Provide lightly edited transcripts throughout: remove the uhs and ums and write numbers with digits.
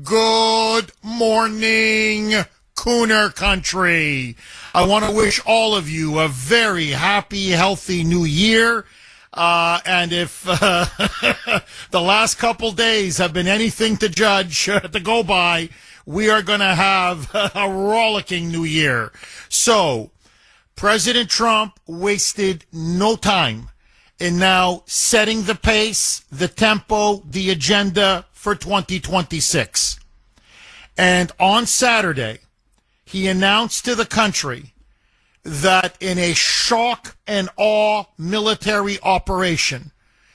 Good morning, Kuhner country. I want to wish all of you a very happy, healthy new year. And if the last couple days have been anything to judge, to go by, we are going to have a rollicking new year. So, President Trump wasted no time in now setting the pace, the tempo, the agenda for 2026. And on Saturday, he announced to the country that in a shock and awe military operation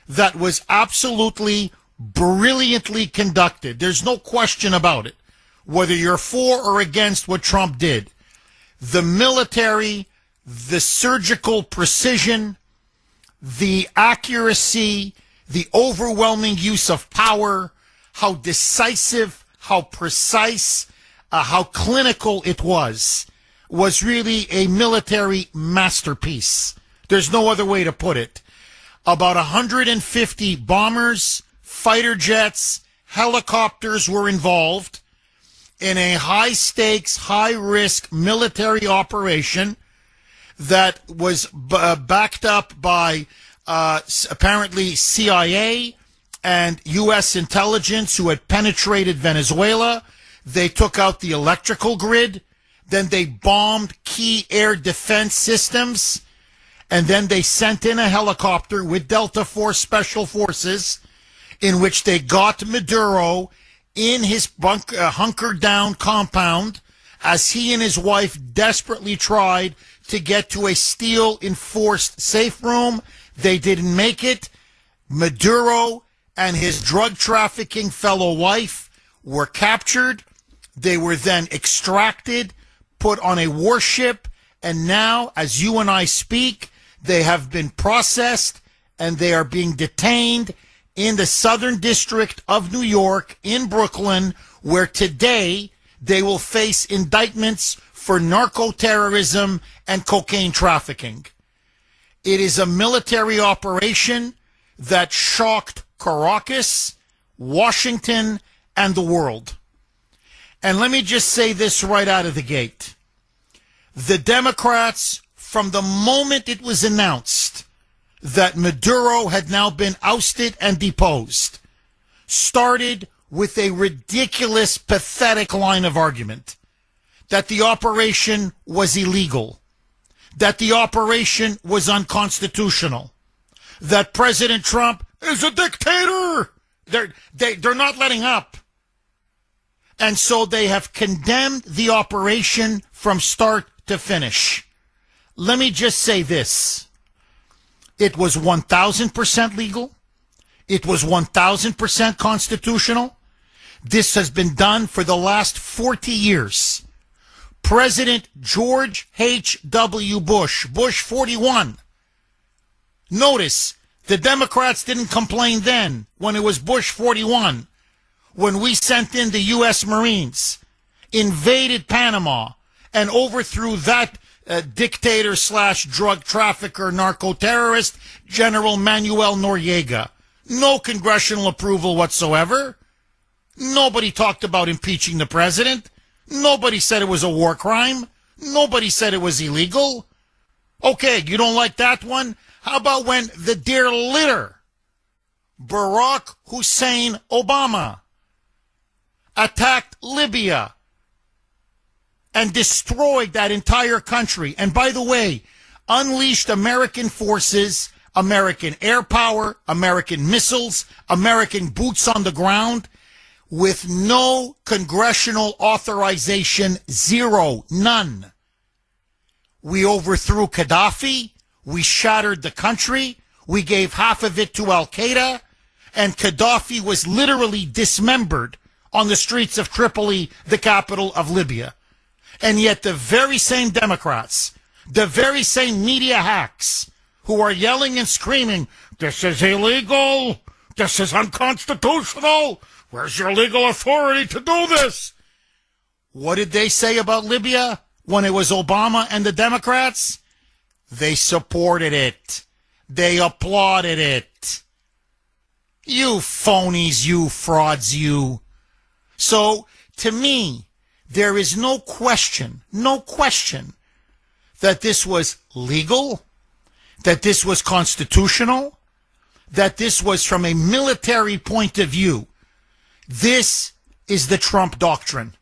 that was absolutely brilliantly conducted, there's no question about it, whether you're for or against what Trump did, the military, the surgical precision, the accuracy, the overwhelming use of power, how decisive, how precise, how clinical it was really a military masterpiece. There's no other way to put it. About 150 bombers, fighter jets, helicopters were involved in a high-stakes, high-risk military operation that was backed up by apparently CIA and U.S. intelligence who had penetrated Venezuela. They took out the electrical grid. Then they bombed key air defense systems. And then they sent in a helicopter with Delta Force Special Forces in which they got Maduro in his hunkered down compound as he and his wife desperately tried to get to a steel-enforced safe room. They didn't make it. Maduro and his drug trafficking fellow wife were captured. They were then extracted, put on a warship, and now, as you and I speak, they have been processed and they are being detained in the Southern District of New York in Brooklyn, where today they will face indictments for narco-terrorism and cocaine trafficking. It is a military operation that shocked Caracas, Washington, and the world. And let me just say this right out of the gate. The Democrats, from the moment it was announced that Maduro had now been ousted and deposed, started with a ridiculous, pathetic line of argument that the operation was illegal, that the operation was unconstitutional, that President Trump is a dictator. They're not letting up. And so they have condemned the operation from start to finish. Let me just say this. It was 1,000% legal. It was 1,000% constitutional. This has been done for the last 40 years. President George H.W. Bush, Bush 41. Notice, the Democrats didn't complain then when it was Bush 41, when we sent in the U.S. Marines, invaded Panama, and overthrew that dictator / drug trafficker, narco-terrorist, General Manuel Noriega. No congressional approval whatsoever. Nobody talked about impeaching the president. Nobody said it was a war crime. Nobody said it was illegal. Okay, you don't like that one? How about when the dear litter, Barack Hussein Obama, attacked Libya and destroyed that entire country, and by the way, unleashed American forces, American air power, American missiles, American boots on the ground, with no congressional authorization, zero, none. We overthrew Gaddafi, we shattered the country, we gave half of it to Al-Qaeda, and Gaddafi was literally dismembered on the streets of Tripoli, the capital of Libya. And yet the very same Democrats, the very same media hacks who are yelling and screaming, this is illegal, this is unconstitutional, where's your legal authority to do this? What did they say about Libya when it was Obama and the Democrats? They supported it. They applauded it. You phonies, you frauds, you. So, to me, there is no question that this was legal, that this was constitutional, that this was from a military point of view. This is the Trump doctrine.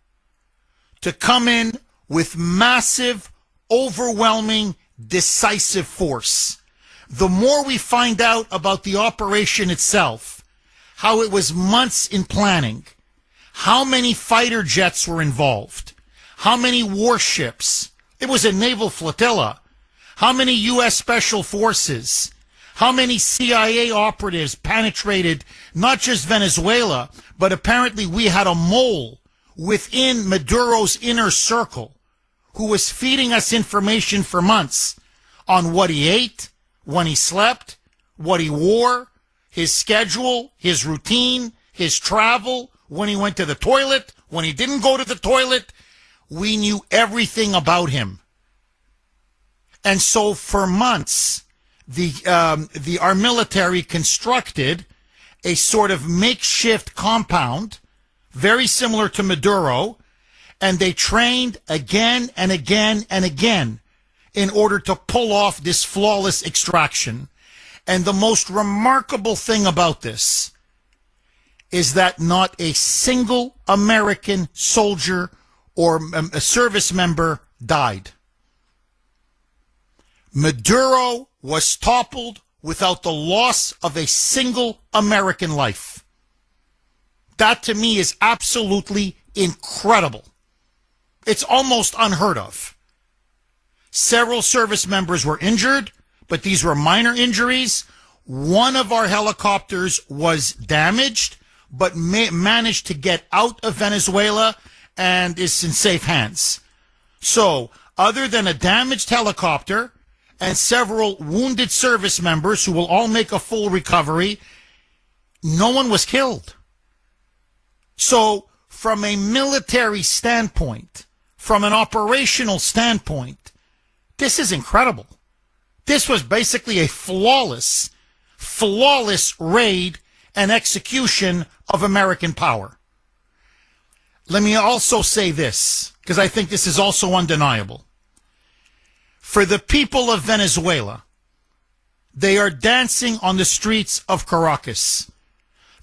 To come in with massive, overwhelming, decisive force. The more we find out about the operation itself, how it was months in planning, how many fighter jets were involved, how many warships, it was a naval flotilla, how many U.S. Special Forces, how many CIA operatives penetrated not just Venezuela, but apparently we had a mole within Maduro's inner circle who was feeding us information for months on what he ate, when he slept, what he wore, his schedule, his routine, his travel, when he went to the toilet, when he didn't go to the toilet. We knew everything about him. And so for months, our military constructed a sort of makeshift compound, very similar to Maduro, and they trained again and again and again in order to pull off this flawless extraction. And the most remarkable thing about this is that not a single American soldier or a service member died. Maduro was toppled without the loss of a single American life. That to me is absolutely incredible. It's almost unheard of. Several service members were injured, but these were minor injuries. One of our helicopters was damaged, but managed to get out of Venezuela and is in safe hands. So, other than a damaged helicopter and several wounded service members who will all make a full recovery, no one was killed. So, from a military standpoint, from an operational standpoint, this is incredible. This was basically a flawless raid and execution of American power. Let me also say this, because I think this is also undeniable. For the people of Venezuela, they are dancing on the streets of Caracas.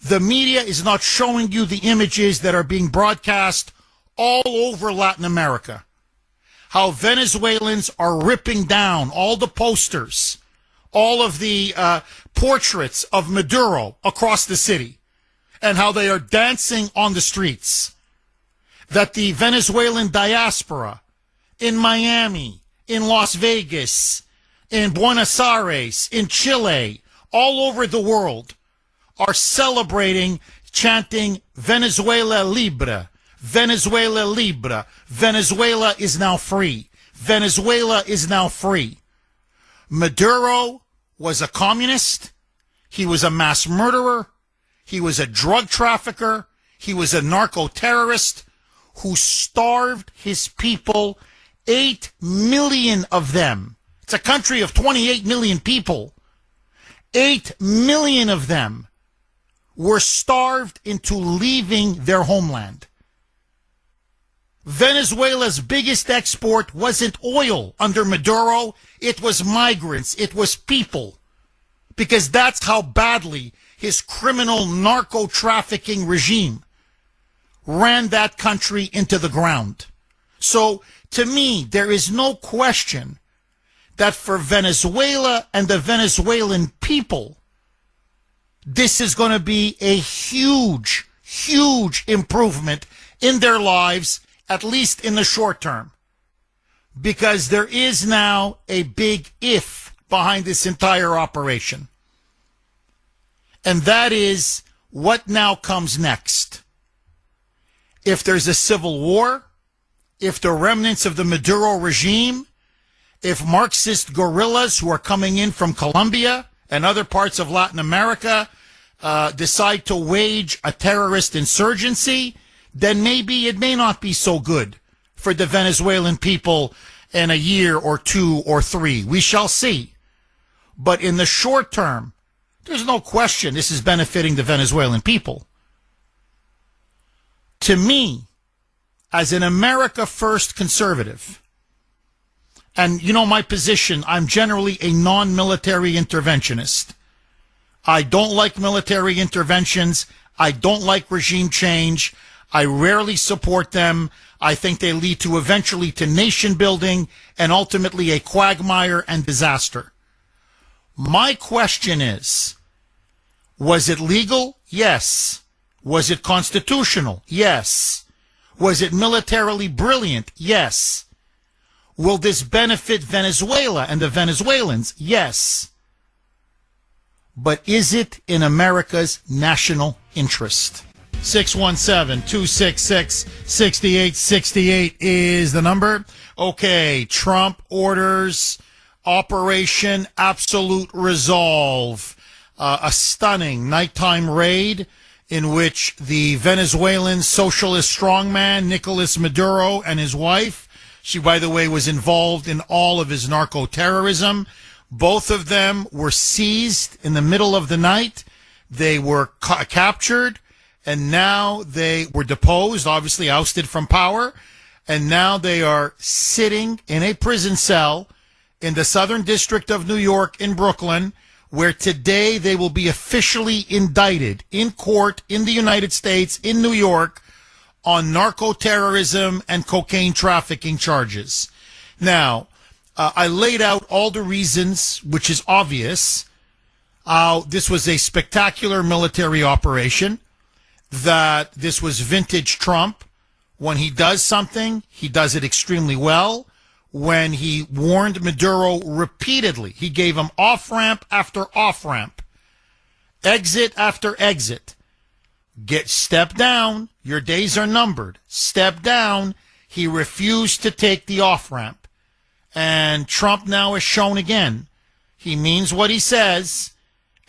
The media is not showing you the images that are being broadcast all over Latin America. How Venezuelans are ripping down all the posters, all of the portraits of Maduro across the city, and how they are dancing on the streets. That the Venezuelan diaspora in Miami, in Las Vegas, in Buenos Aires, in Chile, all over the world, are celebrating, chanting Venezuela Libre, Venezuela Libre, Venezuela is now free, Venezuela is now free. Maduro was a communist, he was a mass murderer, he was a drug trafficker, he was a narco-terrorist who starved his people, 8 million of them. It's a country of 28 million people. 8 million of them were starved into leaving their homeland. Venezuela's biggest export wasn't oil under Maduro, it was migrants, it was people. Because that's how badly his criminal narco-trafficking regime ran that country into the ground. So, to me, there is no question that for Venezuela and the Venezuelan people, this is going to be a huge, huge improvement in their lives, at least in the short term. Because there is now a big if behind this entire operation. And that is what now comes next. If there's a civil war, if the remnants of the Maduro regime, if Marxist guerrillas who are coming in from Colombia and other parts of Latin America decide to wage a terrorist insurgency, then maybe it may not be so good for the Venezuelan people in a year or 2 or 3. We shall see. But in the short term, there's no question this is benefiting the Venezuelan people. To me, as an America First conservative, and you know my position, I'm generally a non-military interventionist. I don't like military interventions. I don't like regime change. I rarely support them. I think they lead to eventually to nation building and ultimately a quagmire and disaster. My question is, was it legal? Yes. Was it constitutional? Yes. Was it militarily brilliant? Yes. Will this benefit Venezuela and the Venezuelans? Yes. But is it in America's national interest? 617-266-6868 is the number. Okay, Trump orders Operation Absolute Resolve, a stunning nighttime raid in which the Venezuelan socialist strongman Nicolas Maduro and his wife, she, by the way, was involved in all of his narco-terrorism. Both of them were seized in the middle of the night. They were captured, and now they were deposed, obviously ousted from power, and now they are sitting in a prison cell in the Southern District of New York in Brooklyn, where today they will be officially indicted in court in the United States, in New York, on narco-terrorism and cocaine trafficking charges. Now, I laid out all the reasons, which is obvious, how this was a spectacular military operation, that this was vintage Trump. When he does something, he does it extremely well. When he warned Maduro repeatedly, he gave him off-ramp after off-ramp, exit after exit. Step down, your days are numbered. Step down. He refused to take the off-ramp. And Trump now has shown again, he means what he says,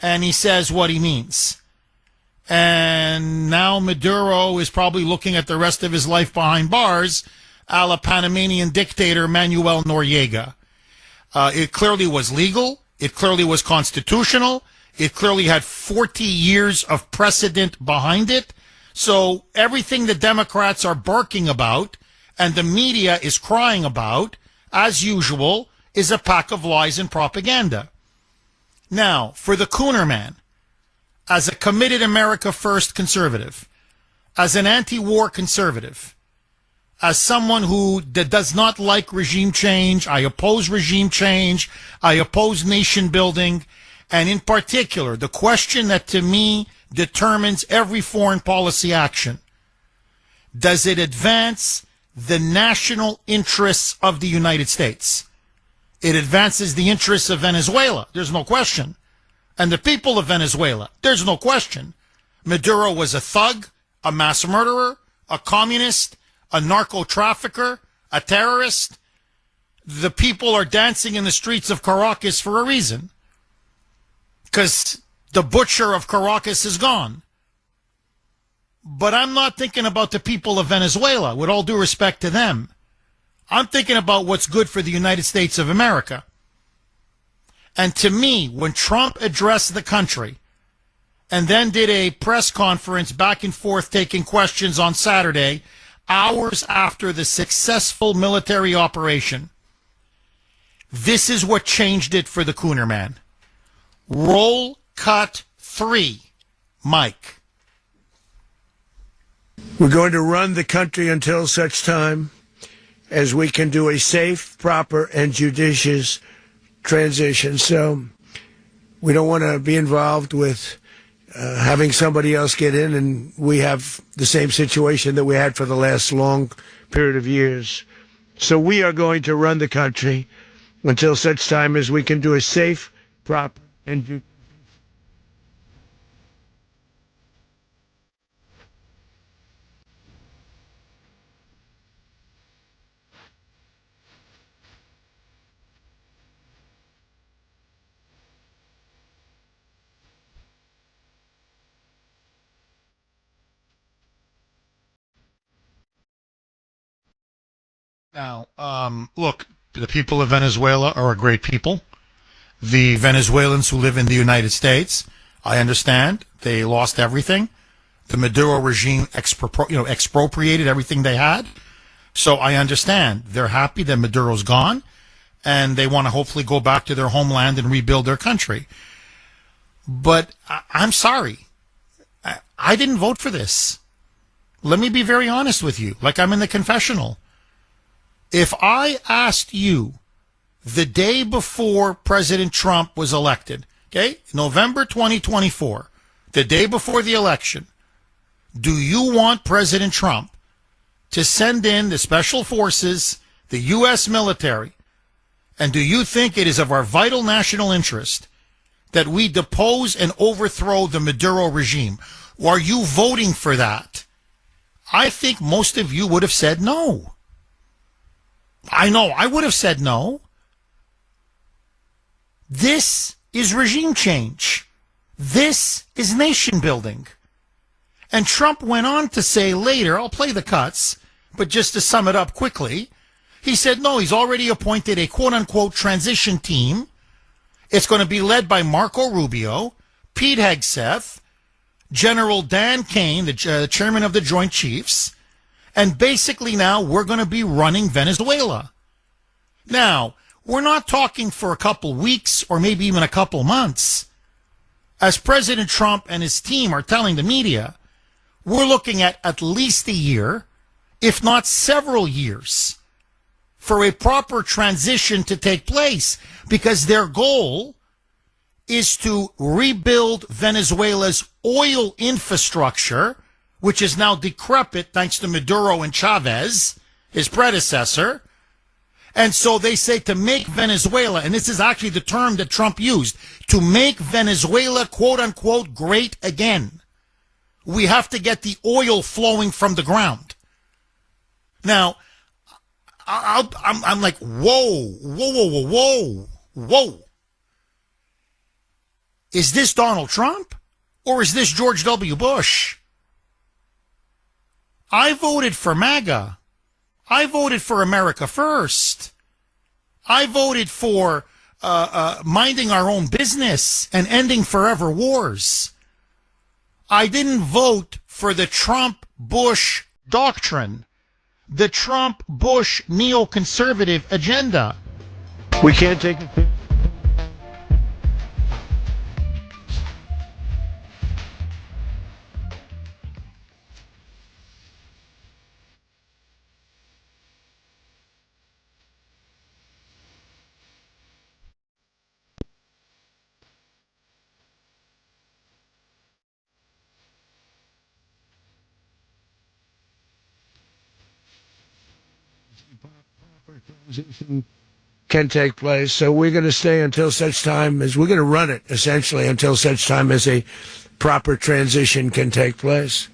and he says what he means. And now Maduro is probably looking at the rest of his life behind bars, a la Panamanian dictator Manuel Noriega. It clearly was legal. It clearly was constitutional. It clearly had 40 years of precedent behind it. So everything the Democrats are barking about and the media is crying about, as usual, is a pack of lies and propaganda. Now, for the Kuhner man, as a committed America First conservative, as an anti-war conservative, as someone who does not like regime change, I oppose regime change, I oppose nation building, and in particular, the question that to me determines every foreign policy action, does it advance the national interests of the United States? It advances the interests of Venezuela, there's no question. And the people of Venezuela, there's no question. Maduro was a thug, a mass murderer, a communist, a narco-trafficker, a terrorist. The people are dancing in the streets of Caracas for a reason. Because the butcher of Caracas is gone. But I'm not thinking about the people of Venezuela, with all due respect to them. I'm thinking about what's good for the United States of America. And to me, when Trump addressed the country and then did a press conference back and forth taking questions on Saturday, hours after the successful military operation, this is what changed it for the Kuhner man. Roll cut 3, Mike. We're going to run the country until such time as we can do a safe, proper, and judicious transition. So we don't want to be involved with having somebody else get in, and we have the same situation that we had for the last long period of years. So we are going to run the country until such time as we can do a safe, proper, and judicious. Now, look, the people of Venezuela are a great people. The Venezuelans who live in the United States, I understand, they lost everything. The Maduro regime expropriated everything they had. So I understand. They're happy that Maduro's gone, and they want to hopefully go back to their homeland and rebuild their country. But I'm sorry. I didn't vote for this. Let me be very honest with you, like I'm in the confessional. If I asked you the day before President Trump was elected, okay, November 2024, the day before the election, do you want President Trump to send in the special forces, the U.S. military, and do you think it is of our vital national interest that we depose and overthrow the Maduro regime? Or are you voting for that? I think most of you would have said no. I know, I would have said no. This is regime change. This is nation building. And Trump went on to say later, I'll play the cuts, but just to sum it up quickly, he said, no, he's already appointed a quote-unquote transition team. It's going to be led by Marco Rubio, Pete Hegseth, General Dan Kane, the chairman of the Joint Chiefs, and basically now we're going to be running Venezuela. Now, we're not talking for a couple weeks or maybe even a couple months. As President Trump and his team are telling the media, we're looking at least a year, if not several years, for a proper transition to take place, because their goal is to rebuild Venezuela's oil infrastructure, which is now decrepit thanks to Maduro and Chavez, his predecessor. And so they say to make Venezuela, and this is actually the term that Trump used, to make Venezuela, quote unquote, great again. We have to get the oil flowing from the ground. Now, I'm like, whoa. Is this Donald Trump or is this George W. Bush? I voted for MAGA. I voted for America First. I voted for minding our own business and ending forever wars. I didn't vote for the Trump-Bush doctrine, the Trump-Bush neoconservative agenda. We can't take it. Can take place. So we're going to stay until such time as we're going to run it essentially until such time as a proper transition can take place.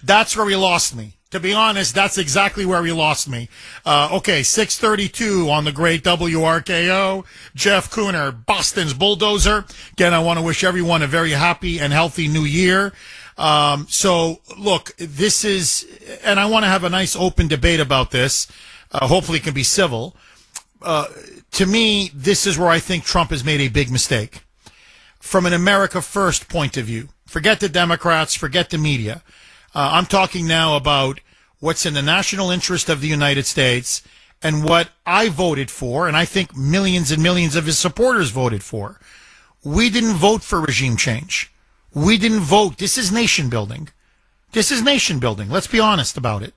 That's where he lost me. To be honest, that's exactly where he lost me. Okay, 6:32 on the great WRKO. Jeff Kuhner, Boston's bulldozer. Again, I want to wish everyone a very happy and healthy new year. So look, this is, and I want to have a nice open debate about this. Hopefully it can be civil. To me, this is where I think Trump has made a big mistake. From an America First point of view, forget the Democrats, forget the media. I'm talking now about what's in the national interest of the United States and what I voted for, and I think millions and millions of his supporters voted for. We didn't vote for regime change. We didn't vote. This is nation building. This is nation building. Let's be honest about it.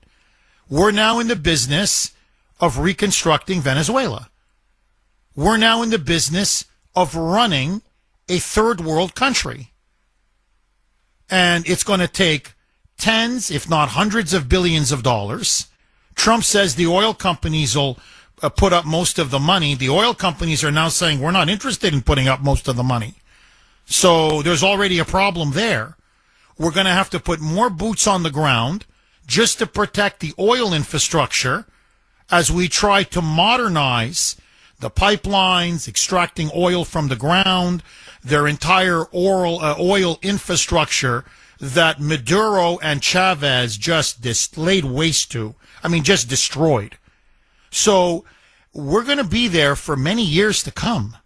We're now in the business of reconstructing Venezuela. We're now in the business of running a third world country. And it's going to take tens, if not hundreds of billions of dollars. Trump says the oil companies will put up most of the money. The oil companies are now saying we're not interested in putting up most of the money. So there's already a problem there. We're going to have to put more boots on the ground just to protect the oil infrastructure as we try to modernize the pipelines, extracting oil from the ground, their entire oil infrastructure that Maduro and Chavez just laid waste to. I mean, just destroyed. So we're going to be there for many years to come.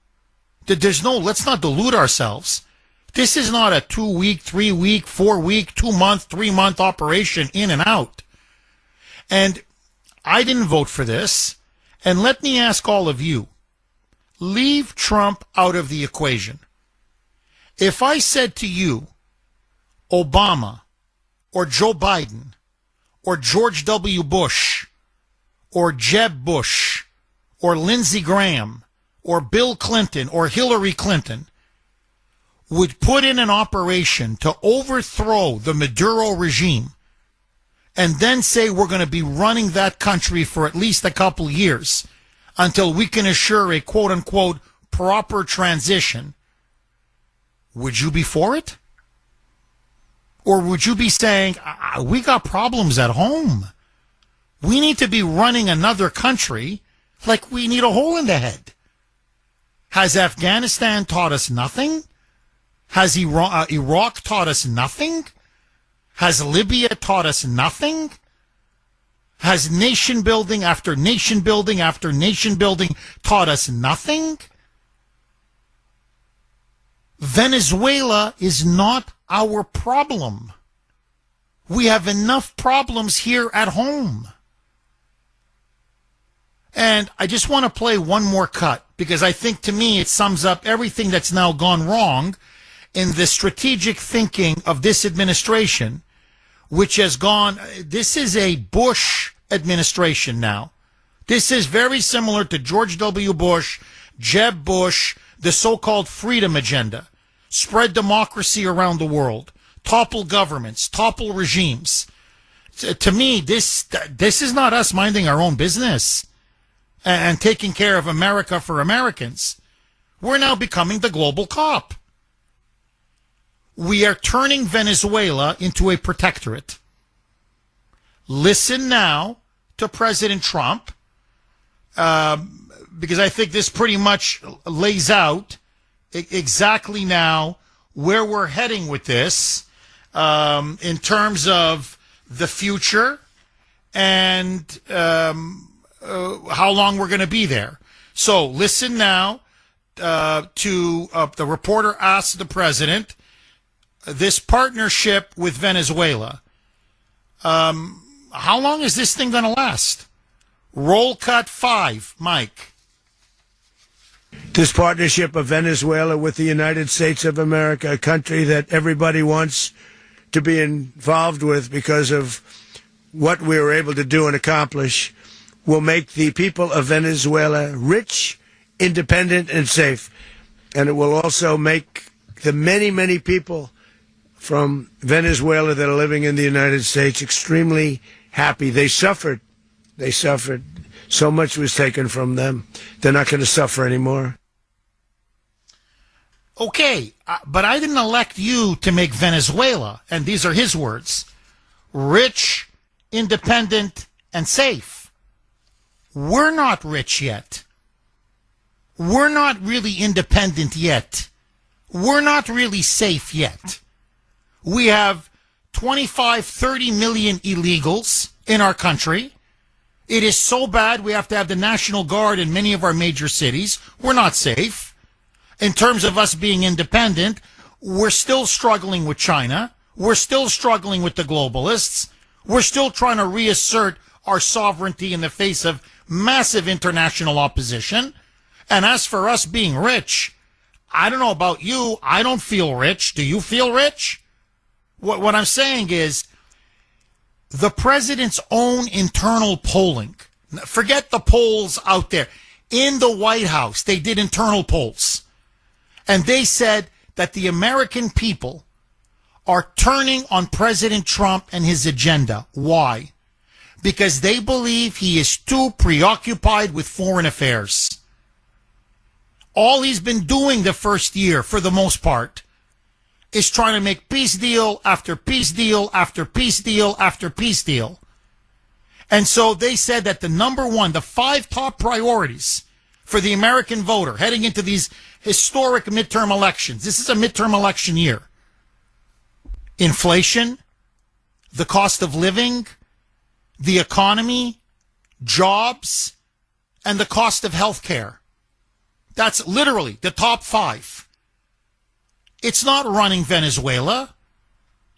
Let's not delude ourselves. This is not a 2-week, 3-week, 4-week, 2-month, 3-month operation in and out. And I didn't vote for this. And let me ask all of you, leave Trump out of the equation. If I said to you, Obama or Joe Biden or George W. Bush or Jeb Bush or Lindsey Graham or Bill Clinton or Hillary Clinton would put in an operation to overthrow the Maduro regime and then say we're going to be running that country for at least a couple years until we can assure a quote-unquote proper transition, would you be for it? Or would you be saying, we got problems at home. We need to be running another country like we need a hole in the head. Has Afghanistan taught us nothing? Has Iraq taught us nothing? Has Libya taught us nothing? Has nation building after nation building after nation building taught us nothing? Venezuela is not our problem. We have enough problems here at home. And I just want to play one more cut because I think to me it sums up everything that's now gone wrong in the strategic thinking of this administration, which has gone, this is a Bush administration now. This is very similar to George W. Bush, Jeb Bush, the so-called freedom agenda. Spread democracy around the world, topple governments, topple regimes. To me, this is not us minding our own business and taking care of America for Americans. We're now becoming the global cop. We are turning Venezuela into a protectorate. Listen now to President Trump, because I think this pretty much lays out exactly now where we're heading with this in terms of the future and how long we're going to be there. So listen now to the reporter asked the president, this partnership with Venezuela, how long is this thing going to last? Roll cut 5, Mike. This partnership of Venezuela with the United States of America, a country that everybody wants to be involved with because of what we were able to do and accomplish, will make the people of Venezuela rich, independent, and safe. And it will also make the many, many people from Venezuela that are living in the United States extremely happy. They suffered. They suffered. So much was taken from them. They're not going to suffer anymore. Okay, but I didn't elect you to make Venezuela, and these are his words, rich, independent, and safe. We're not rich yet. We're not really independent yet. We're not really safe yet. We have 25, 30 million illegals in our country. It is so bad we have to have the National Guard in many of our major cities. We're not safe. In terms of us being independent, we're still struggling with China. We're still struggling with the globalists. We're still trying to reassert our sovereignty in the face of massive international opposition. And as for us being rich, I don't know about you. I don't feel rich. Do you feel rich? What I'm saying is the president's own internal polling. Forget the polls out there. In the White House, they did internal polls. And they said that the American people are turning on President Trump and his agenda. Why? Because they believe he is too preoccupied with foreign affairs. All he's been doing the first year, for the most part, is trying to make peace deal after peace deal after peace deal after peace deal. And so they said that the number one, the 5 top priorities for the American voter heading into these historic midterm elections. This is a midterm election year. Inflation, the cost of living, the economy, jobs, and the cost of health care. That's literally the top 5. It's not running Venezuela.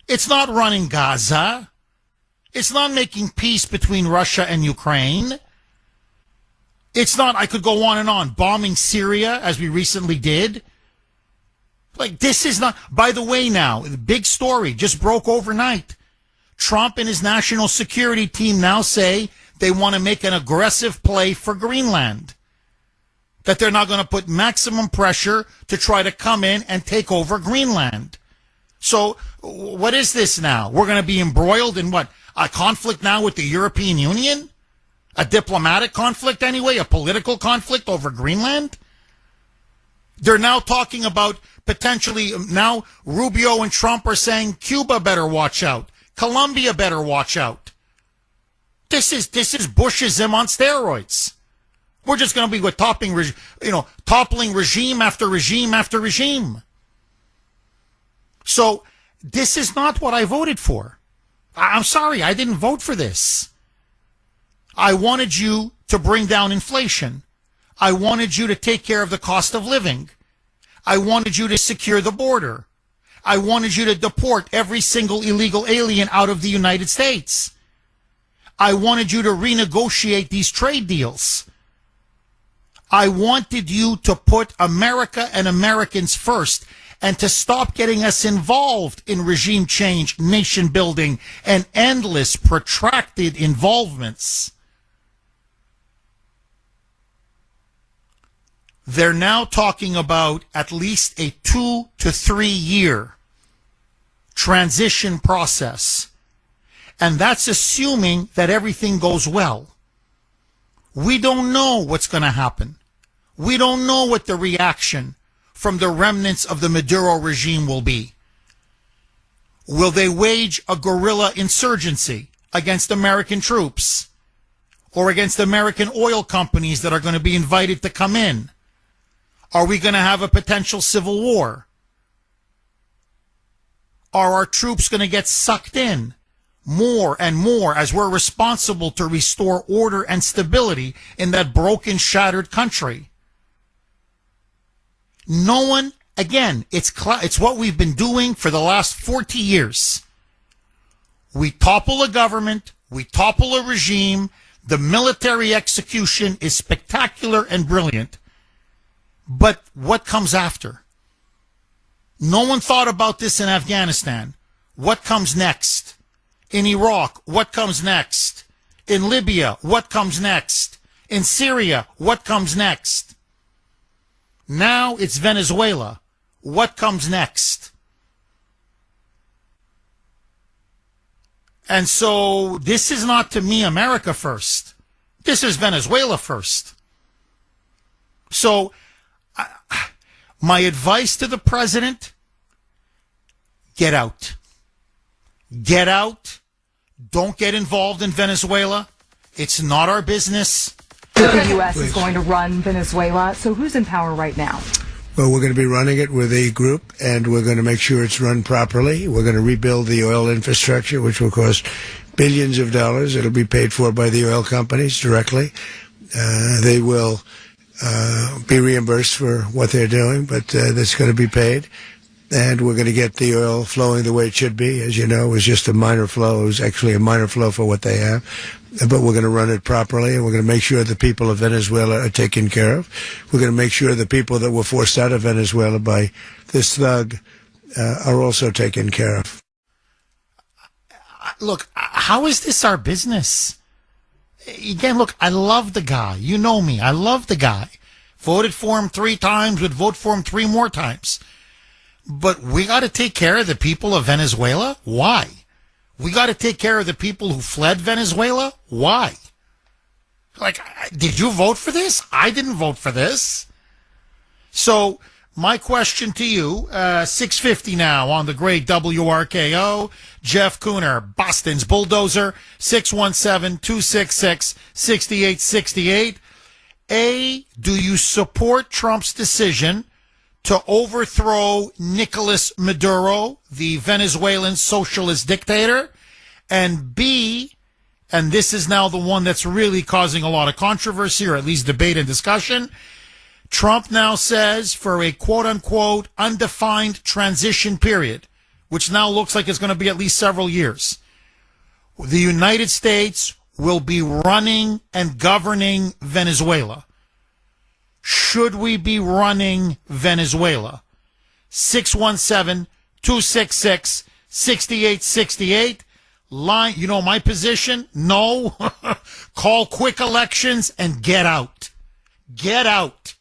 It's not running Gaza. It's not making peace between Russia and Ukraine. It's not, I could go on and on, bombing Syria as we recently did. Like, this is not, by the way now, the big story just broke overnight. Trump and his national security team now say they want to make an aggressive play for Greenland. That they're not going to put maximum pressure to try to come in and take over Greenland. So what is this now? We're going to be embroiled in what? A conflict now with the European Union? A diplomatic conflict anyway? A political conflict over Greenland? They're now talking about potentially, now Rubio and Trump are saying Cuba better watch out. Colombia better watch out. This is Bushism on steroids. We're just going to be toppling regime after regime after regime. So this is not what I voted for. I'm sorry, I didn't vote for this. I wanted you to bring down inflation. I wanted you to take care of the cost of living. I wanted you to secure the border. I wanted you to deport every single illegal alien out of the United States. I wanted you to renegotiate these trade deals. I wanted you to put America and Americans first and to stop getting us involved in regime change, nation building, and endless protracted involvements. They're now talking about at least a 2 to 3 year transition process. And that's assuming that everything goes well. We don't know what's going to happen. We don't know what the reaction from the remnants of the Maduro regime will be. Will they wage a guerrilla insurgency against American troops or against American oil companies that are going to be invited to come in? Are we going to have a potential civil war? Are our troops going to get sucked in more and more as we're responsible to restore order and stability in that broken, shattered country? No one, again, it's what we've been doing for the last 40 years. We topple a government, we topple a regime, the military execution is spectacular and brilliant. But what comes after? No one thought about this in Afghanistan. What comes next? In Iraq, what comes next? In Libya, what comes next? In Syria, what comes next? Now it's Venezuela. What comes next? And so this is not, to me, America first. This is Venezuela first. So my advice to the president, get out. Get out. Don't get involved in Venezuela. It's not our business. The U.S. is going to run Venezuela. So who's in power right now? Well, we're going to be running it with a group, and we're going to make sure it's run properly. We're going to rebuild the oil infrastructure, which will cost billions of dollars. It'll be paid for by the oil companies directly. They will be reimbursed for what they're doing, but that's going to be paid. And we're going to get the oil flowing the way it should be. As you know, it was just a minor flow. It was actually a minor flow for what they have. But we're going to run it properly, and we're going to make sure the people of Venezuela are taken care of. We're going to make sure the people that were forced out of Venezuela by this thug are also taken care of. Look, how is this our business? Again, look, I love the guy. You know me. I love the guy. Voted for him 3 times, would vote for him 3 more times. But we got to take care of the people of Venezuela? Why? We got to take care of the people who fled Venezuela? Why? Like, did you vote for this? I didn't vote for this. So, my question to you, 6:50 now on the great WRKO, Jeff Kuhner, Boston's Bulldozer, 617-266-6868. A, do you support Trump's decision to overthrow Nicolas Maduro, the Venezuelan socialist dictator? And B, and this is now the one that's really causing a lot of controversy, or at least debate and discussion, Trump now says for a quote-unquote undefined transition period, which now looks like it's going to be at least several years, the United States will be running and governing Venezuela. Should we be running Venezuela? 617-266-6868. Line, you know my position? No. Call quick elections and get out. Get out.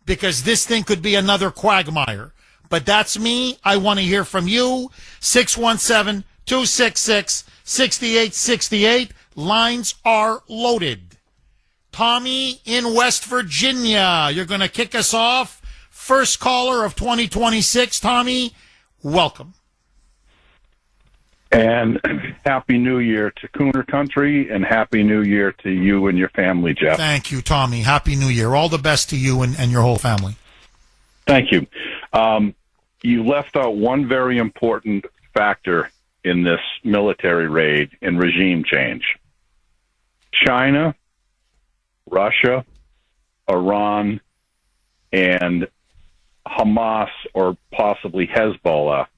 Because this thing could be another quagmire. But that's me. I want to hear from you. 617-266-6868. Lines are loaded. Tommy in West Virginia, you're going to kick us off. First caller of 2026. Tommy, welcome. And Happy New Year to Kuhner Country, and Happy New Year to you and your family, Jeff. Thank you, Tommy. Happy New Year. All the best to you and your whole family. Thank you. You left out one very important factor in this military raid and regime change. China, Russia, Iran, and Hamas, or possibly Hezbollah,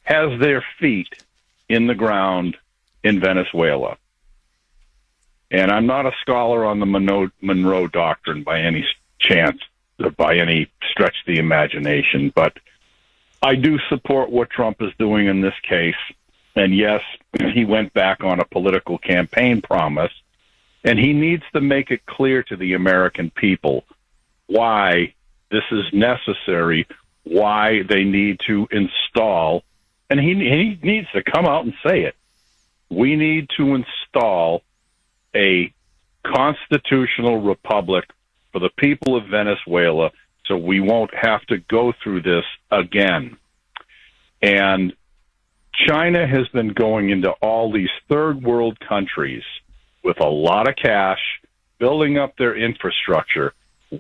has their feet in the ground in Venezuela. And I'm not a scholar on the Monroe Doctrine by any chance, or by any stretch of the imagination, but I do support what Trump is doing in this case. And yes, he went back on a political campaign promise, and he needs to make it clear to the American people why this is necessary, why they need to install, and he needs to come out and say it. We need to install a constitutional republic for the people of Venezuela so we won't have to go through this again. And China has been going into all these third world countries with a lot of cash, building up their infrastructure.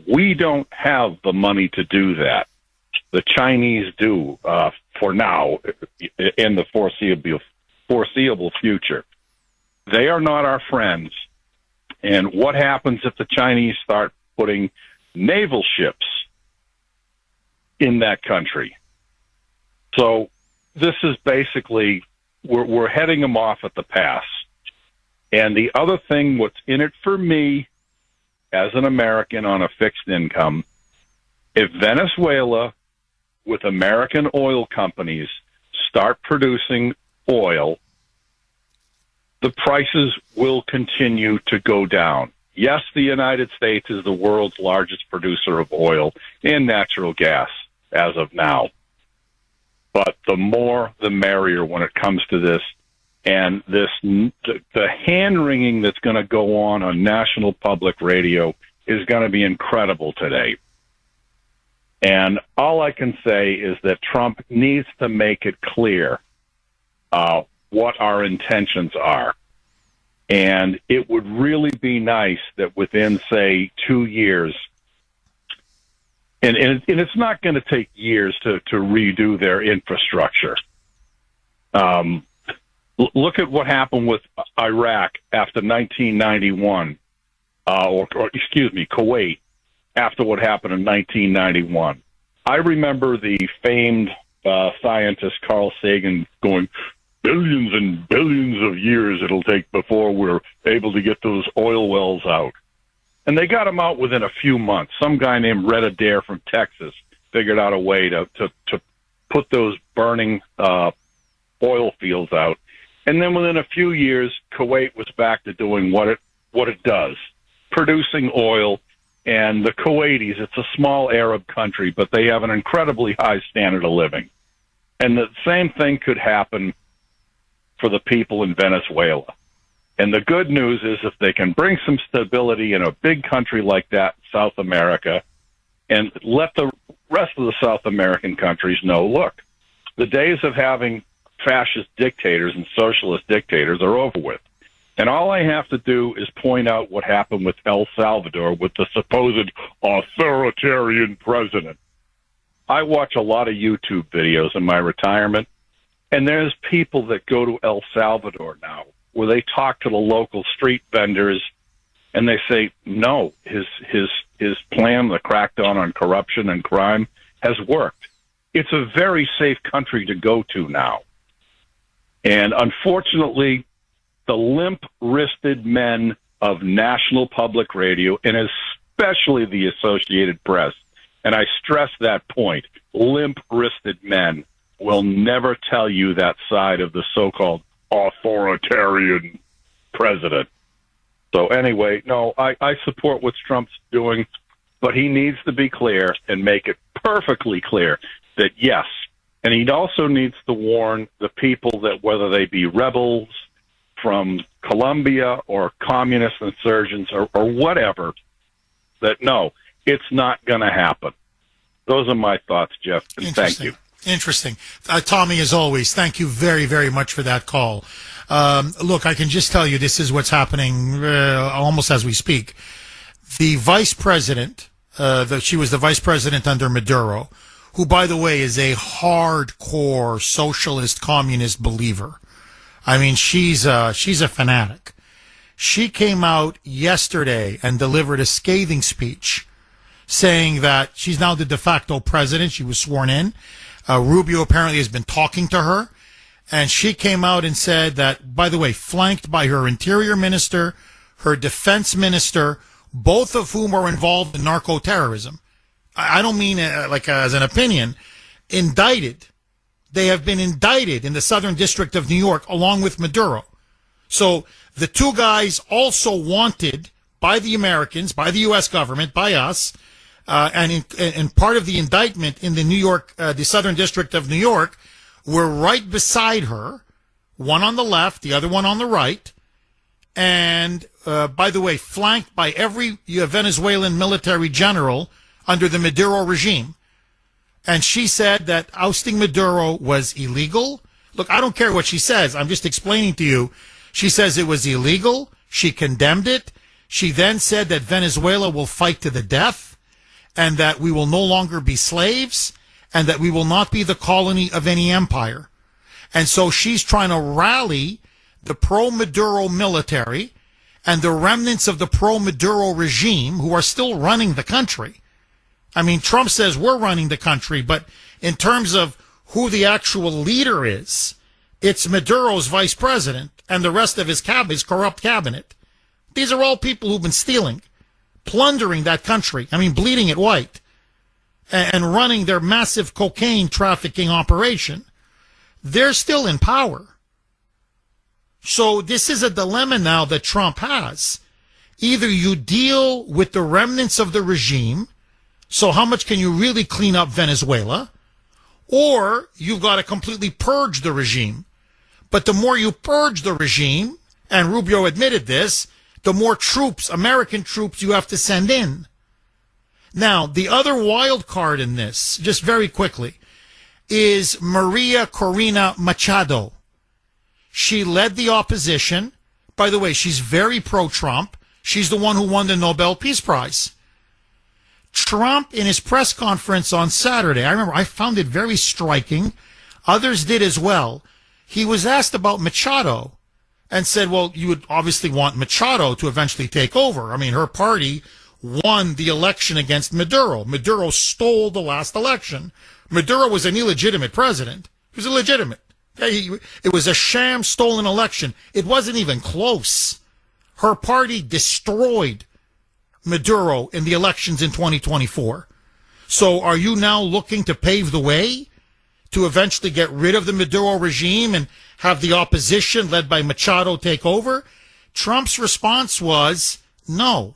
We don't have the money to do that. The Chinese do, for now, in the foreseeable future. They are not our friends. And what happens if the Chinese start putting naval ships in that country? So this is basically, we're heading them off at the pass. And the other thing, what's in it for me as an American on a fixed income, if Venezuela, with American oil companies, start producing oil, the prices will continue to go down. Yes, the United States is the world's largest producer of oil and natural gas as of now. But the more, the merrier when it comes to this. And the hand-wringing that's going to go on National Public Radio is going to be incredible today. And all I can say is that Trump needs to make it clear what our intentions are. And it would really be nice that within, say, 2 years, and it's not going to take years to redo their infrastructure. Look at what happened with Iraq after 1991, or excuse me, Kuwait after what happened in 1991. I remember the famed scientist Carl Sagan going, billions and billions of years it'll take before we're able to get those oil wells out. And they got them out within a few months. Some guy named Red Adair from Texas figured out a way to put those burning oil fields out. And then within a few years, Kuwait was back to doing what it does, producing oil. And the Kuwaitis, it's a small Arab country, but they have an incredibly high standard of living. And the same thing could happen for the people in Venezuela. And the good news is if they can bring some stability in a big country like that, South America, and let the rest of the South American countries know, look, the days of having fascist dictators and socialist dictators are over with. And all I have to do is point out what happened with El Salvador with the supposed authoritarian president. I watch a lot of YouTube videos in my retirement, and there's people that go to El Salvador now where they talk to the local street vendors and they say, no, his his plan, the crackdown on corruption and crime, has worked. It's a very safe country to go to now. And unfortunately, the limp-wristed men of National Public Radio, and especially the Associated Press, and I stress that point, limp-wristed men will never tell you that side of the so-called authoritarian president. So anyway, no, I support what Trump's doing, but he needs to be clear and make it perfectly clear that yes, and he also needs to warn the people that whether they be rebels from Colombia or communist insurgents or whatever, that no, it's not going to happen. Those are my thoughts, Jeff, and thank you. Interesting. Tommy, as always, thank you very, very much for that call. Look, I can just tell you this is what's happening almost as we speak. The vice president, she was the vice president under Maduro, who, by the way, is a hardcore socialist communist believer. I mean, she's a fanatic. She came out yesterday and delivered a scathing speech saying that she's now the de facto president. She was sworn in. Rubio apparently has been talking to her. And she came out and said that, by the way, flanked by her interior minister, her defense minister, both of whom are involved in narco-terrorism. I don't mean like as an opinion. Indicted. They have been indicted in the Southern District of New York along with Maduro. So the two guys also wanted by the Americans, by the U.S. government, by us, and part of the indictment in the New York, the Southern District of New York, were right beside her, one on the left, the other one on the right, and by the way, flanked by every Venezuelan military general under the Maduro regime. And she said that ousting Maduro was illegal. Look, I don't care what she says. I'm just explaining to you. She says it was illegal. She condemned it. She then said that Venezuela will fight to the death and that we will no longer be slaves and that we will not be the colony of any empire. And so she's trying to rally the pro-Maduro military and the remnants of the pro-Maduro regime who are still running the country. I mean, Trump says we're running the country, but in terms of who the actual leader is, it's Maduro's vice president and the rest of his corrupt cabinet. These are all people who've been stealing, plundering that country. I mean, bleeding it white and running their massive cocaine trafficking operation. They're still in power. So this is a dilemma now that Trump has. Either you deal with the remnants of the regime. So how much can you really clean up Venezuela? Or you've got to completely purge the regime. But the more you purge the regime, and Rubio admitted this, the more troops, American troops, you have to send in. Now, the other wild card in this, just very quickly, is Maria Corina Machado. She led the opposition. By the way, she's very pro-Trump. She's the one who won the Nobel Peace Prize. Trump, in his press conference on Saturday, I remember I found it very striking. Others did as well. He was asked about Machado and said, well, you would obviously want Machado to eventually take over. I mean, her party won the election against Maduro. Maduro stole the last election. Maduro was an illegitimate president. He was illegitimate. It was a sham stolen election. It wasn't even close. Her party destroyed Maduro in the elections in 2024. So are you now looking to pave the way to eventually get rid of the Maduro regime and have the opposition led by Machado take over? Trump's response was no.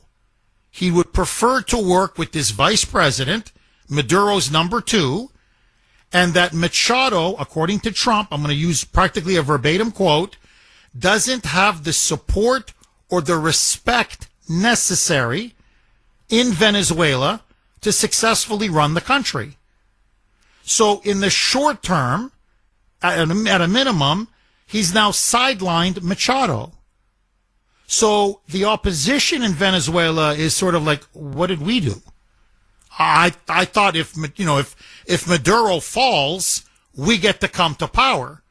He would prefer to work with this vice president, Maduro's number two, and that Machado, according to Trump, I'm going to use practically a verbatim quote, doesn't have the support or the respect necessary in Venezuela to successfully run the country. So in the short term, at a minimum, he's now sidelined Machado. So the opposition in Venezuela is sort of like, what did we do? I thought if Maduro falls, we get to come to power.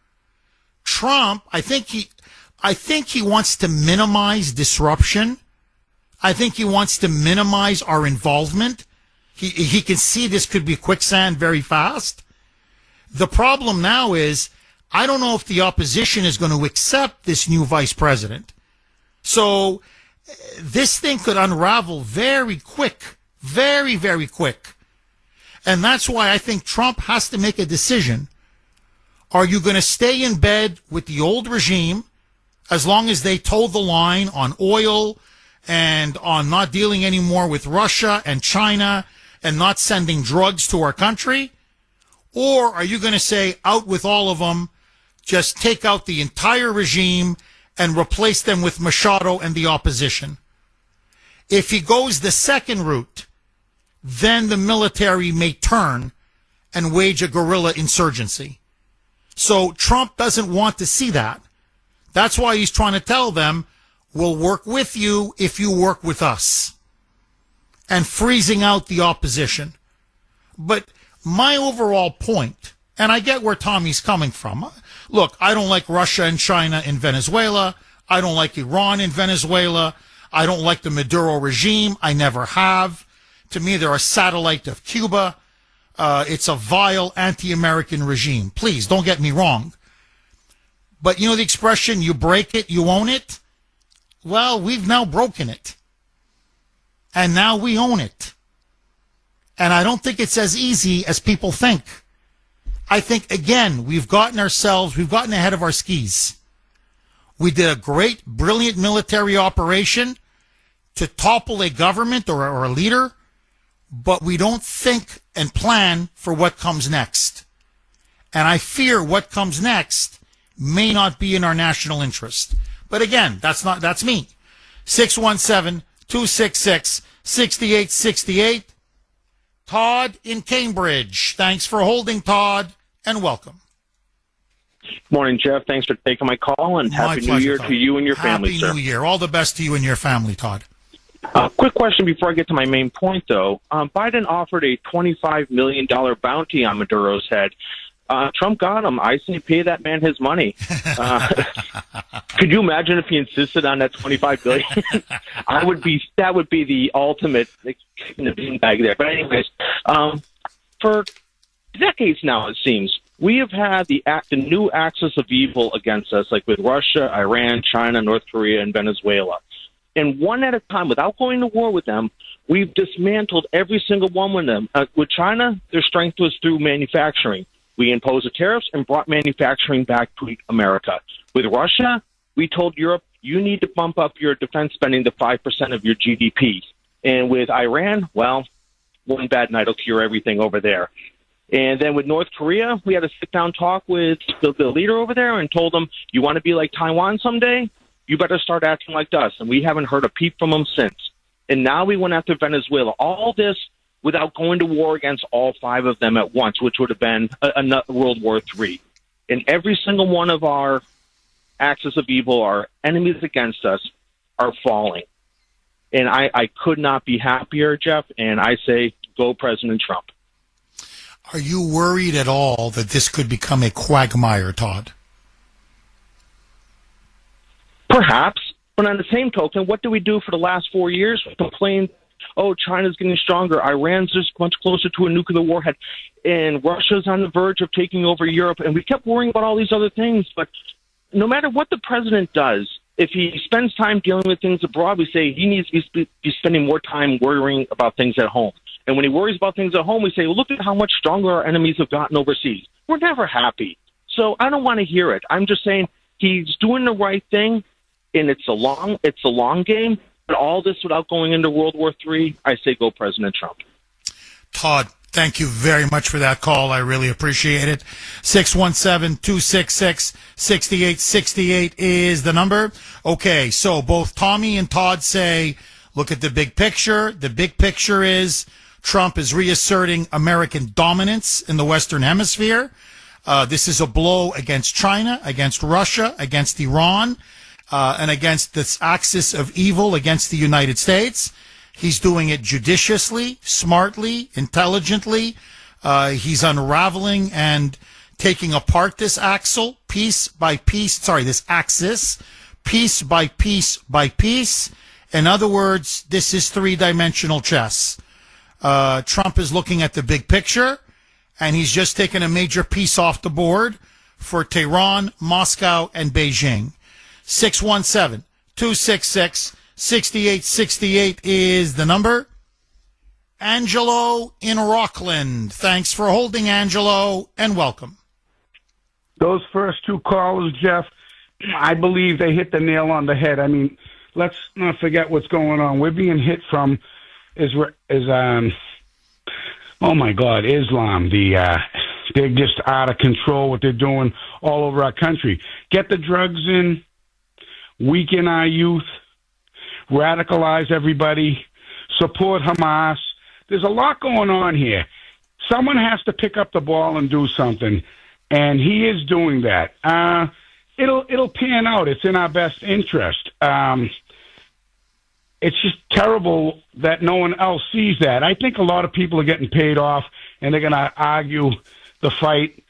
Trump, I think he wants to minimize disruption. I think he wants to minimize our involvement. He can see this could be quicksand very fast. The problem now is, I don't know if the opposition is going to accept this new vice president. So this thing could unravel very quick, very, very quick. And that's why I think Trump has to make a decision. Are you going to stay in bed with the old regime as long as they toe the line on oil and on not dealing anymore with Russia and China and not sending drugs to our country? Or are you going to say, out with all of them, just take out the entire regime and replace them with Machado and the opposition? If he goes the second route, then the military may turn and wage a guerrilla insurgency. So Trump doesn't want to see that. That's why he's trying to tell them, we'll work with you if you work with us. And freezing out the opposition. But my overall point, and I get where Tommy's coming from. Look, I don't like Russia and China in Venezuela. I don't like Iran in Venezuela. I don't like the Maduro regime. I never have. To me, they're a satellite of Cuba. It's a vile anti-American regime. Please, don't get me wrong. But you know the expression, you break it, you own it? Well, we've now broken it. And now we own it. And I don't think it's as easy as people think. I think, again, we've gotten ahead of our skis. We did a great, brilliant military operation to topple a government or a leader, but we don't think and plan for what comes next. And I fear what comes next may not be in our national interest. But again, that's me. 617-266-6868. Todd in Cambridge. Thanks for holding, Todd, and welcome. Morning, Jeff. Thanks for taking my call, and Happy New Year to you and your family, sir. Happy New Year. All the best to you and your family, Todd. Quick question before I get to my main point, though. Biden offered a $25 million bounty on Maduro's head. Trump got him. I say pay that man his money. Could you imagine if he insisted on that $25 billion? That would be the ultimate kicking the beanbag there. But anyways, for decades now, it seems, we have had the new axis of evil against us, like with Russia, Iran, China, North Korea, and Venezuela. And one at a time, without going to war with them, we've dismantled every single one of them. With China, their strength was through manufacturing. We imposed the tariffs and brought manufacturing back to America. With Russia, we told Europe, you need to bump up your defense spending to 5% of your GDP. And with Iran, well, one bad night will cure everything over there. And then with North Korea, we had a sit-down talk with the leader over there and told them, you want to be like Taiwan someday? You better start acting like us. And we haven't heard a peep from them since. And now we went after Venezuela. All this without going to war against all five of them at once, which would have been a World War III. And every single one of our axis of evil, our enemies against us, are falling. And I could not be happier, Jeff, and I say go President Trump. Are you worried at all that this could become a quagmire, Todd? Perhaps. But on the same token, what do we do for the last 4 years? We complain, oh, China's getting stronger. Iran's just much closer to a nuclear warhead. And Russia's on the verge of taking over Europe. And we kept worrying about all these other things. But no matter what the president does, if he spends time dealing with things abroad, we say he needs to be spending more time worrying about things at home. And when he worries about things at home, we say, well, look at how much stronger our enemies have gotten overseas. We're never happy. So I don't want to hear it. I'm just saying he's doing the right thing, and it's a long game. But all this without going into World War III, I say go President Trump. Todd, thank you very much for that call. I really appreciate it. 617-266-6868 is the number. Okay, so both Tommy and Todd say, look at the big picture. The big picture is Trump is reasserting American dominance in the Western Hemisphere. This is a blow against China, against Russia, against Iran, and against this axis of evil against the United States. He's doing it judiciously, smartly, intelligently. He's unraveling and taking apart this axis, piece by piece by piece, In other words, this is three-dimensional chess. Trump is looking at the big picture, and he's just taken a major piece off the board for Tehran, Moscow, and Beijing. 617-266-6868 is the number. Angelo in Rockland. Thanks for holding, Angelo, and welcome. Those first two callers, Jeff, I believe they hit the nail on the head. I mean, let's not forget what's going on. We're being hit from oh my God, Islam. They're just out of control what they're doing all over our country. Get the drugs in, weaken our youth, radicalize everybody, support Hamas. There's a lot going on here. Someone has to pick up the ball and do something, and he is doing that. It'll pan out. It's in our best interest. It's just terrible that no one else sees that. I think a lot of people are getting paid off, and they're going to argue the fight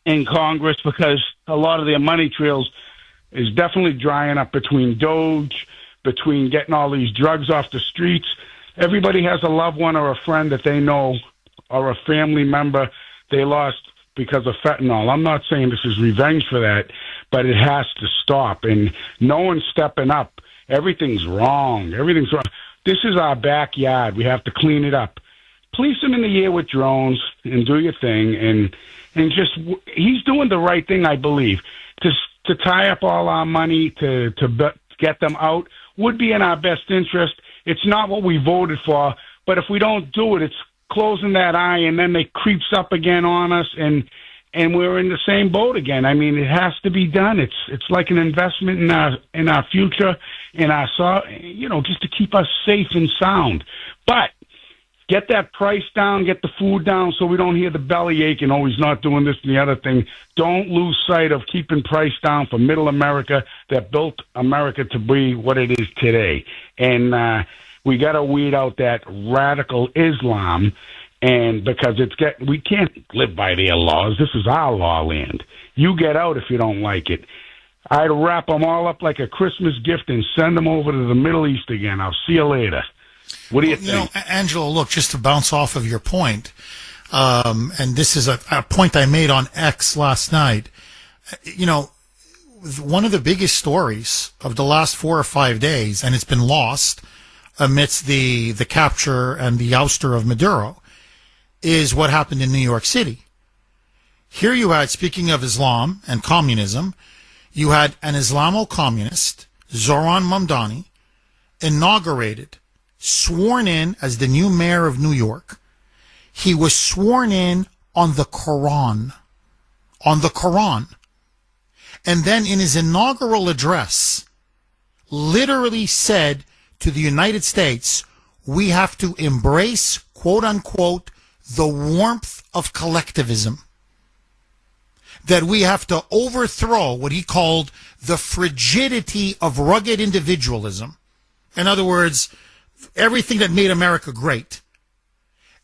in Congress because a lot of their money trails is definitely drying up between Doge, between getting all these drugs off the streets. Everybody has a loved one or a friend that they know or a family member they lost because of fentanyl. I'm not saying this is revenge for that, but it has to stop, and no one's stepping up. Everything's wrong. Everything's wrong. This is our backyard. We have to clean it up. Police him in the air with drones and do your thing, and just he's doing the right thing, I believe. To tie up all our money to get them out would be in our best interest. It's not what we voted for, but if we don't do it, it's closing that eye, and then they creeps up again on us, and we're in the same boat again. I mean, it has to be done. It's like an investment in our future, just to keep us safe and sound. But get that price down, get the food down, so we don't hear the belly ache and he's not doing this and the other thing. Don't lose sight of keeping price down for Middle America that built America to be what it is today. And we got to weed out that radical Islam. And because we can't live by their laws. This is our law land. You get out if you don't like it. I'd wrap them all up like a Christmas gift and send them over to the Middle East again. I'll see you later. What do you think? Angelo, look, just to bounce off of your point, and this is a point I made on X last night. One of the biggest stories of the last 4 or 5 days, and it's been lost amidst the capture and the ouster of Maduro, is what happened in New York City. Here you had, speaking of Islam and communism, you had an Islamo-communist, Zoran Mamdani, inaugurated, sworn in as the new mayor of New York. He was sworn in on the Quran. On the Quran. And then in his inaugural address, literally said to the United States, we have to embrace, quote unquote, the warmth of collectivism. That we have to overthrow what he called the frigidity of rugged individualism. In other words, everything that made America great.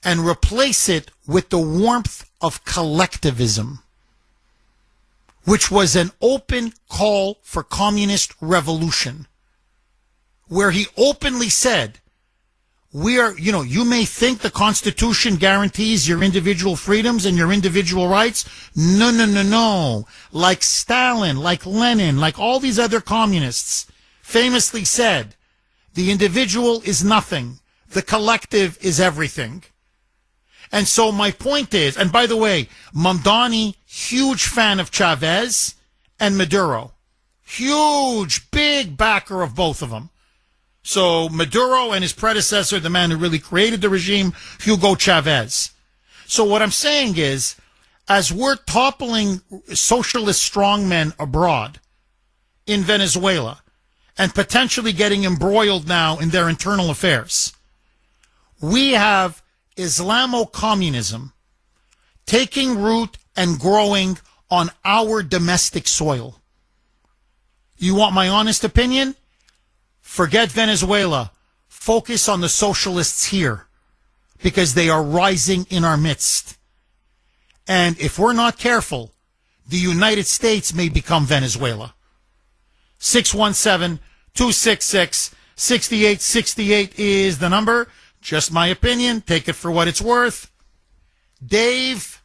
And replace it with the warmth of collectivism, which was an open call for communist revolution, where he openly said, you may think the Constitution guarantees your individual freedoms and your individual rights. No. Like Stalin, like Lenin, like all these other communists famously said, the individual is nothing. The collective is everything. And so my point is, and by the way, Mamdani, huge fan of Chavez and Maduro. Huge, big backer of both of them. So Maduro and his predecessor, the man who really created the regime, Hugo Chavez. So what I'm saying is, as we're toppling socialist strongmen abroad in Venezuela and potentially getting embroiled now in their internal affairs, we have Islamo-communism taking root and growing on our domestic soil. You want my honest opinion? Forget Venezuela. Focus on the socialists here because they are rising in our midst. And if we're not careful, the United States may become Venezuela. 617-266-6868 6868 is the number. Just my opinion. Take it for what it's worth. Dave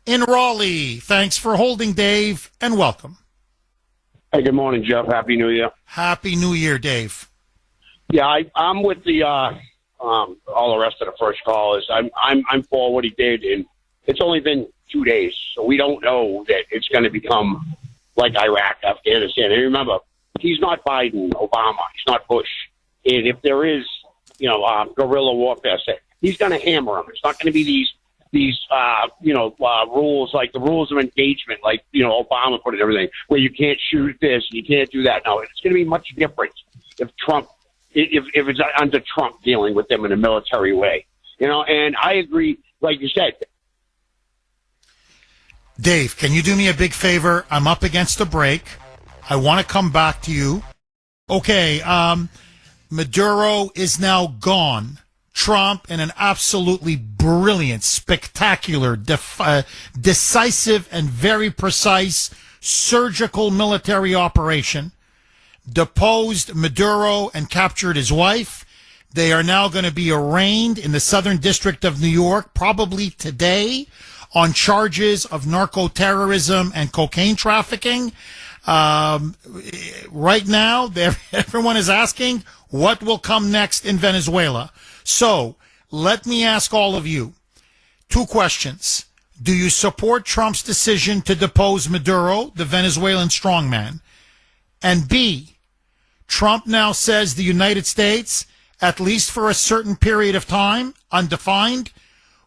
in Raleigh. Thanks for holding, Dave, and welcome. Hey, good morning, Jeff. Happy New Year. Happy New Year, Dave. Yeah, I'm with the all the rest of the first callers. I'm for what he did, and it's only been 2 days, so we don't know that it's going to become like Iraq, Afghanistan. And remember, he's not Biden, Obama. He's not Bush. And if there is, guerrilla warfare, he's going to hammer them. It's not going to be these rules like the rules of engagement, like Obama put it, everything where you can't shoot this, you can't do that. No, it's going to be much different if it's under Trump dealing with them in a military way, And I agree, like you said. Dave, can you do me a big favor? I'm up against a break. I want to come back to you. Okay, Maduro is now gone. Trump, in an absolutely brilliant, spectacular, decisive, and very precise surgical military operation, deposed Maduro and captured his wife. They are now going to be arraigned in the Southern District of New York, probably today, on charges of narco-terrorism and cocaine trafficking. Right now, everyone is asking what will come next in Venezuela. So let me ask all of you 2 questions. Do you support Trump's decision to depose Maduro, the Venezuelan strongman? And B, Trump now says the United States, at least for a certain period of time, undefined,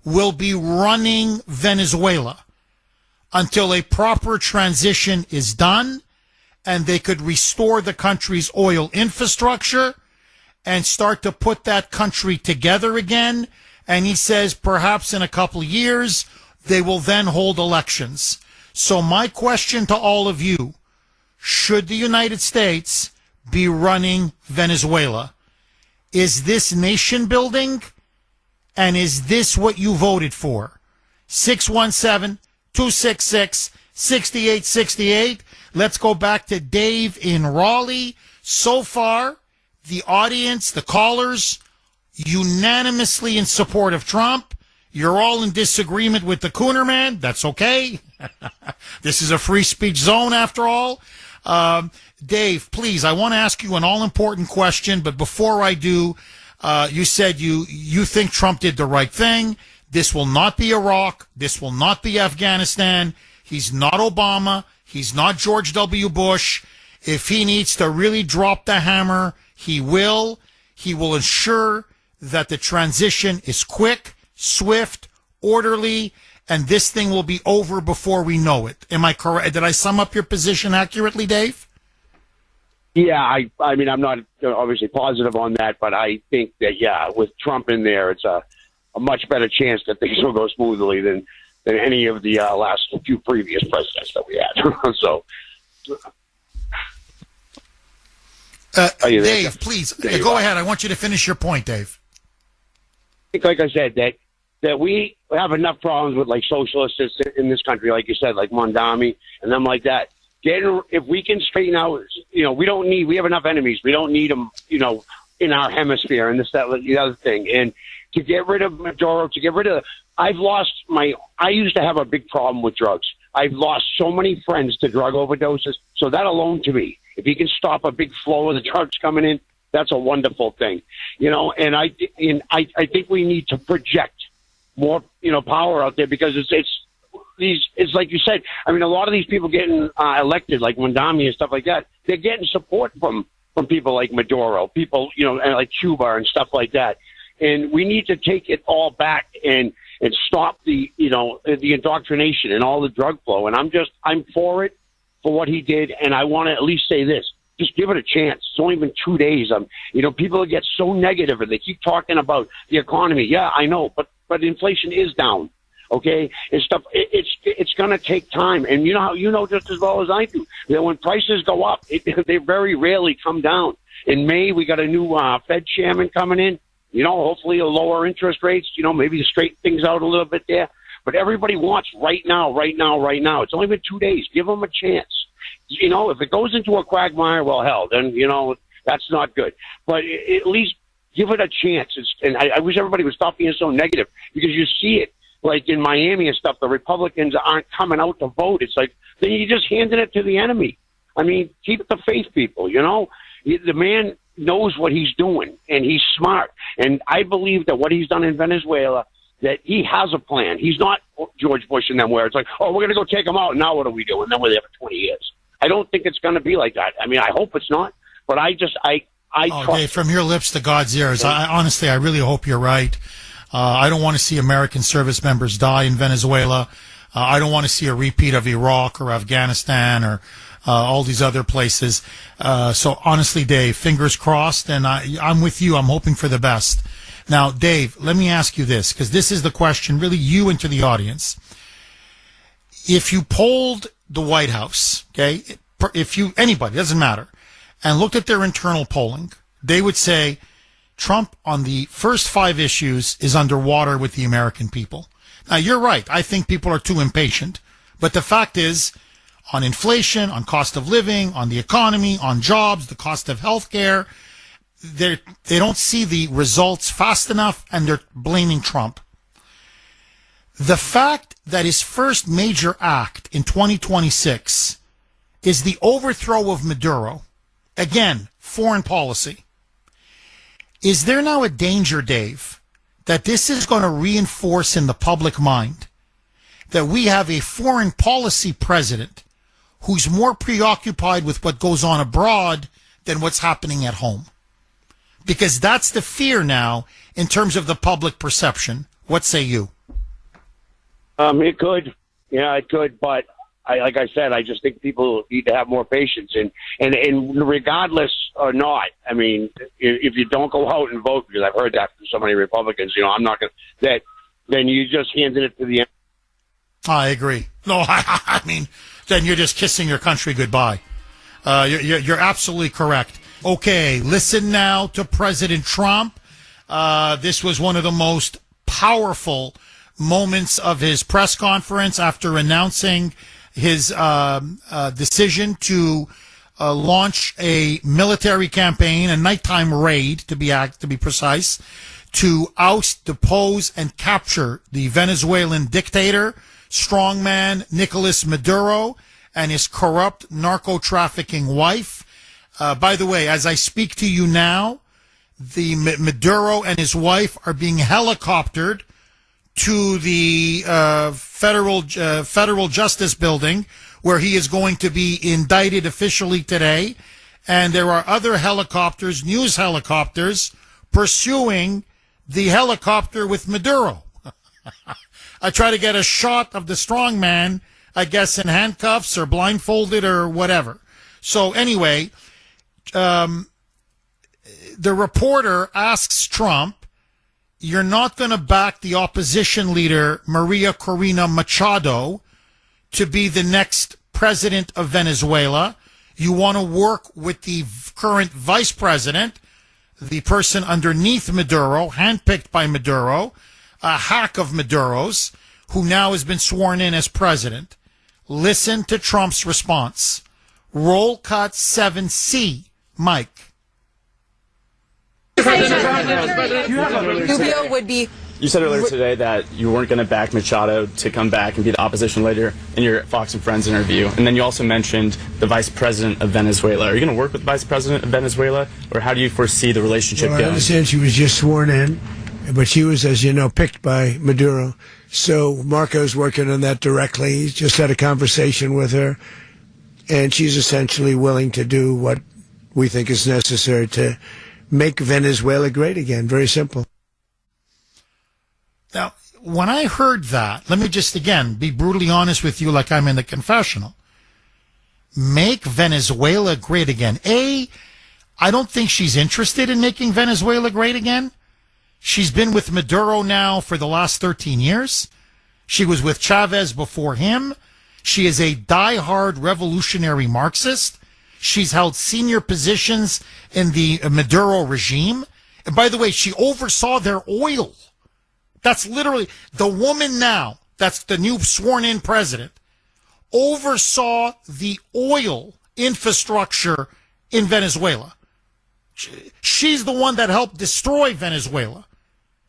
will be running Venezuela until a proper transition is done and they could restore the country's oil infrastructure and start to put that country together again. And he says perhaps in a couple of years, they will then hold elections. So my question to all of you, should the United States be running Venezuela? Is this nation building? And is this what you voted for? 617-266-6868. Let's go back to Dave in Raleigh. So far, the audience, the callers, unanimously in support of Trump. You're all in disagreement with the Kuhner man. That's okay. This is a free speech zone after all. Dave, please, I want to ask you an all-important question, but before I do, you said you think Trump did the right thing. This will not be Iraq. This will not be Afghanistan. He's not Obama. He's not George W. Bush. If he needs to really drop the hammer, he will. He will ensure that the transition is quick, swift, orderly, and this thing will be over before we know it. Am I correct? Did I sum up your position accurately, Dave? Yeah, I mean, I'm not obviously positive on that, but I think that, yeah, with Trump in there, it's a much better chance that things will go smoothly than any of the last few previous presidents that we had. So, Dave, please, go ahead. I want you to finish your point, Dave. I think, like I said, that we have enough problems with, like, socialists in this country, like you said, like Mondami and them like that. If we can straighten out, we have enough enemies. We don't need them, in our hemisphere and this, that, the other thing. And to get rid of Maduro, I used to have a big problem with drugs. I've lost so many friends to drug overdoses. So that alone to me, if you can stop a big flow of the drugs coming in, that's a wonderful thing, and I think we need to project more, power out there because it's like you said. I mean, a lot of these people getting elected, like Mondami and stuff like that, they're getting support from people like Maduro, people, and like Cuba and stuff like that. And we need to take it all back and stop the indoctrination and all the drug flow. And I'm for it, for what he did. And I want to at least say this. Just give it a chance. It's only been 2 days. People get so negative and they keep talking about the economy. Yeah, I know, but inflation is down. Okay, and stuff. It's going to take time, and you know just as well as I do that when prices go up, they very rarely come down. In May, we got a new Fed chairman coming in. Hopefully a lower interest rates. Maybe to straighten things out a little bit there. But everybody wants right now. It's only been 2 days. Give them a chance. If it goes into a quagmire, well, hell, then That's not good. But at least give it a chance. And I wish everybody would stop being so negative, because you see it like in Miami and stuff. The Republicans aren't coming out to vote. It's like, then you're just handing it to the enemy. I mean, keep the faith, people. You know, the man knows what he's doing, and he's smart. And I believe that what he's done in Venezuela, that he has a plan. He's not George Bush and them, where it's like, oh, we're going to go take them out. Now what do we do? And then we're there for 20 years. I don't think it's going to be like that. I mean, I hope it's not. But I Dave, from your lips to God's ears, honestly, I really hope you're right. I don't want to see American service members die in Venezuela. I don't want to see a repeat of Iraq or Afghanistan or all these other places. So honestly, Dave, fingers crossed, and I'm with you. I'm hoping for the best. Now, Dave, let me ask you this, because this is the question, really you and to the audience. If you polled the White House, okay, anybody, doesn't matter, and looked at their internal polling, they would say Trump on the first 5 issues is underwater with the American people. Now, you're right. I think people are too impatient. But the fact is, on inflation, on cost of living, on the economy, on jobs, the cost of health care, they don't see the results fast enough, and they're blaming Trump. The fact that his first major act in 2026 is the overthrow of Maduro, again, foreign policy. Is there now a danger, Dave, that this is going to reinforce in the public mind that we have a foreign policy president who's more preoccupied with what goes on abroad than what's happening at home? Because that's the fear now in terms of the public perception. What say you? It could. Yeah, it could. But like I said, I just think people need to have more patience. And regardless or not, I mean, if you don't go out and vote, because I've heard that from so many Republicans, I'm not going to, then you just handed it to the end. I agree. No, I mean, then you're just kissing your country goodbye. You're absolutely correct. Okay, listen now to President Trump. This was one of the most powerful moments of his press conference after announcing his decision to launch a military campaign, a nighttime raid, to be precise, to oust, depose, and capture the Venezuelan dictator, strongman Nicolas Maduro, and his corrupt narco-trafficking wife. By the way, as I speak to you now, the Maduro and his wife are being helicoptered to the federal justice building, where he is going to be indicted officially today. And there are other helicopters, news helicopters, pursuing the helicopter with Maduro. I try to get a shot of the strongman, I guess in handcuffs or blindfolded or whatever. So anyway, the reporter asks Trump, you're not going to back the opposition leader, Maria Corina Machado, to be the next president of Venezuela. You want to work with the current vice president, the person underneath Maduro, handpicked by Maduro, a hack of Maduro's, who now has been sworn in as president. Listen to Trump's response. Roll cut 7C, Mike. Rubio would be. You said earlier today that you weren't going to back Machado to come back and be the opposition leader in your Fox and Friends interview. And then you also mentioned the vice president of Venezuela. Are you going to work with the vice president of Venezuela, or how do you foresee the relationship going? I understand she was just sworn in, but she was, as you know, picked by Maduro. So Marco's working on that directly. He's just had a conversation with her, and she's essentially willing to do what we think is necessary to make Venezuela great again. Very simple. Now, when I heard that, let me just, again, be brutally honest with you like I'm in the confessional. Make Venezuela great again. I don't think she's interested in making Venezuela great again. She's been with Maduro now for the last 13 years. She was with Chavez before him. She is a diehard revolutionary Marxist. She's held senior positions in the Maduro regime. And by the way, she oversaw their oil. That's literally the woman now, that's the new sworn-in president, oversaw the oil infrastructure in Venezuela. She's the one that helped destroy Venezuela.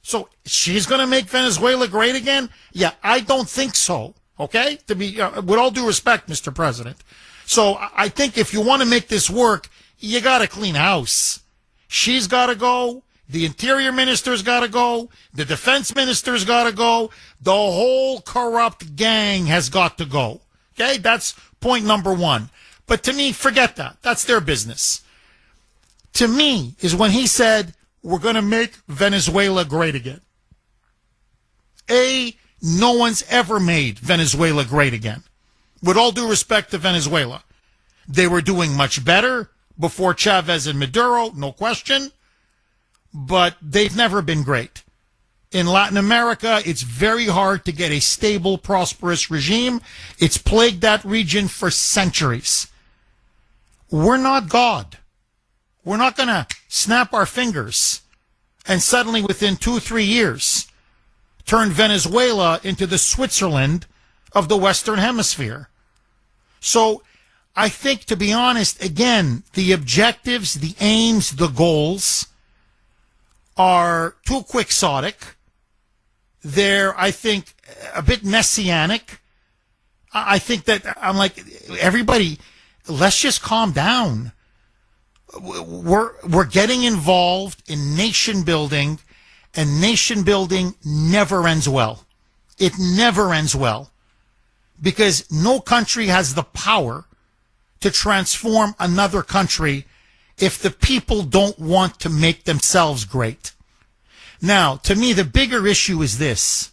So she's going to make Venezuela great again? Yeah, I don't think so. Okay? To be with all due respect, Mr. President. So I think if you want to make this work, you got to clean house. She's got to go. The interior minister's got to go. The defense minister's got to go. The whole corrupt gang has got to go. Okay? That's point number one. But to me, forget that. That's their business. To me, is when he said, we're going to make Venezuela great again. No one's ever made Venezuela great again. With all due respect to Venezuela. They were doing much better before Chavez and Maduro, no question. But they've never been great. In Latin America, it's very hard to get a stable, prosperous regime. It's plagued that region for centuries. We're not God. We're not going to snap our fingers and suddenly within 2-3 years turn Venezuela into the Switzerland of the Western Hemisphere. So I think, to be honest, again, the objectives, the aims, the goals are too quixotic. They're, I think, a bit messianic. I think that I'm like, everybody, let's just calm down. We're getting involved in nation building, and nation building never ends well. It never ends well because no country has the power to transform another country if the people don't want to make themselves great. Now, to me, the bigger issue is this.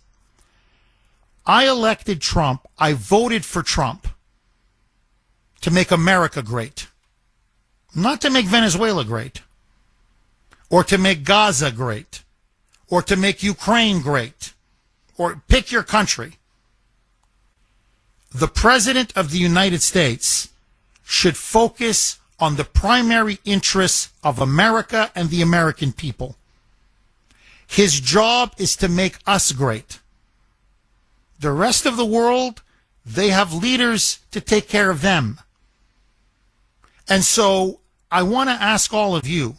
I elected Trump. I voted for Trump to make America great. Not to make Venezuela great, or to make Gaza great, or to make Ukraine great, or pick your country. The President of the United States should focus on the primary interests of America and the American people. His job is to make us great. The rest of the world, they have leaders to take care of them. And so I want to ask all of you,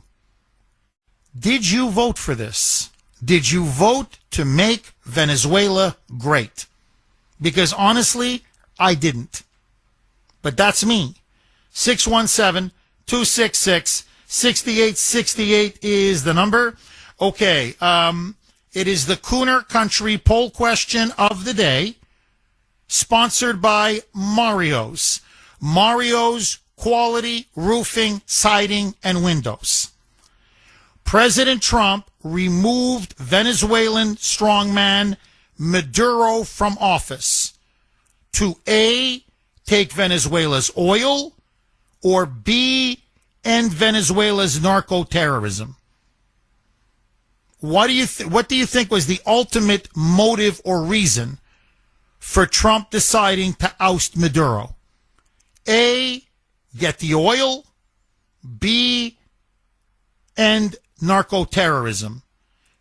did you vote for this? Did you vote to make Venezuela great? Because honestly, I didn't. But that's me. 617-266-6868 is the number. Okay, it is the Kuhner Country poll question of the day, sponsored by Mario's. Mario's Quality Roofing, Siding, and Windows. President Trump removed Venezuelan strongman Maduro from office to A, take Venezuela's oil, or B, end Venezuela's narco-terrorism. What do you think was the ultimate motive or reason for Trump deciding to oust Maduro? A, get the oil. B, end narco-terrorism.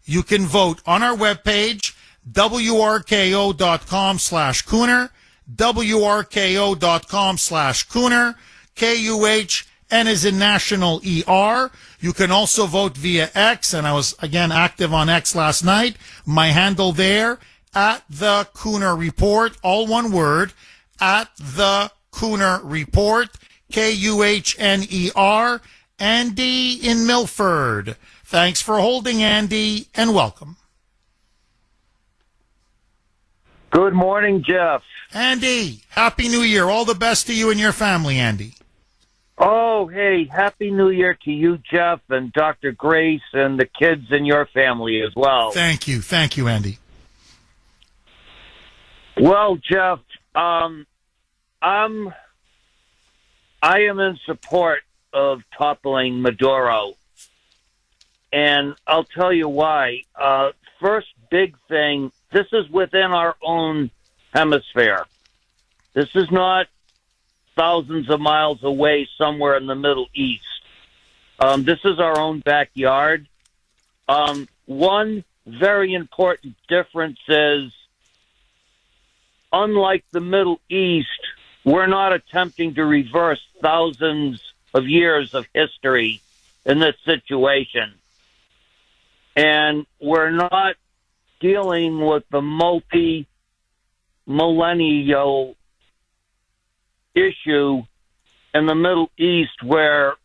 You can vote on our webpage, wrko.com/Kuhner, wrko.com/Kuhner, Kuhn is in national ER. You can also vote via X, and I was, again, active on X last night. My handle there, at the Kuhner Report, all one word, at the Kuhner Report, Kuhner. Andy in Milford. Thanks for holding, Andy, and welcome. Good morning, Jeff. Andy, Happy New Year. All the best to you and your family, Andy. Oh, hey, Happy New Year to you, Jeff, and Dr. Grace, and the kids in your family as well. Thank you. Thank you, Andy. Well, Jeff, I am in support of toppling Maduro, and I'll tell you why. First big thing, this is within our own hemisphere. This is not thousands of miles away somewhere in the Middle East. This is our own backyard. One very important difference is, unlike the Middle East, we're not attempting to reverse thousands of years of history in this situation. And we're not dealing with the multi-millennial issue in the Middle East where,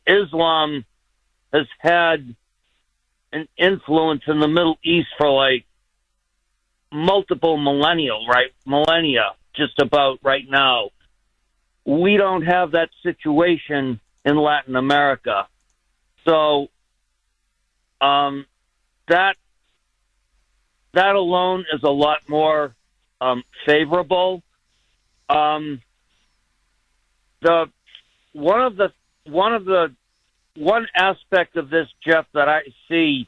Islam has had an influence in the Middle East for like multiple millennia, just about right now. We don't have that situation in Latin America. So that alone is a lot more favorable. One aspect of this, Jeff, that I see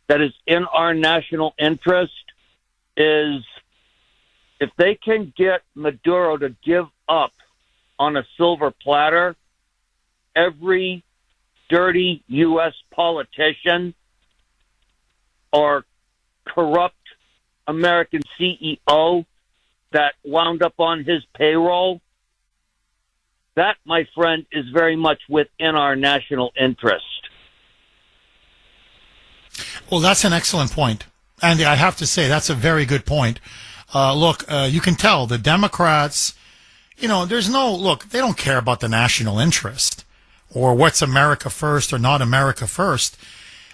that is in our national interest is if they can get Maduro to give up on a silver platter, every dirty U.S. politician or corrupt American CEO that wound up on his payroll, that, my friend, is very much within our national interest. Well, that's an excellent point. Andy, I have to say, that's a very good point. Look, you can tell the Democrats, they don't care about the national interest or what's America first or not America first.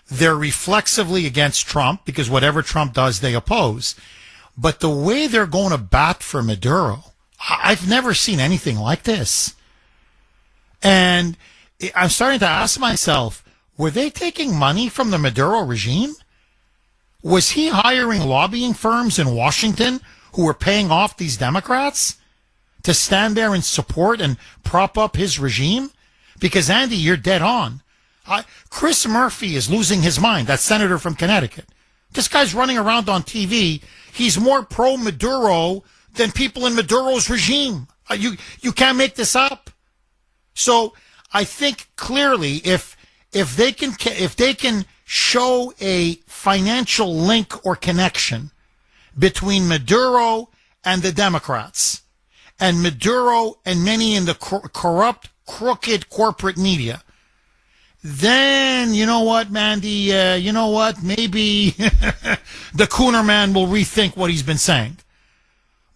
They're reflexively against Trump because whatever Trump does, they oppose. But the way they're going to bat for Maduro, I've never seen anything like this. And I'm starting to ask myself, were they taking money from the Maduro regime? Was he hiring lobbying firms in Washington who were paying off these Democrats to stand there and support and prop up his regime? Because, Andy, you're dead on. Chris Murphy is losing his mind, that senator from Connecticut. This guy's running around on TV. He's more pro-Maduro than people in Maduro's regime. You can't make this up. So I think clearly if they can show a financial link or connection between Maduro and the Democrats and Maduro and many in the corrupt, crooked corporate media, then you know what, Mandy, maybe the Kuhner man will rethink what he's been saying.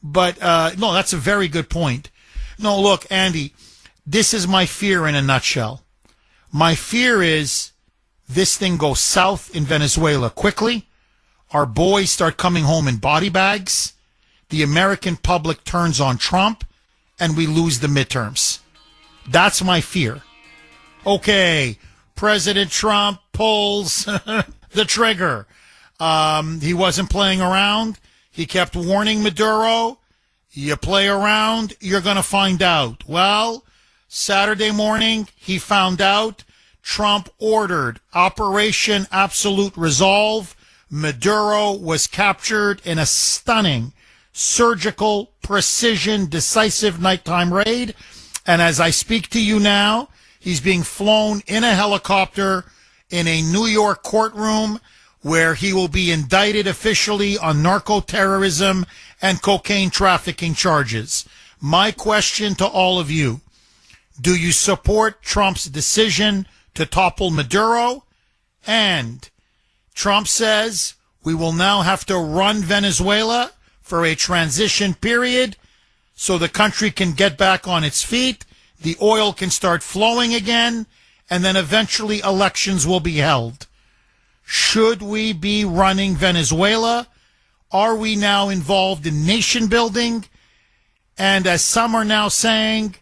But no, that's a very good point. No, look, Andy, this is my fear in a nutshell. My fear is this thing goes south in Venezuela quickly. Our boys start coming home in body bags. The American public turns on Trump, and we lose the midterms. That's my fear. Okay, President Trump pulls the trigger. He wasn't playing around. He kept warning Maduro, you play around, you're going to find out. Well, Saturday morning, he found out. Trump ordered Operation Absolute Resolve. Maduro was captured in a stunning, surgical, precision, decisive nighttime raid. And as I speak to you now, he's being flown in a helicopter in a New York courtroom where he will be indicted officially on narco-terrorism and cocaine trafficking charges. My question to all of you, do you support Trump's decision to topple Maduro? And Trump says we will now have to run Venezuela for a transition period so the country can get back on its feet, the oil can start flowing again, and then eventually elections will be held. Should we be running Venezuela? Are we now involved in nation building? And as some are now saying,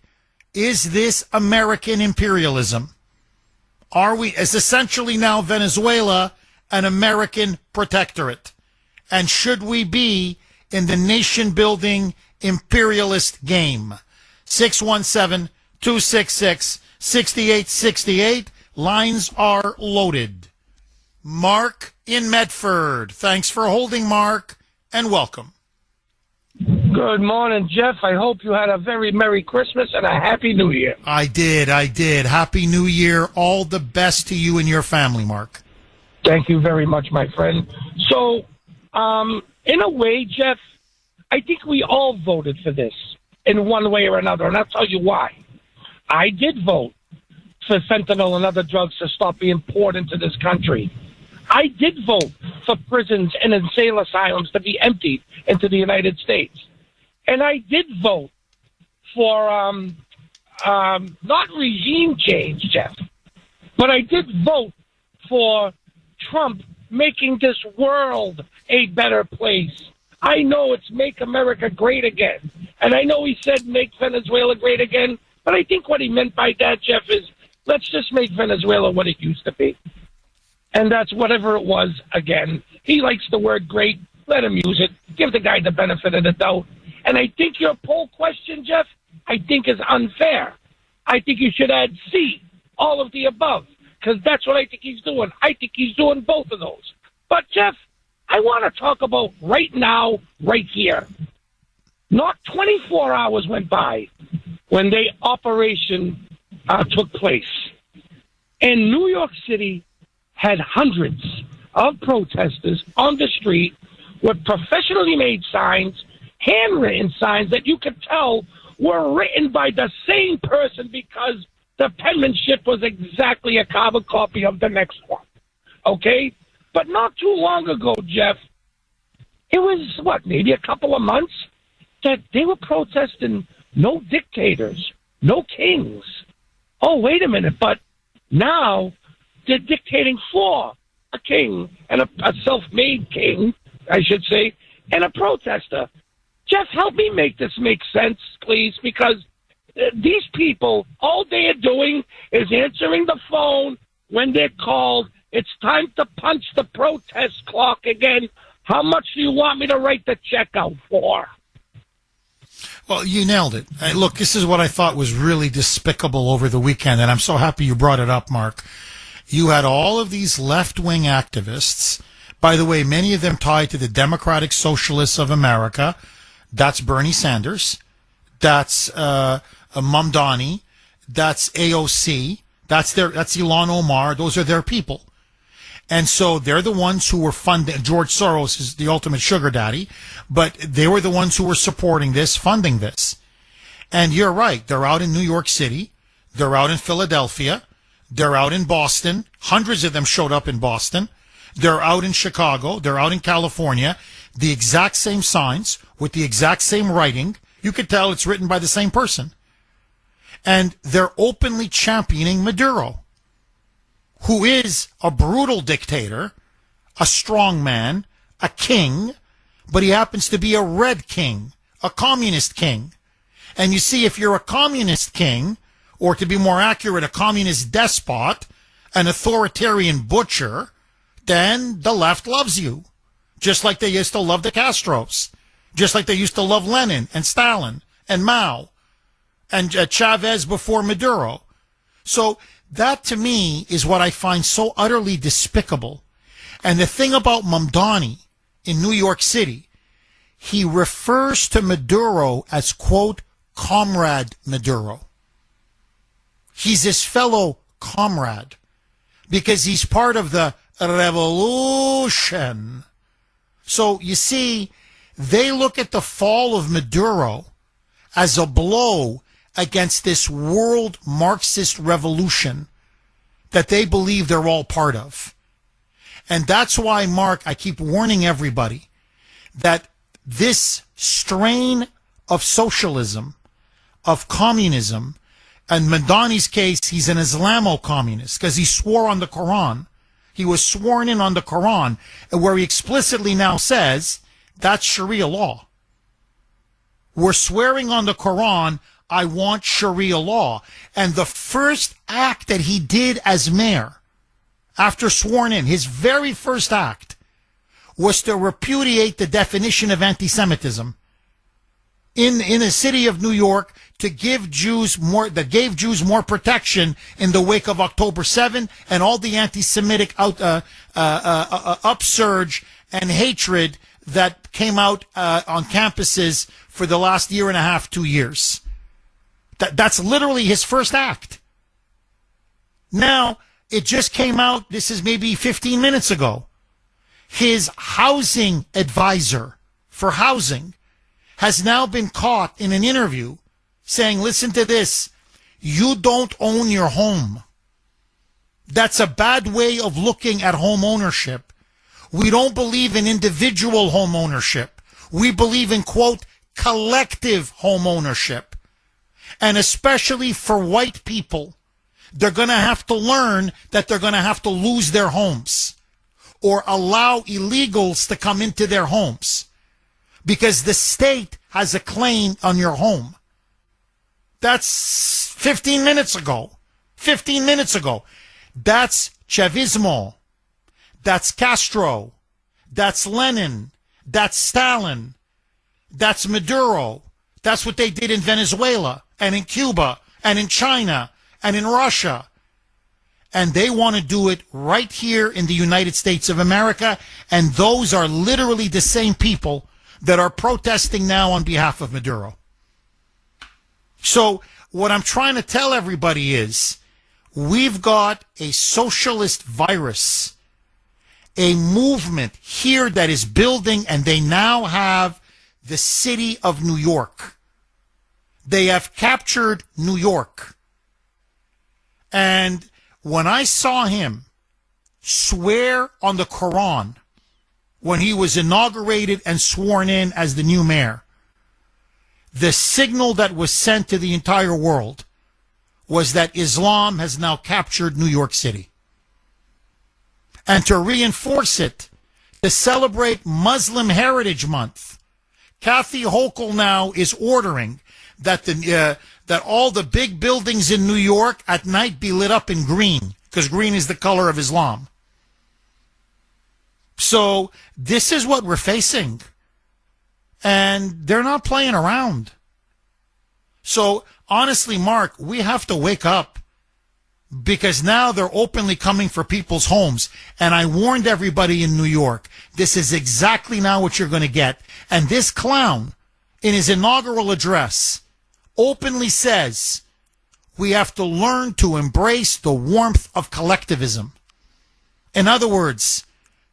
is this American imperialism? Is essentially now Venezuela an American protectorate? And should we be in the nation-building imperialist game? 617-266-6868. Lines are loaded. Mark in Medford. Thanks for holding, Mark, and welcome. Good morning, Jeff. I hope you had a very Merry Christmas and a Happy New Year. I did. Happy New Year. All the best to you and your family, Mark. Thank you very much, my friend. So, in a way, Jeff, I think we all voted for this in one way or another, and I'll tell you why. I did vote for fentanyl and other drugs to stop being poured into this country. I did vote for prisons and insane asylums to be emptied into the United States. And I did vote for not regime change, Jeff, but I did vote for Trump making this world a better place. I know it's Make America Great Again. And I know he said make Venezuela great again. But I think what he meant by that, Jeff, is let's just make Venezuela what it used to be. And that's whatever it was again. He likes the word great. Let him use it. Give the guy the benefit of the doubt. And I think your poll question, Jeff, I think is unfair. I think you should add C, all of the above, because that's what I think he's doing. I think he's doing both of those. But, Jeff, I want to talk about right now, right here. Not 24 hours went by when the operation took place. And New York City had hundreds of protesters on the street with professionally made signs, handwritten signs that you could tell were written by the same person because the penmanship was exactly a carbon copy of the next one. Okay? But not too long ago, Jeff, it was, maybe a couple of months, that they were protesting no dictators, no kings. Oh, wait a minute, but now they're dictating for a king and a self-made king, I should say, and a protester. Jeff, help me make this make sense, please, because these people, all they are doing is answering the phone when they're called. It's time to punch the protest clock again. How much do you want me to write the check out for? Well, you nailed it. Look, this is what I thought was really despicable over the weekend, and I'm so happy you brought it up, Mark. You had all of these left-wing activists, by the way, many of them tied to the Democratic Socialists of America. That's Bernie Sanders. That's Mamdani. That's AOC. That's Ilhan Omar. Those are their people. And so they're the ones who were funding. George Soros is the ultimate sugar daddy, but they were the ones who were supporting this, funding this. And you're right. They're out in New York City. They're out in Philadelphia. They're out in Boston. Hundreds of them showed up in Boston. They're out in Chicago. They're out in California. The exact same signs with the exact same writing. You could tell it's written by the same person. And they're openly championing Maduro, who is a brutal dictator, a strong man, a king, but he happens to be a red king, a communist king. And you see, if you're a communist king, or to be more accurate, a communist despot, an authoritarian butcher, then the left loves you. Just like they used to love the Castros. Just like they used to love Lenin and Stalin and Mao and Chavez before Maduro. So that, to me, is what I find so utterly despicable. And the thing about Mamdani in New York City, he refers to Maduro as, quote, Comrade Maduro. He's his fellow comrade because he's part of the revolution. So, you see, they look at the fall of Maduro as a blow against this world Marxist revolution that they believe they're all part of. And that's why, Mark, I keep warning everybody that this strain of socialism, of communism, in Madani's case, he's an Islamo-communist because he swore on the Quran. He was sworn in on the Quran, where he explicitly now says that's Sharia law. We're swearing on the Quran, I want Sharia law. And the first act that he did as mayor, after sworn in, his very first act, was to repudiate the definition of anti-Semitism in the city of New York, to give Jews more, that gave Jews more protection in the wake of October 7 and all the anti-Semitic upsurge and hatred that came out on campuses for the last year and a half, 2 years. That's literally his first act. Now, it just came out, this is maybe 15 minutes ago. His housing advisor for housing has now been caught in an interview saying, listen to this, you don't own your home. That's a bad way of looking at home ownership. We don't believe in individual home ownership. We believe in, quote, collective home ownership. And especially for white people, they're going to have to learn that they're going to have to lose their homes or allow illegals to come into their homes because the state has a claim on your home. That's 15 minutes ago. 15 minutes ago. That's Chavismo. That's Castro. That's Lenin. That's Stalin. That's Maduro. That's what they did in Venezuela and in Cuba and in China and in Russia. And they want to do it right here in the United States of America. And those are literally the same people that are protesting now on behalf of Maduro. So what I'm trying to tell everybody is we've got a socialist virus, a movement here that is building, and they now have the city of New York. They have captured New York. And when I saw him swear on the Quran when he was inaugurated and sworn in as the new mayor, the signal that was sent to the entire world was that Islam has now captured New York City. And to reinforce it, to celebrate Muslim Heritage Month, Kathy Hochul now is ordering that that all the big buildings in New York at night be lit up in green, because green is the color of Islam. So this is what we're facing. And they're not playing around. So honestly, Mark, we have to wake up, because now they're openly coming for people's homes. And I warned everybody in New York, this is exactly now what you're going to get. And this clown, in his inaugural address, openly says we have to learn to embrace the warmth of collectivism. In other words,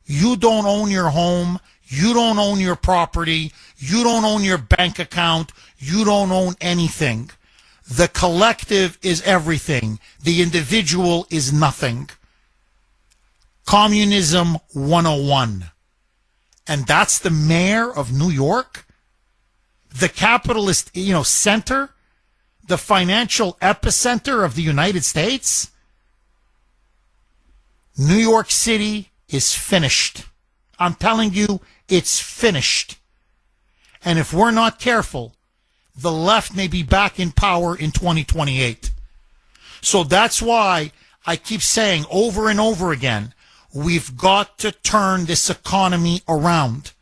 you don't own your home, you don't own your property, you don't own your bank account, you don't own anything. The collective is everything. The individual is nothing. Communism 101. And that's the mayor of New York? The capitalist, center? The financial epicenter of the United States? New York City is finished. I'm telling you, it's finished. And if we're not careful, the left may be back in power in 2028. So that's why I keep saying over and over again, we've got to turn this economy around.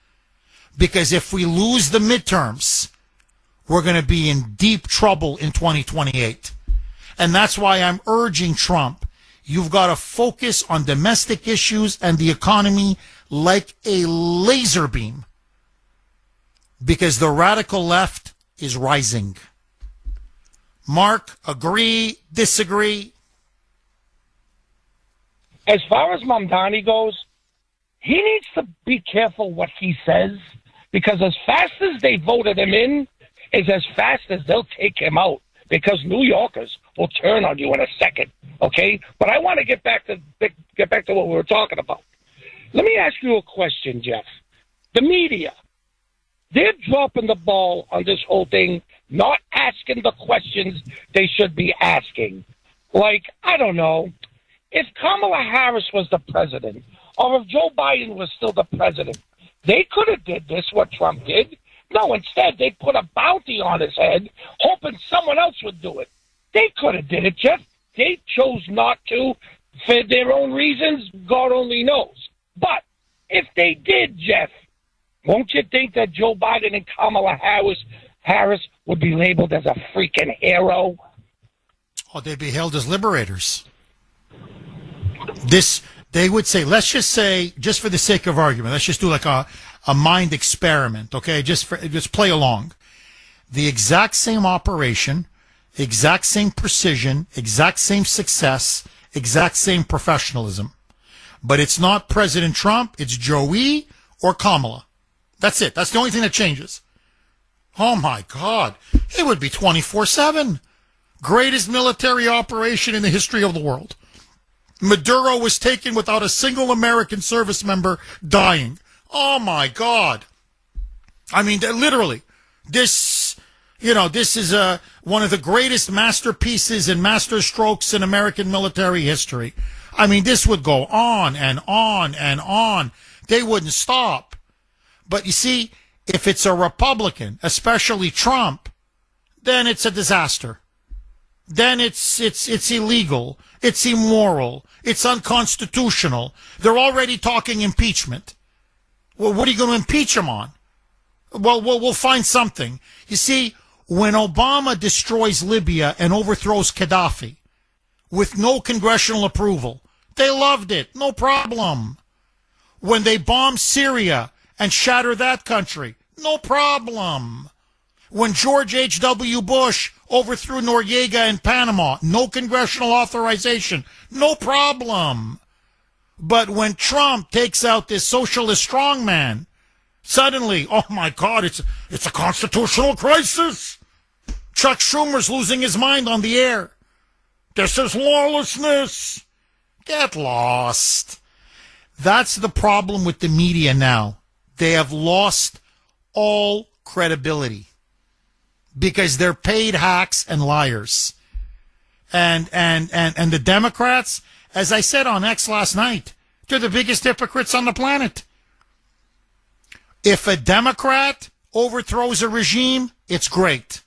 Because if we lose the midterms, we're going to be in deep trouble in 2028. And that's why I'm urging Trump, you've got to focus on domestic issues and the economy like a laser beam. Because the radical left is rising. Mark, agree, disagree? As far as Mamdani goes, he needs to be careful what he says, because as fast as they voted him in is as fast as they'll take him out, because New Yorkers will turn on you in a second, okay? But I want to get back to what we were talking about. Let me ask you a question, Jeff. The media, they're dropping the ball on this whole thing, not asking the questions they should be asking. Like, I don't know, if Kamala Harris was the president, or if Joe Biden was still the president, they could have did this, what Trump did. No, instead, they put a bounty on his head, hoping someone else would do it. They could have did it, Jeff. They chose not to for their own reasons. God only knows. But if they did, Jeff, won't you think that Joe Biden and Kamala Harris would be labeled as a freaking hero? Oh, they'd be hailed as liberators. They would say, let's just say, just for the sake of argument, let's just do like a mind experiment, okay? Just play along. The exact same operation, exact same precision, exact same success, exact same professionalism. But it's not President Trump, it's Joey or Kamala. That's it. That's the only thing that changes. Oh, my God. It would be 24/7. Greatest military operation in the history of the world. Maduro was taken without a single American service member dying. Oh, my God. I mean, literally, this is one of the greatest masterpieces and masterstrokes in American military history. I mean, this would go on and on and on. They wouldn't stop. But you see, if it's a Republican, especially Trump, then it's a disaster. Then it's illegal. It's immoral. It's unconstitutional. They're already talking impeachment. Well, what are you going to impeach him on? Well, we'll find something. You see, when Obama destroys Libya and overthrows Gaddafi with no congressional approval, they loved it. No problem. When they bomb Syria and shatter that country, no problem. When George H.W. Bush overthrew Noriega in Panama, no congressional authorization, no problem. But when Trump takes out this socialist strongman, suddenly, oh my God, it's a constitutional crisis. Chuck Schumer's losing his mind on the air. This is lawlessness. Get lost. That's the problem with the media now. They have lost all credibility because they're paid hacks and liars. And the Democrats, as I said on X last night, they're the biggest hypocrites on the planet. If a Democrat overthrows a regime, it's great.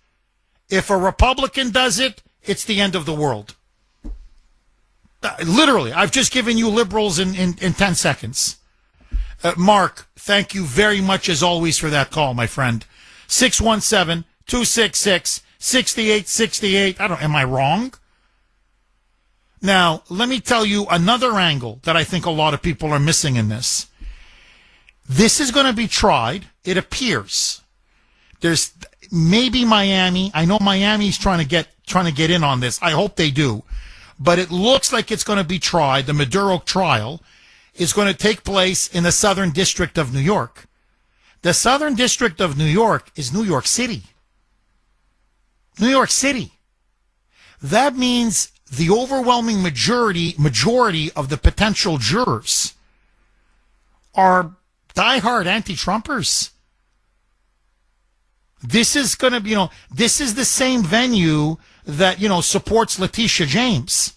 If a Republican does it, it's the end of the world. Literally, I've just given you liberals in 10 seconds. Mark, thank you very much as always for that call, my friend. 617-266-6868. Am I wrong? Now, let me tell you another angle that I think a lot of people are missing in this. This is going to be tried, it appears. There's maybe Miami. I know Miami's trying to get in on this. I hope they do. But it looks like it's going to be tried. The Maduro trial is going to take place in the Southern District of New York. The Southern District of New York is New York City. New York City. That means the overwhelming majority of the potential jurors are diehard anti-Trumpers. This is going to be, this is the same venue that, supports Letitia James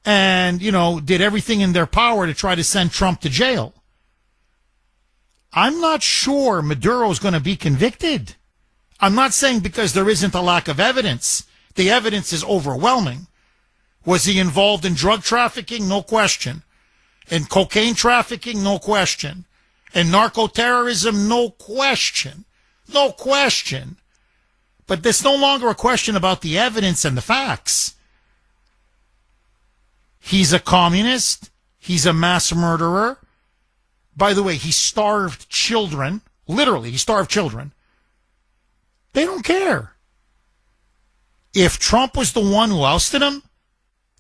and, did everything in their power to try to send Trump to jail. I'm not sure Maduro is going to be convicted. I'm not saying because there isn't a lack of evidence. The evidence is overwhelming. Was he involved in drug trafficking? No question. In cocaine trafficking? No question. In narco-terrorism? No question. No question. But there's no longer a question about the evidence and the facts. He's a communist. He's a mass murderer. By the way, he starved children. Literally, he starved children. They don't care. If Trump was the one who ousted him,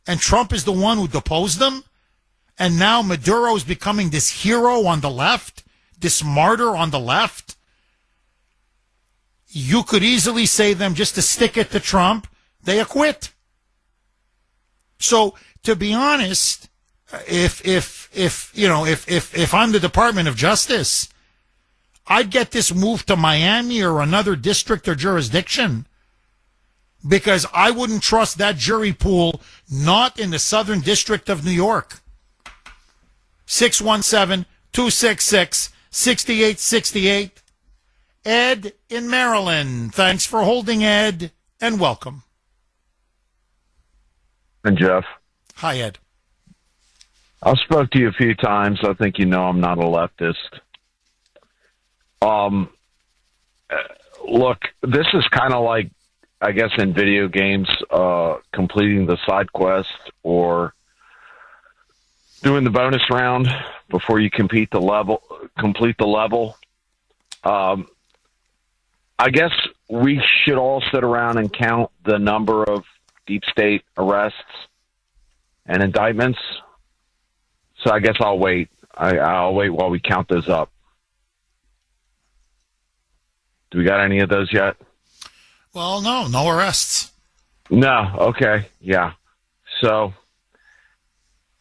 and Trump is the one who deposed him, and now Maduro is becoming this hero on the left, this martyr on the left, you could easily say them just to stick it to Trump, they acquit. So, to be honest, if I'm the Department of Justice, I'd get this moved to Miami or another district or jurisdiction because I wouldn't trust that jury pool not in the Southern District of New York. 617-266-6868. Ed in Maryland. Thanks for holding, Ed, and welcome. And Jeff. Hi, Ed. I've spoke to you a few times. I think you know I'm not a leftist. Look, this is kind of like, I guess, in video games, completing the side quest or doing the bonus round before you complete the level. I guess we should all sit around and count the number of deep state arrests and indictments. So I guess I'll wait. I'll wait while we count those up. Do we got any of those yet? Well, no arrests. No. Okay. Yeah. So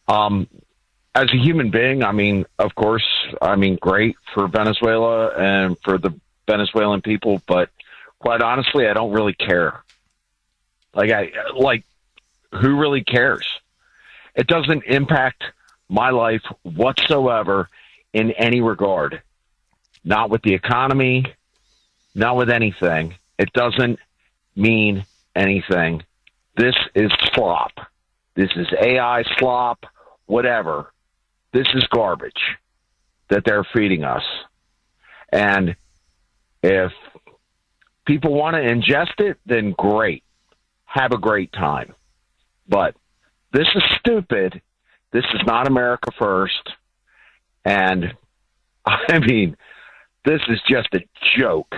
As a human being, I mean, of course, I mean, great for Venezuela and for the Venezuelan people, but quite honestly, I don't really care. Like, who really cares? It doesn't impact my life whatsoever in any regard. Not with the economy, not with anything. It doesn't mean anything. This is slop. This is AI slop, whatever. This is garbage that they're feeding us. And if people want to ingest it, then great. Have a great time. But this is stupid. This is not America first. And, I mean, this is just a joke.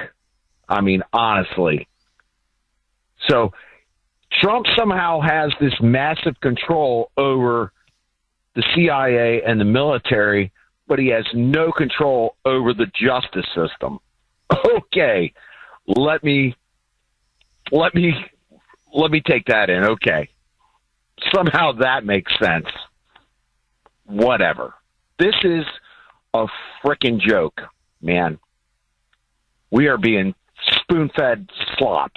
I mean, honestly. So Trump somehow has this massive control over the CIA and the military, but he has no control over the justice system. Okay, let me take that in. Okay, somehow that makes sense. Whatever. This is a frickin' joke, man. We are being spoon-fed slop.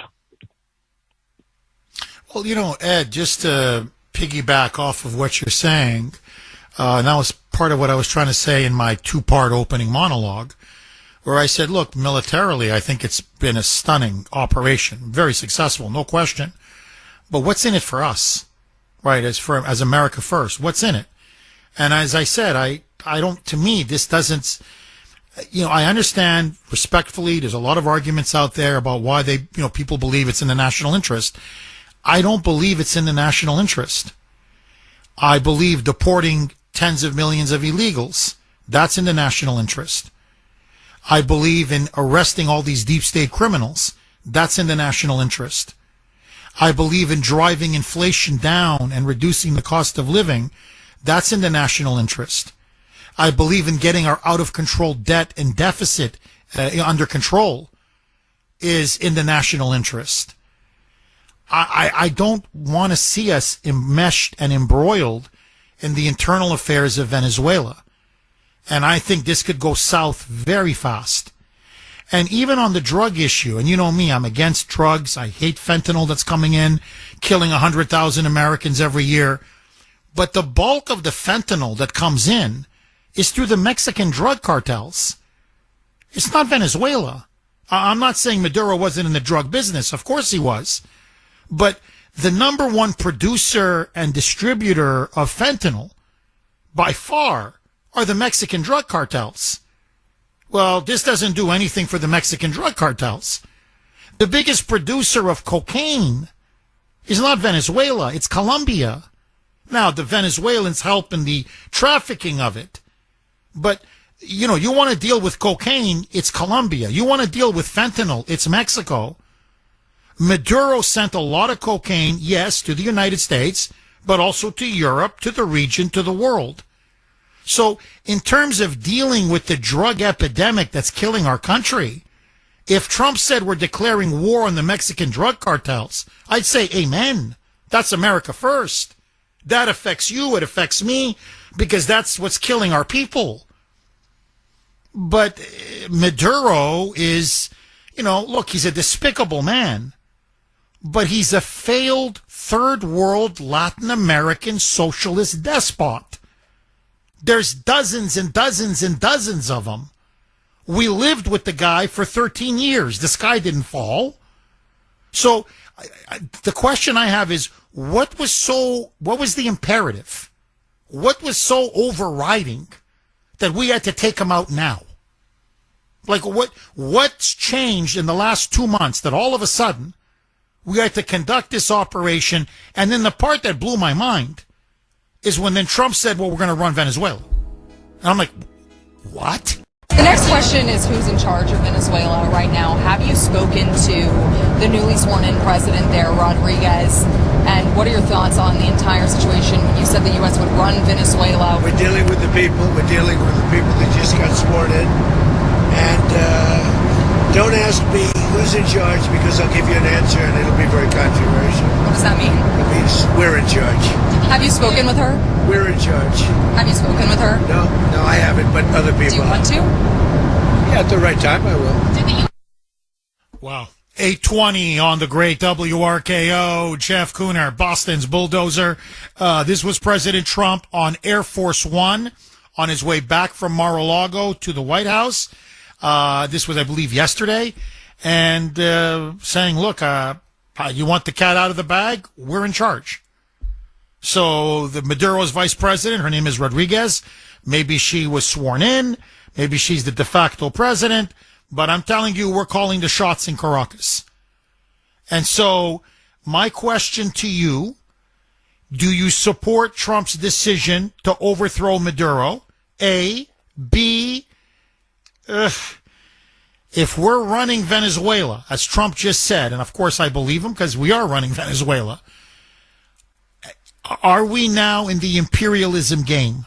Well, Ed, just to piggyback off of what you're saying, and that was part of what I was trying to say in my two-part opening monologue, where I said, look, militarily, I think it's been a stunning operation, very successful, no question. But what's in it for us, right, as America first? What's in it? And as I said, I don't, to me, this doesn't, I understand respectfully, there's a lot of arguments out there about why people believe it's in the national interest. I don't believe it's in the national interest. I believe deporting tens of millions of illegals, that's in the national interest. I believe in arresting all these deep state criminals, that's in the national interest. I believe in driving inflation down and reducing the cost of living, that's in the national interest. I believe in getting our out-of-control debt and deficit under control is in the national interest. I don't want to see us enmeshed and embroiled in the internal affairs of Venezuela. And I think this could go south very fast. And even on the drug issue, and you know me, I'm against drugs. I hate fentanyl that's coming in, killing 100,000 Americans every year. But the bulk of the fentanyl that comes in is through the Mexican drug cartels. It's not Venezuela. I'm not saying Maduro wasn't in the drug business. Of course he was. But the number one producer and distributor of fentanyl, by far, are the Mexican drug cartels. Well, this doesn't do anything for the Mexican drug cartels. The biggest producer of cocaine is not Venezuela, it's Colombia. Now, the Venezuelans help in the trafficking of it. But, you want to deal with cocaine, it's Colombia. You want to deal with fentanyl, it's Mexico. Maduro sent a lot of cocaine, yes, to the United States, but also to Europe, to the region, to the world. So in terms of dealing with the drug epidemic that's killing our country, if Trump said we're declaring war on the Mexican drug cartels, I'd say amen. That's America first. That affects you, it affects me, because that's what's killing our people. But Maduro is, look, he's a despicable man. But he's a failed third world Latin American socialist despot. There's dozens and dozens and dozens of them. We lived with the guy for 13 years. The sky didn't fall. So the question I have is, what was the imperative? What was so overriding that we had to take him out now? Like what's changed in the last 2 months that all of a sudden we had to conduct this operation? And then the part that blew my mind is when then Trump said, well, we're going to run Venezuela. And I'm like, what? The next question is who's in charge of Venezuela right now? Have you spoken to the newly sworn-in president there, Rodriguez? And what are your thoughts on the entire situation? You said the U.S. would run Venezuela. We're dealing with the people. We're dealing with the people that just got sworn in. And don't ask me who's in charge, because I'll give you an answer and it'll be very controversial. What does that mean? It means we're in charge. Have you spoken with her? We're in charge. Have you spoken with her? No, I haven't, but other people. Do you want to? Yeah, at the right time, I will. Wow. 820 on the great WRKO. Jeff Kuhner, Boston's bulldozer. This was President Trump on Air Force One on his way back from Mar-a-Lago to the White House. This was, I believe, yesterday. And saying, look, you want the cat out of the bag? We're in charge. So the Maduro's vice president, her name is Rodriguez. Maybe she was sworn in. Maybe she's the de facto president. But I'm telling you, we're calling the shots in Caracas. And so my question to you, do you support Trump's decision to overthrow Maduro? A. B. If we're running Venezuela, as Trump just said, and of course I believe him because we are running Venezuela, are we now in the imperialism game?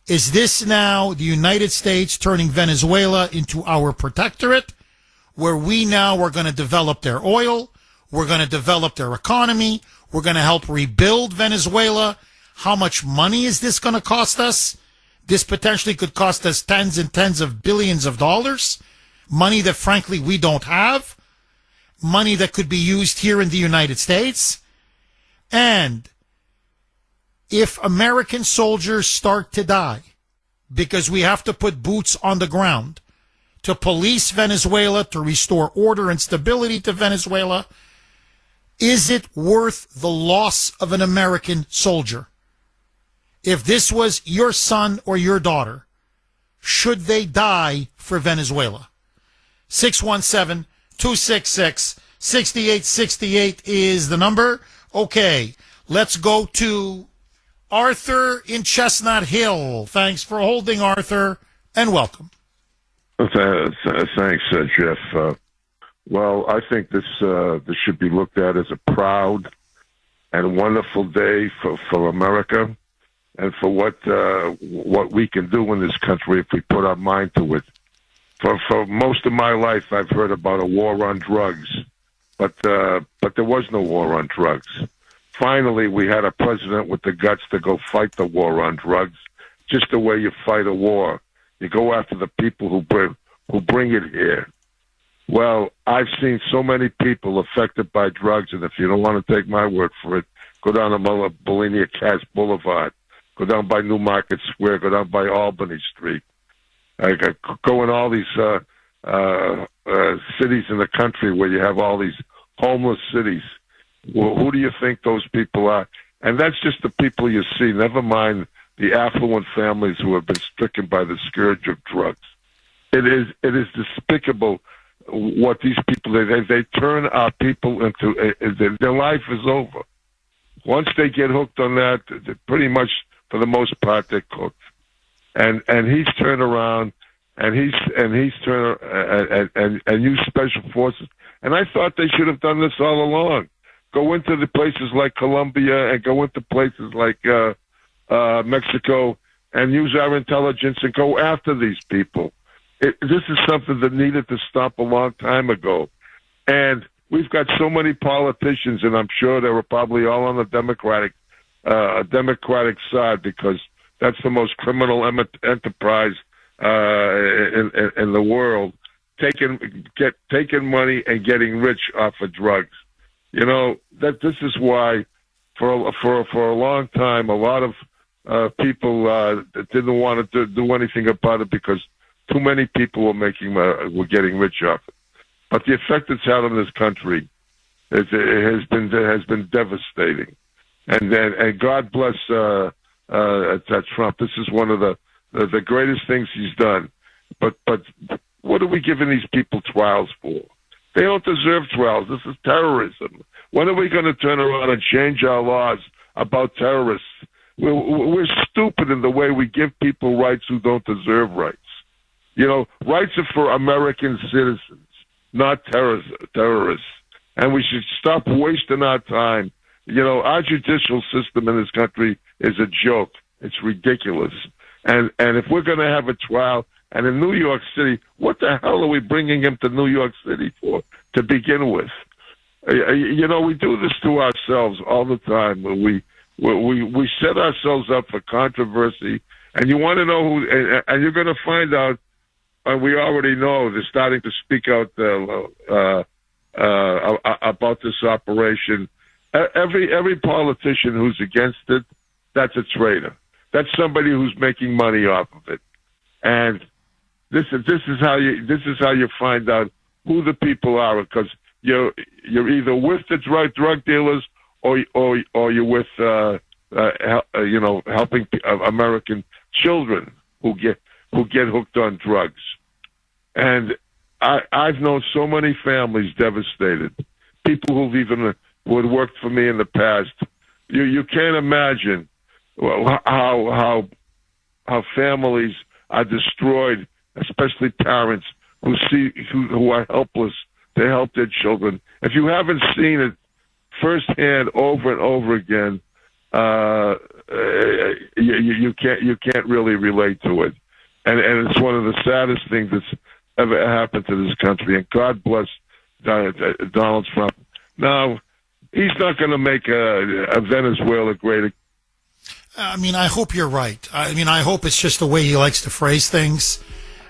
Is this now the United States turning Venezuela into our protectorate, where we now are going to develop their oil, we're going to develop their economy, we're going to help rebuild Venezuela? How much money is this going to cost us? This potentially could cost us tens and tens of billions of dollars, money that frankly we don't have, money that could be used here in the United States. And if American soldiers start to die because we have to put boots on the ground to police Venezuela, to restore order and stability to Venezuela, is it worth the loss of an American soldier? If this was your son or your daughter, should they die for Venezuela? 617-266-6868 is the number. Okay, let's go to Arthur in Chestnut Hill. Thanks for holding, Arthur, and welcome. Thanks, Jeff. Well, I think this should be looked at as a proud and wonderful day for America and for what we can do in this country if we put our mind to it. For most of my life, I've heard about a war on drugs, but there was no war on drugs. Finally, we had a president with the guts to go fight the war on drugs, just the way you fight a war. You go after the people who bring it here. Well, I've seen so many people affected by drugs, and if you don't want to take my word for it, go down to Bellini Cass Boulevard, go down by Newmarket Square, go down by Albany Street. Go in all these cities in the country where you have all these homeless cities. Well, who do you think those people are? And that's just the people you see. Never mind the affluent families who have been stricken by the scourge of drugs. It is despicable what these people they turn our people into. Their life is over. Once they get hooked on that, pretty much for the most part they're cooked. And he's turned around and he's turned and used special forces. And I thought they should have done this all along. Go into the places like Colombia and go into places like Mexico and use our intelligence and go after these people. This is something that needed to stop a long time ago. And we've got so many politicians, and I'm sure they were probably all on the Democratic side because that's the most criminal enterprise in the world, taking money and getting rich off of drugs. You know, that this is why for a long time a lot of people didn't want to do anything about it because too many people were getting rich off it. But the effect it's had on this country has been devastating. And God bless Trump. This is one of the greatest things he's done. But what are we giving these people trials for? They don't deserve trials. This is terrorism. When are we going to turn around and change our laws about terrorists? We're stupid in the way we give people rights who don't deserve rights. You know, rights are for American citizens, not terrorists. And we should stop wasting our time. You know, our judicial system in this country is a joke. It's ridiculous. And if we're going to have a trial, and in New York City, what the hell are we bringing him to New York City for, to begin with? You know, we do this to ourselves all the time. We We set ourselves up for controversy, and you want to know who, and you're going to find out. And we already know they're starting to speak out about this operation. Every politician who's against it, that's a traitor. That's somebody who's making money off of it. And this is how you find out who the people are, because you're either with the drug dealers or you're with helping American children who get hooked on drugs. And I've known so many families devastated. People who had worked for me in the past. You can't imagine how families are destroyed, especially parents who are helpless to help their children. If you haven't seen it firsthand over and over again, you can't really relate to it. And it's one of the saddest things that's ever happened to this country. And God bless Donald Trump. Now, he's not going to make a Venezuela great. I mean, I hope you're right. I mean, I hope it's just the way he likes to phrase things.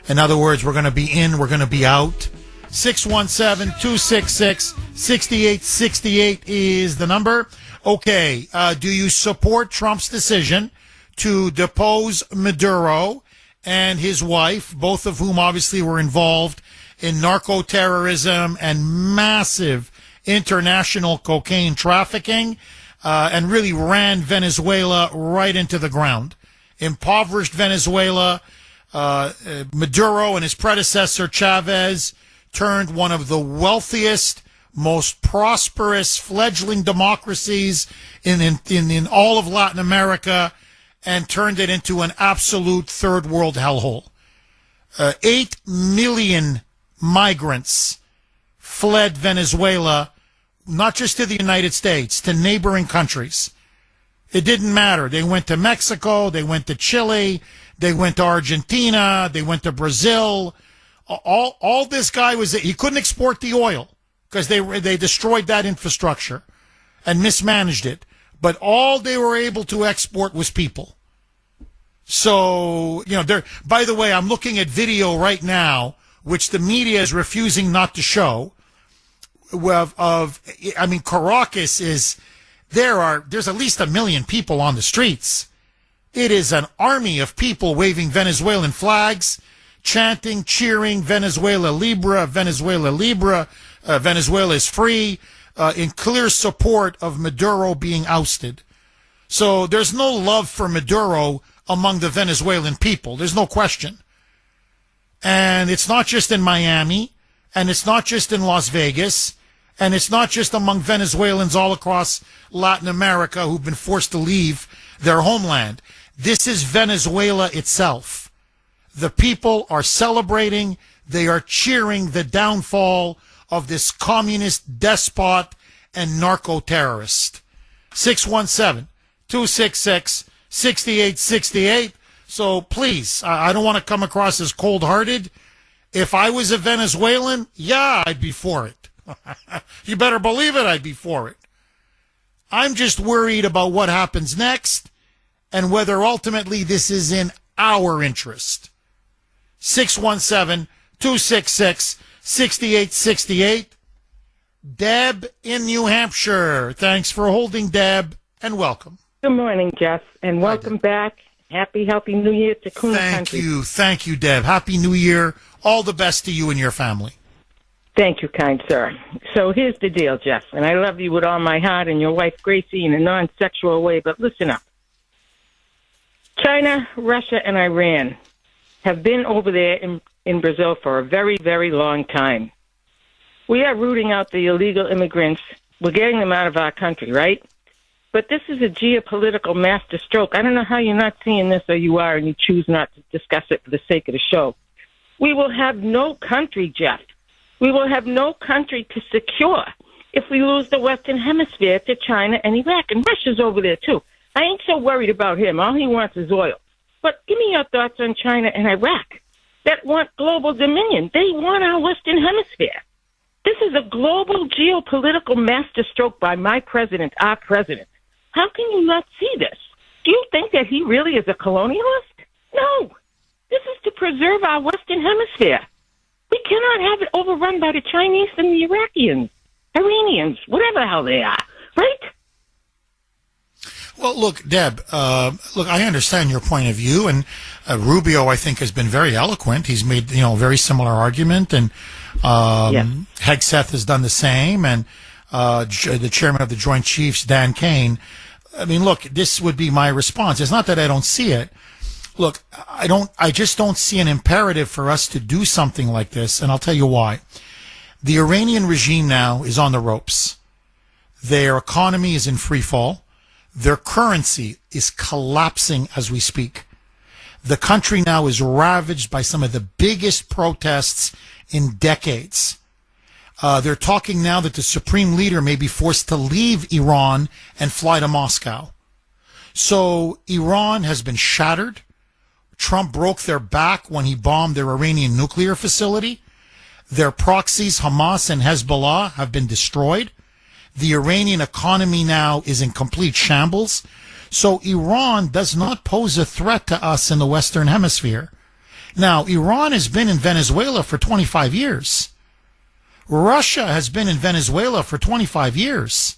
In other words, we're going to be in, we're going to be out. 617-266-6868 is the number. Okay, do you support Trump's decision to depose Maduro and his wife, both of whom obviously were involved in narco-terrorism and massive international cocaine trafficking, and really ran Venezuela right into the ground? Impoverished Venezuela. Maduro and his predecessor, Chavez, turned one of the wealthiest, most prosperous fledgling democracies in all of Latin America and turned it into an absolute third world hellhole. 8 million migrants fled Venezuela, not just to the United States, to neighboring countries. It didn't matter. They went to Mexico, they went to Chile, they went to Argentina, they went to Brazil. All this guy was, he couldn't export the oil because they destroyed that infrastructure and mismanaged it. But all they were able to export was people. So, by the way, I'm looking at video right now, which the media is refusing not to show, Caracas there's at least 1 million people on the streets. It is an army of people waving Venezuelan flags, chanting, cheering, Venezuela Libre, Venezuela Libre, Venezuela is free, in clear support of Maduro being ousted. So there's no love for Maduro among the Venezuelan people. There's no question. And it's not just in Miami, and it's not just in Las Vegas, and it's not just among Venezuelans all across Latin America who've been forced to leave their homeland. This is Venezuela itself. The people are celebrating, they are cheering the downfall of this communist despot and narco-terrorist. 617-266-6868. So please, I don't want to come across as cold-hearted. If I was a Venezuelan, yeah, I'd be for it. You better believe it, I'd be for it. I'm just worried about what happens next and whether ultimately this is in our interest. 617-266-6868. Deb in New Hampshire. Thanks for holding, Deb, and welcome. Good morning, Jeff, and welcome back. Happy, healthy New Year to Kuhner Country. Thank you, Deb. Happy New Year. All the best to you and your family. Thank you, kind sir. So here's the deal, Jeff, and I love you with all my heart and your wife, Gracie, in a non-sexual way, but listen up. China, Russia, and Iran have been over there in Brazil for a very, very long time. We are rooting out the illegal immigrants. We're getting them out of our country, right? But this is a geopolitical masterstroke. I don't know how you're not seeing this, or you are, and you choose not to discuss it for the sake of the show. We will have no country, Jeff. We will have no country to secure if we lose the Western Hemisphere to China and Iraq. And Russia's over there, too. I ain't so worried about him. All he wants is oil. But give me your thoughts on China and Iraq that want global dominion. They want our Western Hemisphere. This is a global geopolitical masterstroke by my president, our president. How can you not see this? Do you think that he really is a colonialist? No. This is to preserve our Western Hemisphere. We cannot have it overrun by the Chinese and the Iranians, whatever the hell they are, right? Well, look, Deb, I understand your point of view, and Rubio, I think, has been very eloquent. He's made, a very similar argument, and Hegseth has done the same, and the chairman of the Joint Chiefs, Dan Kane. I mean, look, this would be my response. It's not that I don't see it. Look, I just don't see an imperative for us to do something like this, and I'll tell you why. The Iranian regime now is on the ropes. Their economy is in free fall. Their currency is collapsing as we speak. The country now is ravaged by some of the biggest protests in decades. They're talking now that the supreme leader may be forced to leave Iran and fly to Moscow. So Iran has been shattered. Trump broke their back when he bombed their Iranian nuclear facility. Their proxies, Hamas and Hezbollah, have been destroyed. The Iranian economy now is in complete shambles. So Iran does not pose a threat to us in the Western Hemisphere. Now, Iran has been in Venezuela for 25 years. Russia has been in Venezuela for 25 years.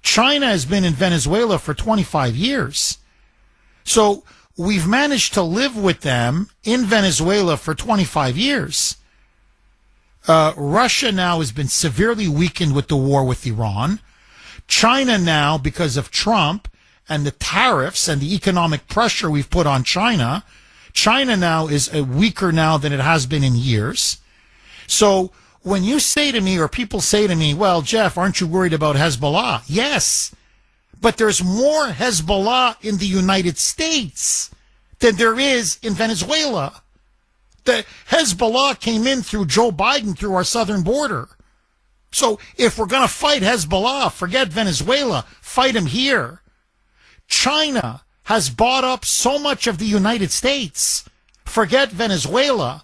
China has been in Venezuela for 25 years. So we've managed to live with them in Venezuela for 25 years. Russia now has been severely weakened with the war with Iran. China now, because of Trump and the tariffs and the economic pressure we've put on China, China now is weaker now than it has been in years. So when you say to me, or people say to me, well, Jeff, aren't you worried about Hezbollah? Yes, but there's more Hezbollah in the United States than there is in Venezuela. The Hezbollah came in through Joe Biden through our southern border. So if we're going to fight Hezbollah, forget Venezuela, fight him here. China has bought up so much of the United States. Forget Venezuela.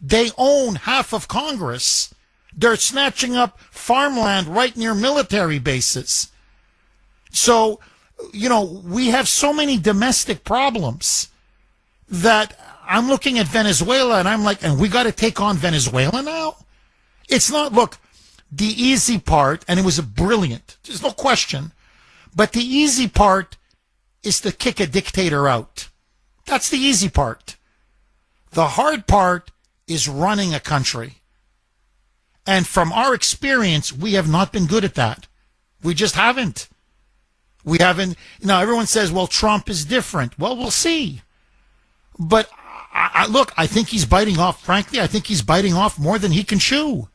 They own half of Congress. They're snatching up farmland right near military bases. So, we have so many domestic problems that I'm looking at Venezuela and I'm like, and we got to take on Venezuela now? It's not, look, the easy part, and it was brilliant, there's no question, but the easy part is to kick a dictator out. That's the easy part. The hard part is running a country. And from our experience, we have not been good at that. We just haven't. We haven't. Everyone says, well, Trump is different. Well, we'll see. But I think he's biting off, frankly, I think he's biting off more than he can chew.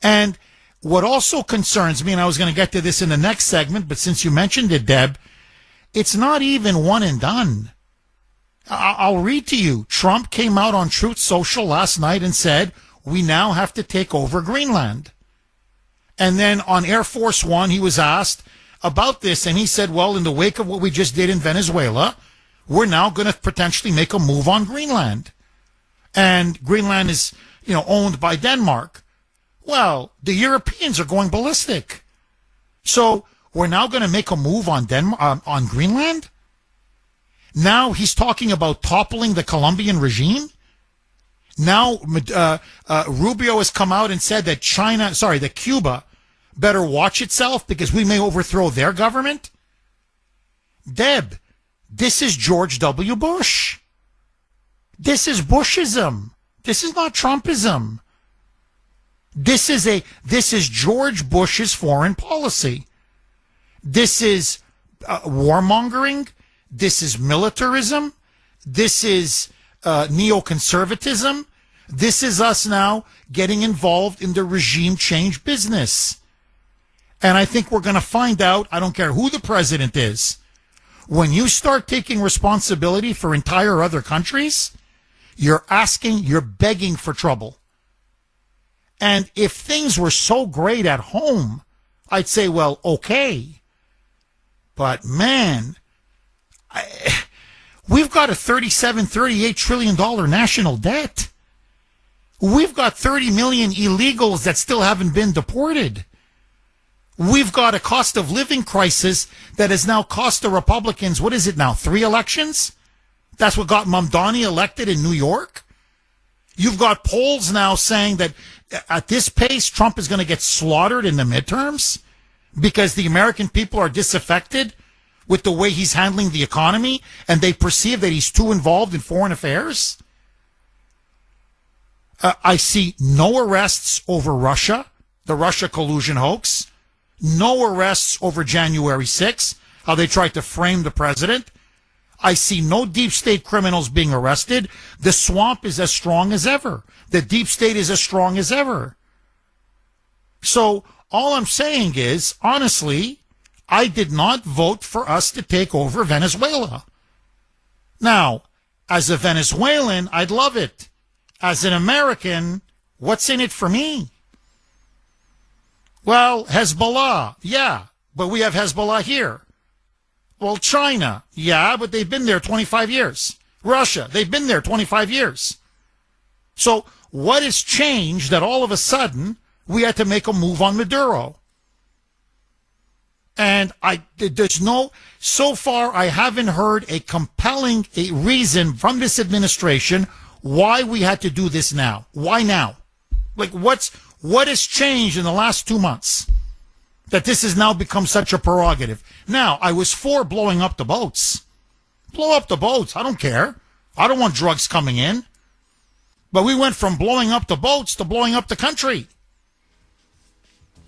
And what also concerns me, and I was going to get to this in the next segment, but since you mentioned it, Deb, it's not even one and done. I'll read to you. Trump came out on Truth Social last night and said, we now have to take over Greenland. And then on Air Force One, he was asked about this, and he said, well, in the wake of what we just did in Venezuela, we're now going to potentially make a move on Greenland. And Greenland is, owned by Denmark. Well, the Europeans are going ballistic. So we're now going to make a move on on Greenland? Now he's talking about toppling the Colombian regime? Now Rubio has come out and said that that Cuba better watch itself because we may overthrow their government? Deb, this is George W. Bush. This is Bushism. This is not Trumpism. This is George Bush's foreign policy. This is warmongering. This is militarism. This is neoconservatism. This is us now getting involved in the regime change business. And I think we're going to find out, I don't care who the president is, when you start taking responsibility for entire other countries, you're begging for trouble. And if things were so great at home, I'd say, well, okay. But man, we've got a $38 trillion national debt. We've got 30 million illegals that still haven't been deported. We've got a cost of living crisis that has now cost the Republicans, what is it now, 3 elections? That's what got Mamdani elected in New York? You've got polls now saying that at this pace, Trump is going to get slaughtered in the midterms because the American people are disaffected with the way he's handling the economy and they perceive that he's too involved in foreign affairs. I see no arrests over Russia, the Russia collusion hoax. No arrests over January 6th, how they tried to frame the president. I see no deep state criminals being arrested. The swamp is as strong as ever. The deep state is as strong as ever. So all I'm saying is, honestly, I did not vote for us to take over Venezuela. Now, as a Venezuelan, I'd love it. As an American, what's in it for me? Well, Hezbollah, yeah, but we have Hezbollah here. Well, China, yeah, but they've been there 25 years. Russia, they've been there 25 years. So what has changed that all of a sudden we had to make a move on Maduro? And so far I haven't heard a compelling reason from this administration why we had to do this now. Why now? Like what has changed in the last 2 months that this has now become such a prerogative? Now, I was for blowing up the boats. Blow up the boats. I don't care. I don't want drugs coming in. But we went from blowing up the boats to blowing up the country.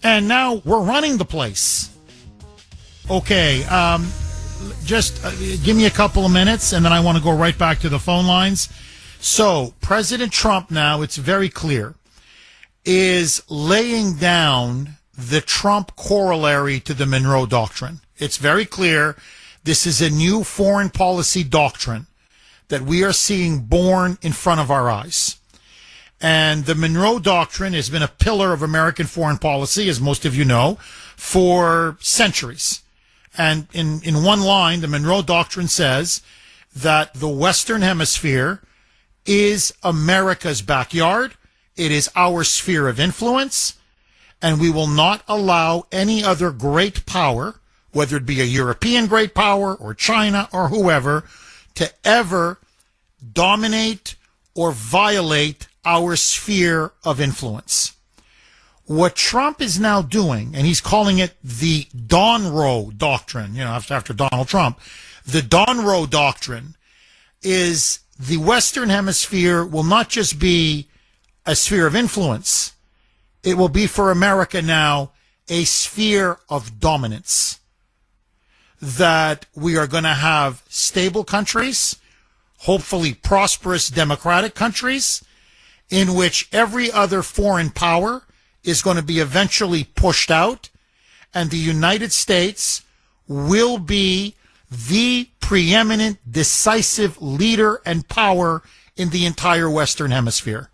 And now we're running the place. Okay, just give me a couple of minutes, and then I want to go right back to the phone lines. So, President Trump now, it's very clear, is laying down the Trump corollary to the Monroe Doctrine. It's very clear this is a new foreign policy doctrine that we are seeing born in front of our eyes. And the Monroe Doctrine has been a pillar of American foreign policy, as most of you know, for centuries. And in one line, the Monroe Doctrine says that the Western Hemisphere is America's backyard. It is our sphere of influence, and we will not allow any other great power, whether it be a European great power or China or whoever, to ever dominate or violate our sphere of influence. What Trump is now doing, and he's calling it the Donroe Doctrine, after Donald Trump, the Donroe Doctrine is the Western Hemisphere will not just be a sphere of influence. It will be for America now a sphere of dominance. That we are going to have stable countries, hopefully prosperous democratic countries, in which every other foreign power is going to be eventually pushed out, and the United States will be the preeminent, decisive leader and power in the entire Western Hemisphere.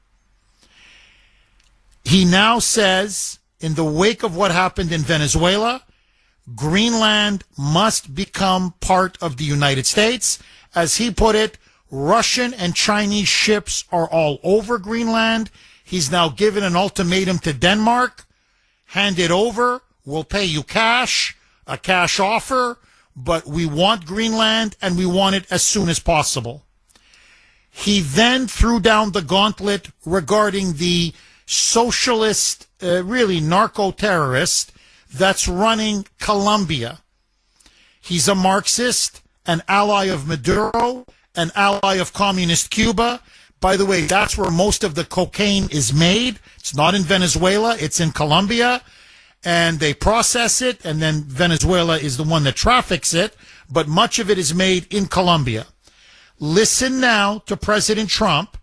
He now says, in the wake of what happened in Venezuela, Greenland must become part of the United States. As he put it, Russian and Chinese ships are all over Greenland. He's now given an ultimatum to Denmark. Hand it over. We'll pay you cash, a cash offer, but we want Greenland and we want it as soon as possible. He then threw down the gauntlet regarding the socialist, really narco-terrorist that's running Colombia. He's a Marxist, an ally of Maduro, an ally of communist Cuba. By the way, that's where most of the cocaine is made. It's not in Venezuela, it's in Colombia. And they process it, and then Venezuela is the one that traffics it, but much of it is made in Colombia. Listen now to President Trump,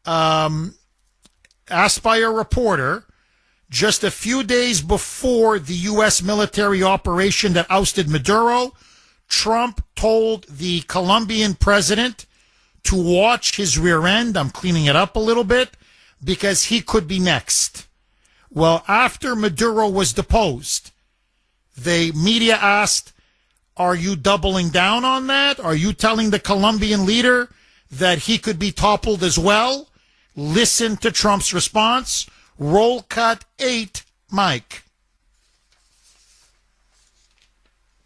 asked by a reporter, just a few days before the U.S. military operation that ousted Maduro, Trump told the Colombian president to watch his rear end. I'm cleaning it up a little bit because he could be next. Well, after Maduro was deposed, the media asked, are you doubling down on that? Are you telling the Colombian leader that he could be toppled as well? Listen to Trump's response. Roll cut 8, Mike.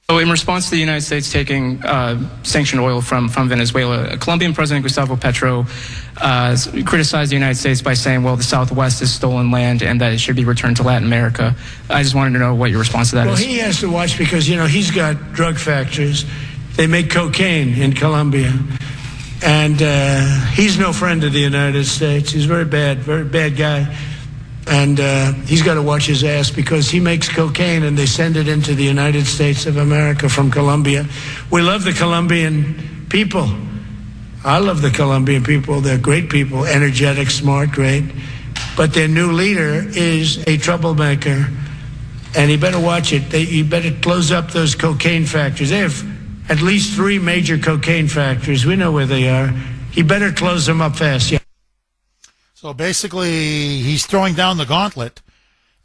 So in response to the United States taking sanctioned oil from Venezuela, Colombian President Gustavo Petro criticized the United States by saying, well, the Southwest is stolen land and that it should be returned to Latin America. I just wanted to know what your response to that is. Well, he has to watch because, he's got drug factories. They make cocaine in Colombia. And he's no friend of the United States. He's very bad guy. And he's got to watch his ass because he makes cocaine and they send it into the United States of America from Colombia. We love the Colombian people. I love the Colombian people. They're great people, energetic, smart, great. But their new leader is a troublemaker, and he better watch it. He better close up those cocaine factories. They have at least 3 major cocaine factories. We know where they are. He better close them up fast, yeah. So basically, he's throwing down the gauntlet.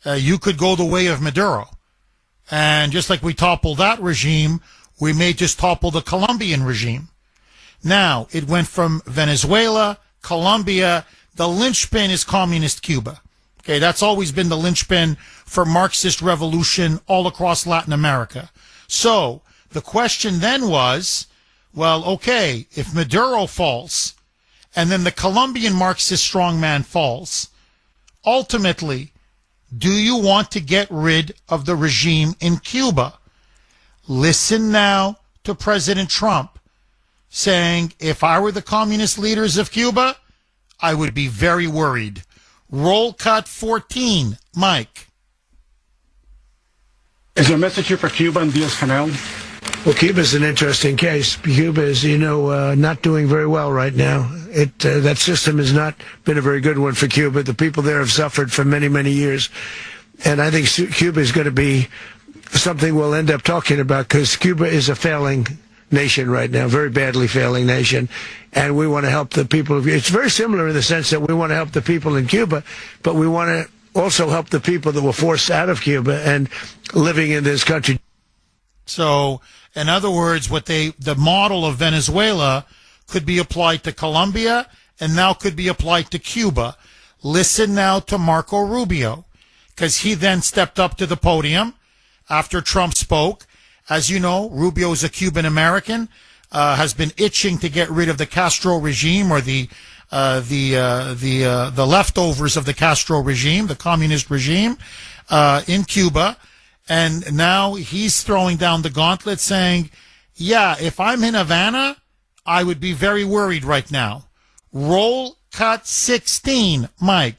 You could go the way of Maduro. And just like we toppled that regime, we may just topple the Colombian regime. Now, it went from Venezuela, Colombia. The linchpin is communist Cuba. Okay, that's always been the linchpin for Marxist revolution all across Latin America. So the question then was, well, okay, if Maduro falls, and then the Colombian Marxist strongman falls, ultimately, do you want to get rid of the regime in Cuba? Listen now to President Trump saying, if I were the communist leaders of Cuba, I would be very worried. Roll cut 14, Mike. Is there a message here for Cuba and Diaz-Canel? Well, Cuba's an interesting case. Cuba is, not doing very well right now. That system has not been a very good one for Cuba. The people there have suffered for many, many years. And I think Cuba is going to be something we'll end up talking about because Cuba is a failing nation right now, very badly failing nation. And we want to help the people. It's very similar in the sense that we want to help the people in Cuba, but we want to also help the people that were forced out of Cuba and living in this country. So, in other words, the model of Venezuela could be applied to Colombia and now could be applied to Cuba. Listen now to Marco Rubio, because he then stepped up to the podium after Trump spoke. As you know, Rubio is a Cuban American, has been itching to get rid of the Castro regime or the leftovers of the Castro regime, the communist regime in Cuba. And now he's throwing down the gauntlet saying, yeah, if I'm in Havana, I would be very worried right now. Roll cut 16, Mike.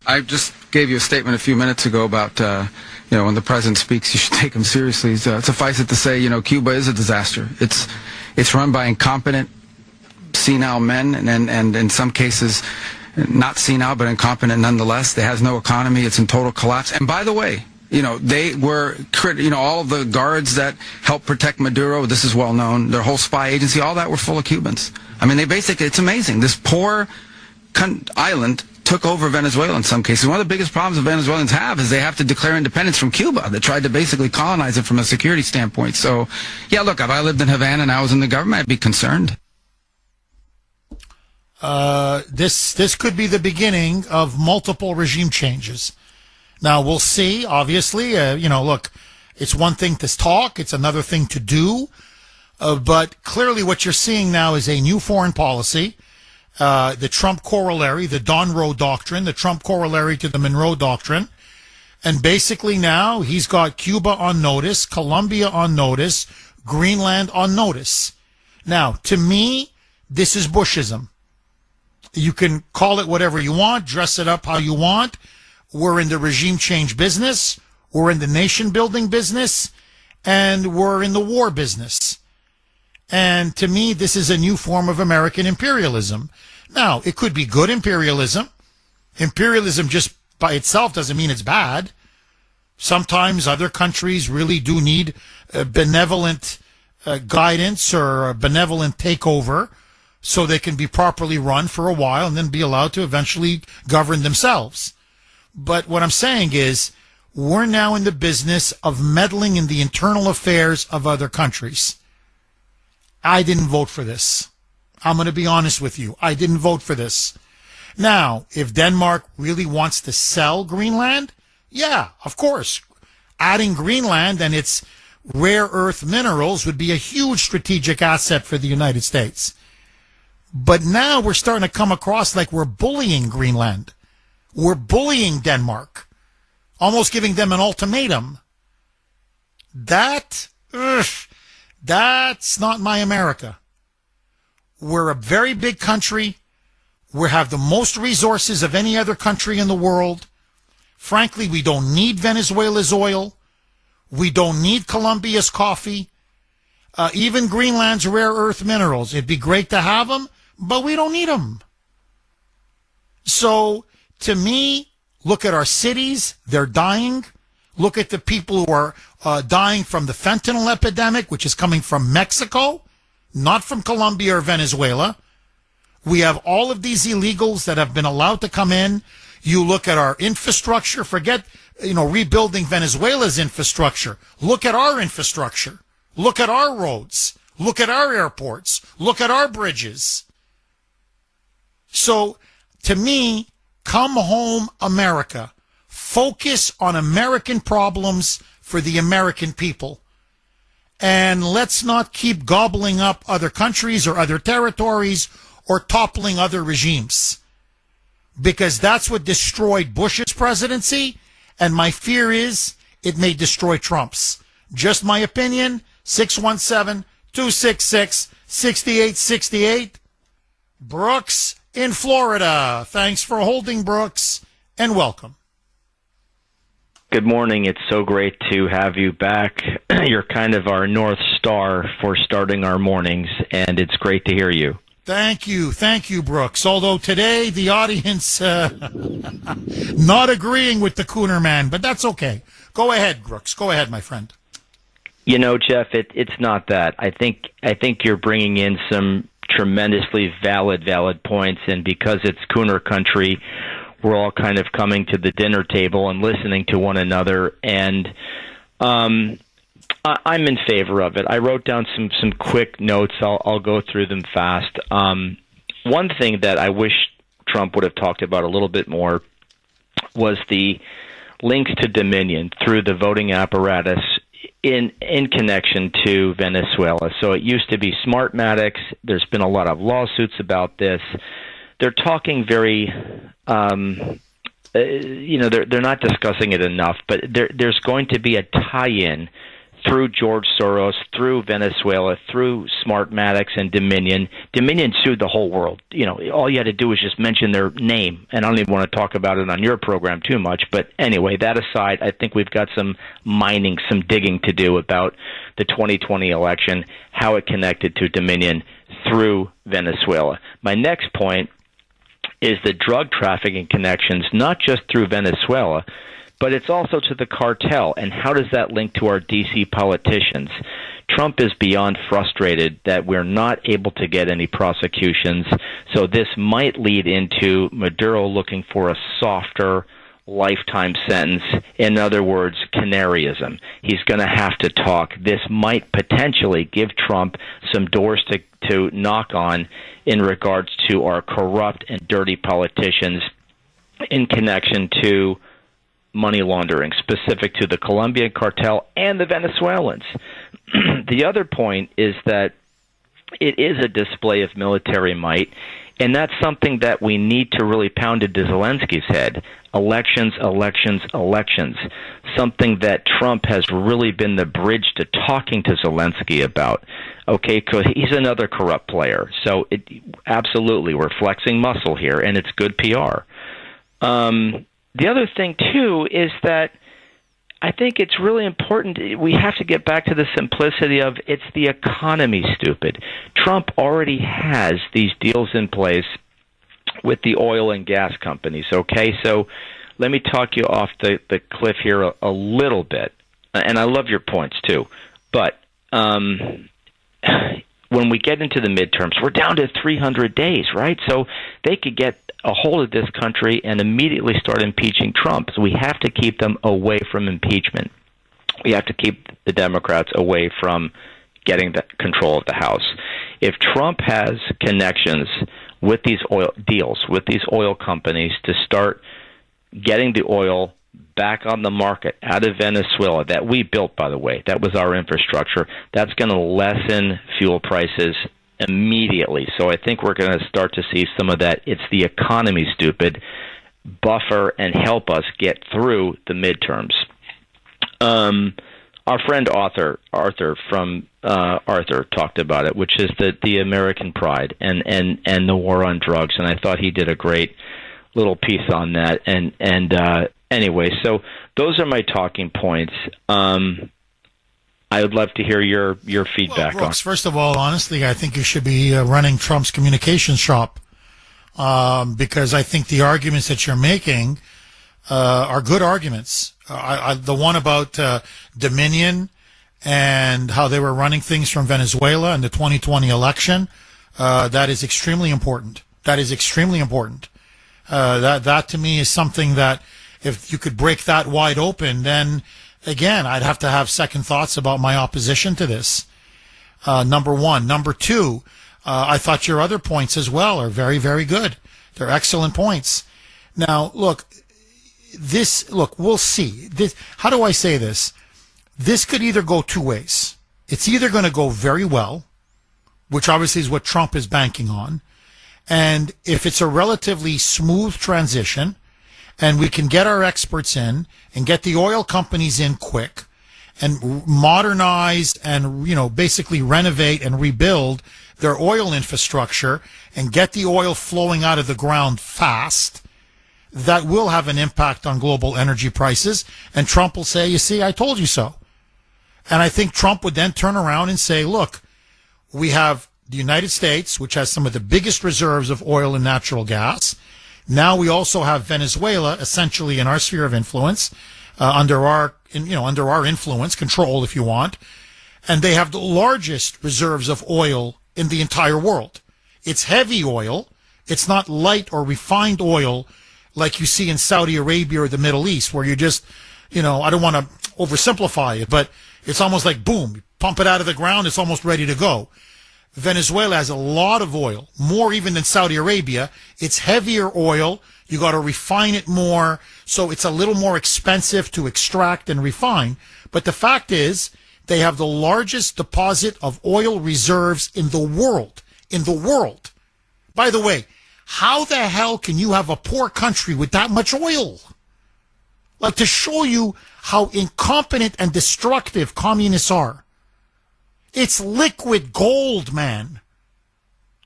I just gave you a statement a few minutes ago about, when the president speaks, you should take him seriously. Suffice it to say, Cuba is a disaster. It's run by incompetent, senile men, and in some cases, not senile, but incompetent nonetheless. It has no economy. It's in total collapse. And by the way, they were, all of the guards that helped protect Maduro, this is well known, their whole spy agency, all that were full of Cubans. I mean, it's amazing. This poor island took over Venezuela in some cases. One of the biggest problems the Venezuelans have is they have to declare independence from Cuba. They tried to basically colonize it from a security standpoint. So, yeah, look, if I lived in Havana and I was in the government, I'd be concerned. This could be the beginning of multiple regime changes. Now, we'll see, obviously. Look, it's one thing to talk. It's another thing to do. But clearly what you're seeing now is a new foreign policy. The Trump corollary, the Donroe Doctrine, the Trump corollary to the Monroe Doctrine. And basically now he's got Cuba on notice, Colombia on notice, Greenland on notice. Now, to me, this is Bushism. You can call it whatever you want, dress it up how you want. We're in the regime change business. We're in the nation building business. And we're in the war business. And to me, this is a new form of American imperialism. Now, it could be good imperialism. Imperialism just by itself doesn't mean it's bad. Sometimes other countries really do need benevolent guidance or a benevolent takeover so they can be properly run for a while and then be allowed to eventually govern themselves. But what I'm saying is we're now in the business of meddling in the internal affairs of other countries. I didn't vote for this. I'm going to be honest with you. I didn't vote for this. Now, if Denmark really wants to sell Greenland, yeah, of course. adding Greenland and its rare earth minerals would be a huge strategic asset for the United States. But now we're starting to come across like we're bullying Greenland. We're bullying Denmark, almost giving them an ultimatum. That's not my America. We're a very big country. We have the most resources of any other country in the world. Frankly, we don't need Venezuela's oil. We don't need Colombia's coffee. Even Greenland's rare earth minerals. It'd be great to have them, but we don't need them. So, to me, look at our cities. They're dying. Look at the people who are dying from the fentanyl epidemic, which is coming from Mexico, not from Colombia or Venezuela. We have all of these illegals that have been allowed to come in. You look at our infrastructure. Forget, rebuilding Venezuela's infrastructure. Look at our infrastructure. Look at our roads. Look at our airports. Look at our bridges. So, to me, come home, America. Focus on American problems for the American people. And let's not keep gobbling up other countries or other territories or toppling other regimes. Because that's what destroyed Bush's presidency, and my fear is it may destroy Trump's. Just my opinion, 617-266-6868. Brooks in Florida. Thanks for holding, Brooks, and welcome. Good morning. It's so great to have you back. You're kind of our North Star for starting our mornings, and it's great to hear you. Thank you, Brooks. Although today the audience not agreeing with the Kuhner man, but that's okay. Go ahead, Brooks. Go ahead, my friend. Jeff, it's not that. I think you're bringing in some tremendously valid points, and because it's Kuhner country, we're all kind of coming to the dinner table and listening to one another, and I'm in favor of it. I wrote down some quick notes. I'll go through them fast. One thing that I wish Trump would have talked about a little bit more was the links to Dominion through the voting apparatus in connection to Venezuela. So it used to be Smartmatics. There's been a lot of lawsuits about this. They're talking very, they're not discussing it enough, but there's going to be a tie-in through George Soros, through Venezuela, through Smartmatics and Dominion. Dominion sued the whole world. All you had to do was just mention their name, and I don't even want to talk about it on your program too much. But anyway, that aside, I think we've got some digging to do about the 2020 election, how it connected to Dominion through Venezuela. My next point is the drug trafficking connections, not just through Venezuela, but it's also to the cartel. And how does that link to our D.C. politicians? Trump is beyond frustrated that we're not able to get any prosecutions, so this might lead into Maduro looking for a softer lifetime sentence. In other words, canaryism. He's going to have to talk. This might potentially give Trump some doors to knock on in regards to our corrupt and dirty politicians in connection to money laundering, specific to the Colombian cartel and the Venezuelans. The other point is that it is a display of military might, and that's something that we need to really pound into Zelensky's head. Elections, elections, elections. Something that Trump has really been the bridge to talking to Zelensky about. Okay, because he's another corrupt player. So absolutely, we're flexing muscle here, and it's good PR. The other thing, too, is that I think it's really important. We have to get back to the simplicity of it's the economy, stupid. Trump already has these deals in place with the oil and gas companies, okay? So let me talk you off the cliff here a little bit. And I love your points, too. But when we get into the midterms, we're down to 300 days, right? So they could get a hold of this country and immediately start impeaching Trump. So we have to keep them away from impeachment. We have to keep the Democrats away from getting the control of the House. If Trump has connections with these oil deals, with these oil companies to start getting the oil back on the market out of Venezuela that we built, by the way, that was our infrastructure, that's going to lessen fuel prices immediately. So I think we're going to start to see some of that "it's the economy, stupid" buffer and help us get through the midterms. Our friend Arthur from Arthur talked about it, which is the American pride and the war on drugs, and I thought he did a great little piece on that. And anyway, so those are my talking points. I would love to hear your feedback. Well, Brooks, first of all, honestly, I think you should be running Trump's communications shop, because I think the arguments that you're making are good arguments. The one about Dominion and how they were running things from Venezuela in the 2020 election, that is extremely important. That is extremely important. That to me is something that if you could break that wide open, then again, I'd have to have second thoughts about my opposition to this. Number one. Number two, I thought your other points as well are very, very good. They're excellent points. Now, look, we'll see. How do I say this? This could either go two ways. It's either going to go very well, which obviously is what Trump is banking on. And if it's a relatively smooth transition and we can get our experts in and get the oil companies in quick and modernize and, basically renovate and rebuild their oil infrastructure and get the oil flowing out of the ground fast, that will have an impact on global energy prices. And Trump will say, you see, I told you so. And I think Trump would then turn around and say, look, we have the United States, which has some of the biggest reserves of oil and natural gas. Now we also have Venezuela, essentially in our sphere of influence, under our influence, control, if you want. And they have the largest reserves of oil in the entire world. It's heavy oil. It's not light or refined oil like you see in Saudi Arabia or the Middle East, where you just, I don't want to oversimplify it, but it's almost like, boom, you pump it out of the ground, it's almost ready to go. Venezuela has a lot of oil, more even than Saudi Arabia. It's heavier oil. You got to refine it more, so it's a little more expensive to extract and refine. But the fact is, they have the largest deposit of oil reserves in the world. In the world. By the way, how the hell can you have a poor country with that much oil? Like, to show you how incompetent and destructive communists are. It's liquid gold, man.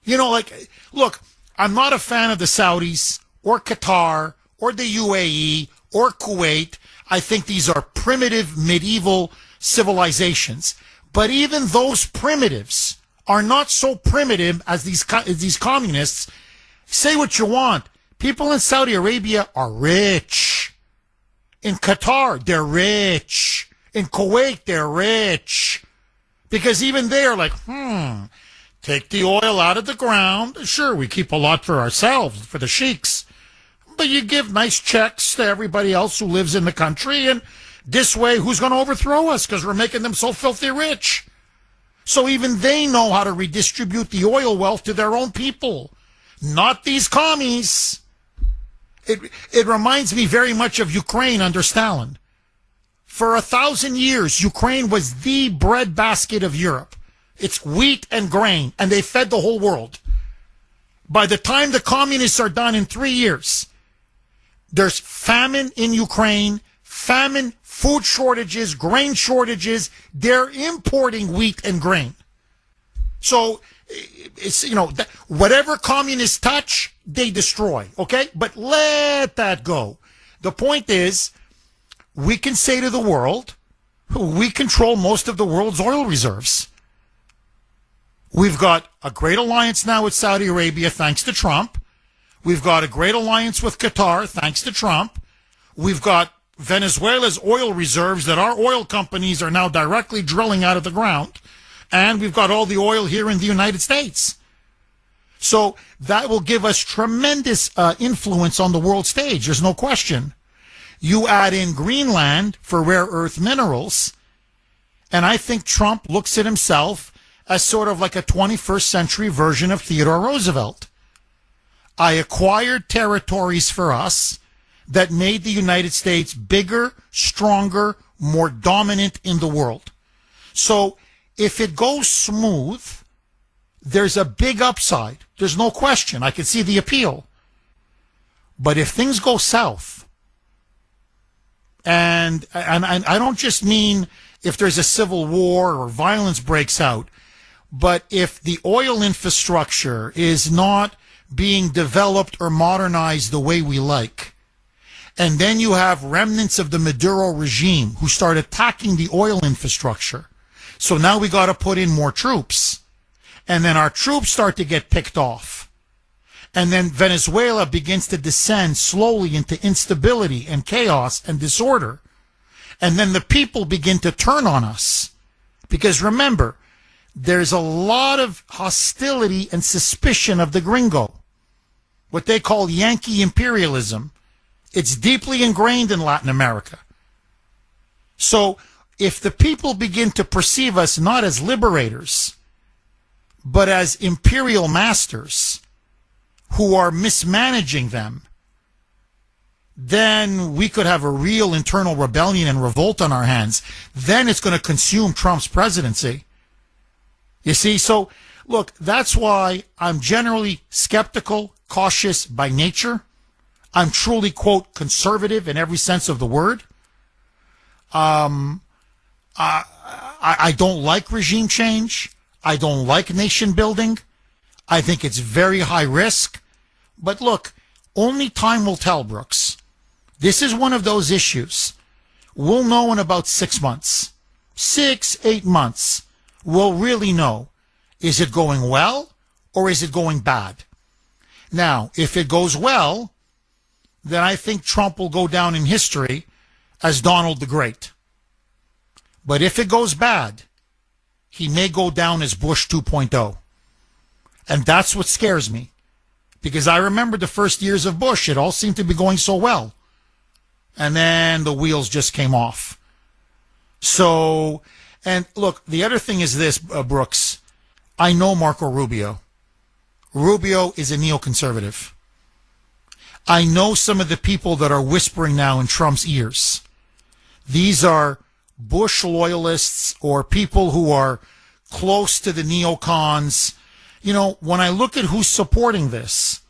Look, I'm not a fan of the Saudis or Qatar or the UAE or Kuwait. I think these are primitive medieval civilizations. But even those primitives are not so primitive as these communists. Say what you want. People in Saudi Arabia are rich. In Qatar, they're rich. In Kuwait, they're rich. Because even they are like, take the oil out of the ground. Sure, we keep a lot for ourselves, for the sheiks. But you give nice checks to everybody else who lives in the country. And this way, who's going to overthrow us? Because we're making them so filthy rich. So even they know how to redistribute the oil wealth to their own people. Not these commies. It reminds me very much of Ukraine under Stalin. For 1,000 years, Ukraine was the breadbasket of Europe. It's wheat and grain, and they fed the whole world. By the time the communists are done in 3 years, there's famine in Ukraine, food shortages, grain shortages. They're importing wheat and grain. So it's, whatever communists touch, they destroy, okay? But let that go. The point is, we can say to the world, we control most of the world's oil reserves. We've got a great alliance now with Saudi Arabia, thanks to Trump. We've got a great alliance with Qatar, thanks to Trump. We've got Venezuela's oil reserves that our oil companies are now directly drilling out of the ground. And we've got all the oil here in the United States. So that will give us tremendous influence on the world stage. There's no question. You add in Greenland for rare earth minerals, and I think Trump looks at himself as sort of like a 21st century version of Theodore Roosevelt. I acquired territories for us that made the United States bigger, stronger, more dominant in the world. So if it goes smooth, there's a big upside. There's no question. I can see the appeal. But if things go south, and I don't just mean if there's a civil war or violence breaks out, but if the oil infrastructure is not being developed or modernized the way we like, and then you have remnants of the Maduro regime who start attacking the oil infrastructure. So now we got to put in more troops. And then our troops start to get picked off. And then Venezuela begins to descend slowly into instability and chaos and disorder. And then the people begin to turn on us. Because remember, there's a lot of hostility and suspicion of the gringo. What they call Yankee imperialism. It's deeply ingrained in Latin America. So if the people begin to perceive us not as liberators, but as imperial masters who are mismanaging them, then we could have a real internal rebellion and revolt on our hands. Then it's going to consume Trump's presidency. You see, so look, that's why I'm generally skeptical, cautious by nature. I'm truly, quote, conservative in every sense of the word. I don't like regime change. I don't like nation building. I think it's very high risk. But look, only time will tell, Brooks. This is one of those issues. We'll know in about 6 months. 8 months. We'll really know. Is it going well or is it going bad? Now, if it goes well, then I think Trump will go down in history as Donald the Great. But if it goes bad, he may go down as Bush 2.0. And that's what scares me. Because I remember the first years of Bush, it all seemed to be going so well. And then the wheels just came off. So, and look, the other thing is this, Brooks. I know Marco Rubio. Rubio is a neoconservative. I know some of the people that are whispering now in Trump's ears. These are Bush loyalists or people who are close to the neocons. You know, when I look at who's supporting this,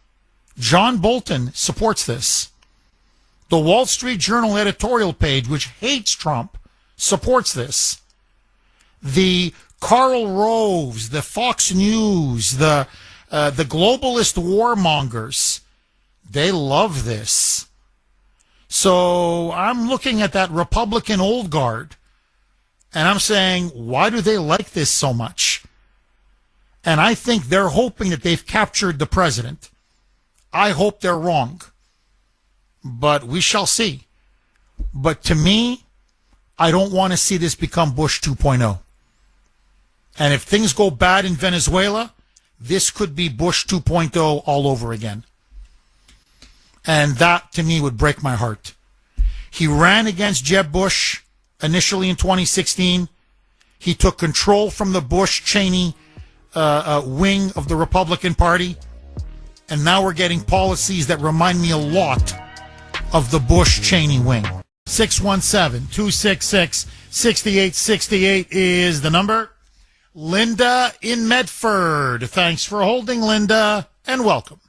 John Bolton supports this. The Wall Street Journal editorial page, which hates Trump, supports this. The Karl Roves, the Fox News, the globalist warmongers, they love this. So I'm looking at that Republican old guard, and I'm saying, why do they like this so much? And I think they're hoping that they've captured the president. I hope they're wrong. But we shall see. But to me, I don't want to see this become Bush 2.0. And if things go bad in Venezuela, this could be Bush 2.0 all over again. And that, to me, would break my heart. He ran against Jeb Bush initially in 2016. He took control from the Bush-Cheney wing of the Republican Party. And now we're getting policies that remind me a lot of the Bush-Cheney wing. 617-266-6868 is the number. Linda in Medford. Thanks for holding, Linda, and welcome.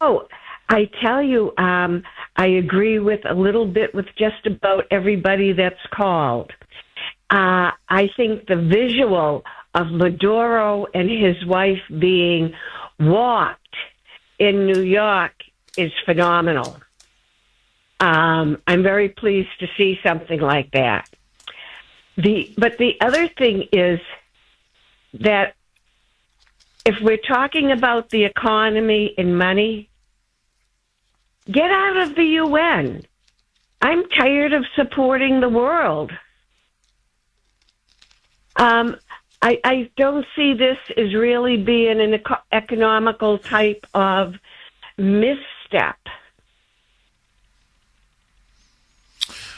Oh, I tell you, I agree with a little bit with just about everybody that's called. I think the visual of Maduro and his wife being walked in New York is phenomenal. I'm very pleased to see something like that. But the other thing is that if we're talking about the economy and money, get out of the UN. I'm tired of supporting the world. I don't see this as really being an economical type of misstep.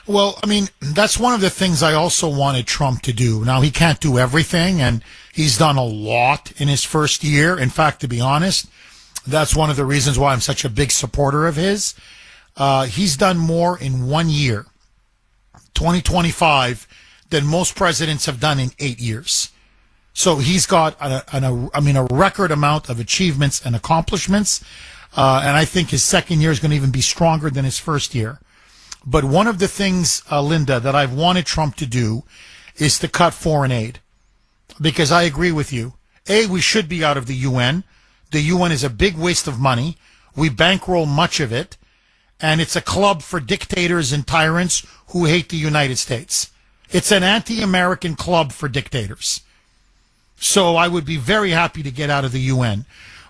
Well, I mean, that's one of the things I also wanted Trump to do. Now, he can't do everything, and he's done a lot in his first year. In fact, to be honest, that's one of the reasons why I'm such a big supporter of his. He's done more in 1 year, 2025, than most presidents have done in 8 years. So he's got, a record amount of achievements and accomplishments. And I think his second year is going to even be stronger than his first year. But one of the things, Linda, that I've wanted Trump to do is to cut foreign aid. Because I agree with you. A, we should be out of the UN. The UN is a big waste of money. We bankroll much of it. And it's a club for dictators and tyrants who hate the United States. It's an anti-American club for dictators. So I would be very happy to get out of the UN.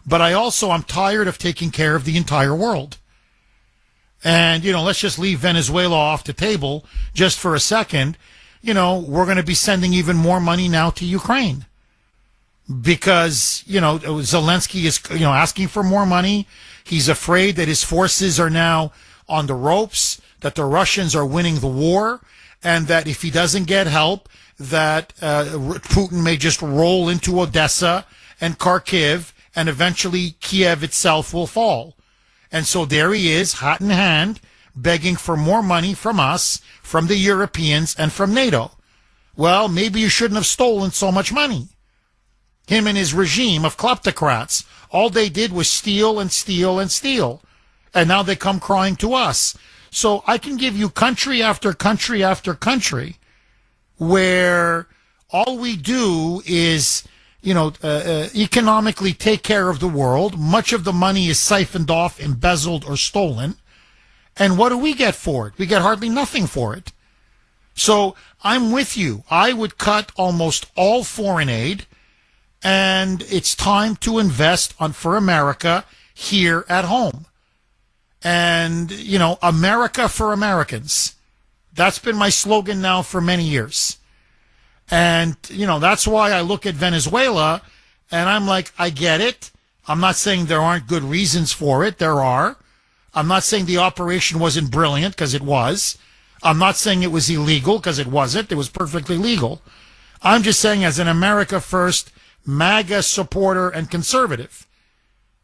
But I'm tired of taking care of the entire world. And, let's just leave Venezuela off the table just for a second. We're going to be sending even more money now to Ukraine. Because, Zelensky is, asking for more money. He's afraid that his forces are now on the ropes, that the Russians are winning the war, and that if he doesn't get help, that Putin may just roll into Odessa and Kharkiv, and eventually Kiev itself will fall. And so there he is, hat in hand, begging for more money from us, from the Europeans, and from NATO. Well, maybe you shouldn't have stolen so much money. Him and his regime of kleptocrats, all they did was steal and steal and steal. And now they come crying to us. So I can give you country after country after country where all we do is, economically take care of the world. Much of the money is siphoned off, embezzled, or stolen. And what do we get for it? We get hardly nothing for it. So I'm with you. I would cut almost all foreign aid, and it's time to invest for America here at home. And, America for Americans. That's been my slogan now for many years. And, that's why I look at Venezuela and I'm like, I get it. I'm not saying there aren't good reasons for it. There are. I'm not saying the operation wasn't brilliant, because it was. I'm not saying it was illegal, because it wasn't. It was perfectly legal. I'm just saying, as an America First, MAGA supporter and conservative,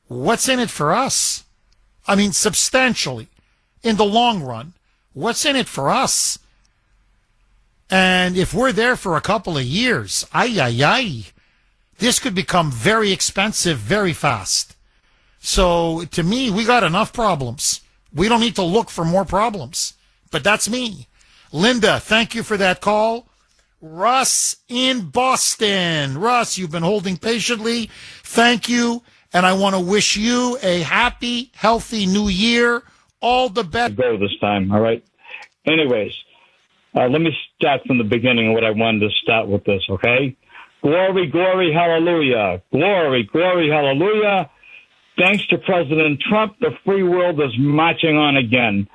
what's in it for us? I mean, substantially, in the long run, what's in it for us? And if we're there for a couple of years, this could become very expensive very fast. So to me, we got enough problems. We don't need to look for more problems. But that's me. Linda, thank you for that call. Russ in Boston. Russ, you've been holding patiently. Thank you. And I want to wish you a happy, healthy new year. All the best. Go this time, all right? Anyways, let me start from the beginning what I wanted to start with this, okay? Glory, glory, hallelujah. Glory, glory, hallelujah. Thanks to President Trump, the free world is marching on again.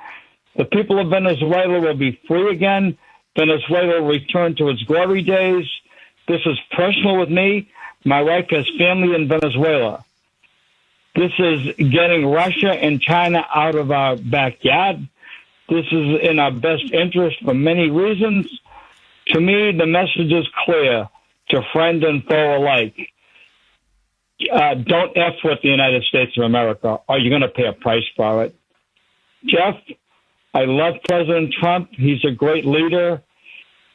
The people of Venezuela will be free again. Venezuela will return to its glory days. This is personal with me. My wife has family in Venezuela. This is getting Russia and China out of our backyard. This is in our best interest for many reasons. To me, the message is clear to friend and foe alike. Don't F with the United States of America, or you're going to pay a price for it. Jeff, I love President Trump. He's a great leader.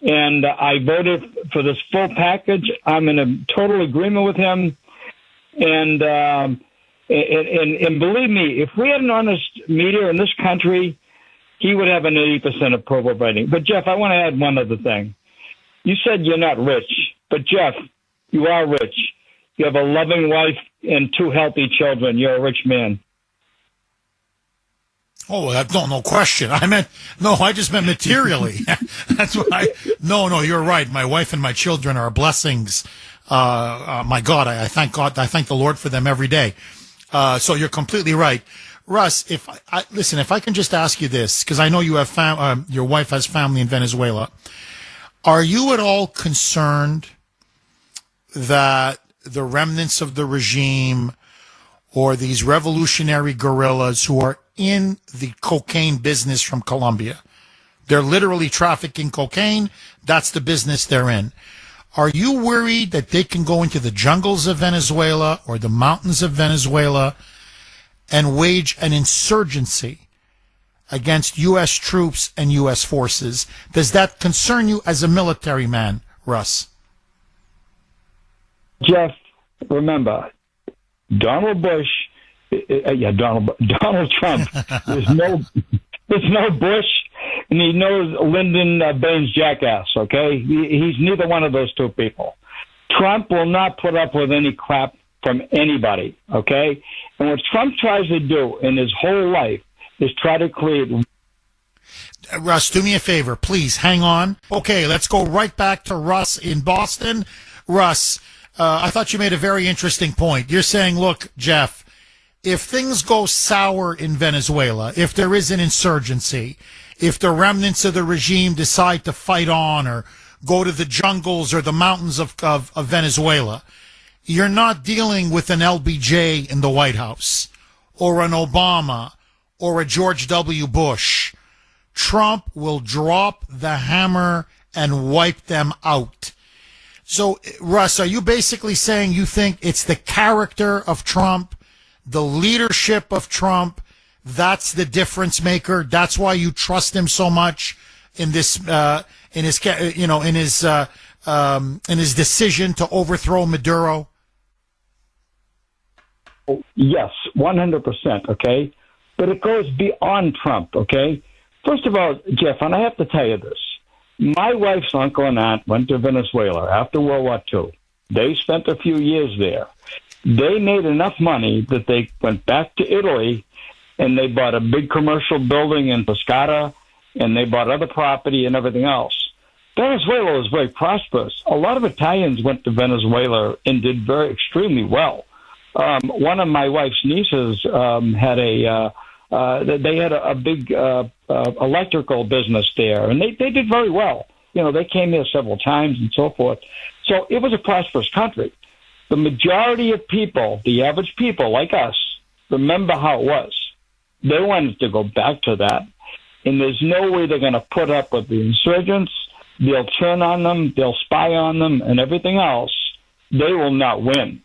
And I voted for this full package. I'm in a total agreement with him. And believe me, if we had an honest media in this country, he would have an 80% approval rating. But, Jeff, I want to add one other thing. You said you're not rich. But, Jeff, you are rich. You have a loving wife and 2 healthy children. You're a rich man. Oh, no question. I just meant materially. That's what no, you're right. My wife and my children are blessings. My God, I thank God. I thank the Lord for them every day. So you're completely right. Russ, if I can just ask you this, because I know you have your wife has family in Venezuela. Are you at all concerned that the remnants of the regime or these revolutionary guerrillas who are in the cocaine business from Colombia, they're literally trafficking cocaine, that's the business they're in. Are you worried that they can go into the jungles of Venezuela or the mountains of Venezuela and wage an insurgency against U.S. troops and U.S. forces. Does that concern you as a military man, Russ? Jeff, remember, Donald Bush, Donald Trump. There's no Bush, and he knows Lyndon Baines jackass. Okay, he's neither one of those two people. Trump will not put up with any crap from anybody. Okay, and what Trump tries to do in his whole life is try to create. Russ, do me a favor, please hang on. Okay, let's go right back to Russ in Boston. Russ, I thought you made a very interesting point. You're saying, look, Jeff, if things go sour in Venezuela, if there is an insurgency, if the remnants of the regime decide to fight on or go to the jungles or the mountains of Venezuela, you're not dealing with an LBJ in the White House or an Obama or a George W. Bush. Trump will drop the hammer and wipe them out. So, Russ, are you basically saying you think it's the character of Trump, the leadership of Trump, that's the difference maker? That's why you trust him so much in this, in his decision to overthrow Maduro? Yes, 100%. Okay, but it goes beyond Trump. Okay, first of all, Jeff, and I have to tell you this. My wife's uncle and aunt went to Venezuela after World War II. They spent a few years there. They made enough money that they went back to Italy and they bought a big commercial building in Pescara and they bought other property and everything else. Venezuela was very prosperous. A lot of Italians went to Venezuela and did extremely well. One of my wife's nieces had a big electrical business there, and they did very well. You know, they came there several times and so forth. So it was a prosperous country. The majority of people, the average people like us, remember how it was. They wanted to go back to that, and there's no way they're going to put up with the insurgents. They'll turn on them, they'll spy on them, and everything else. They will not win.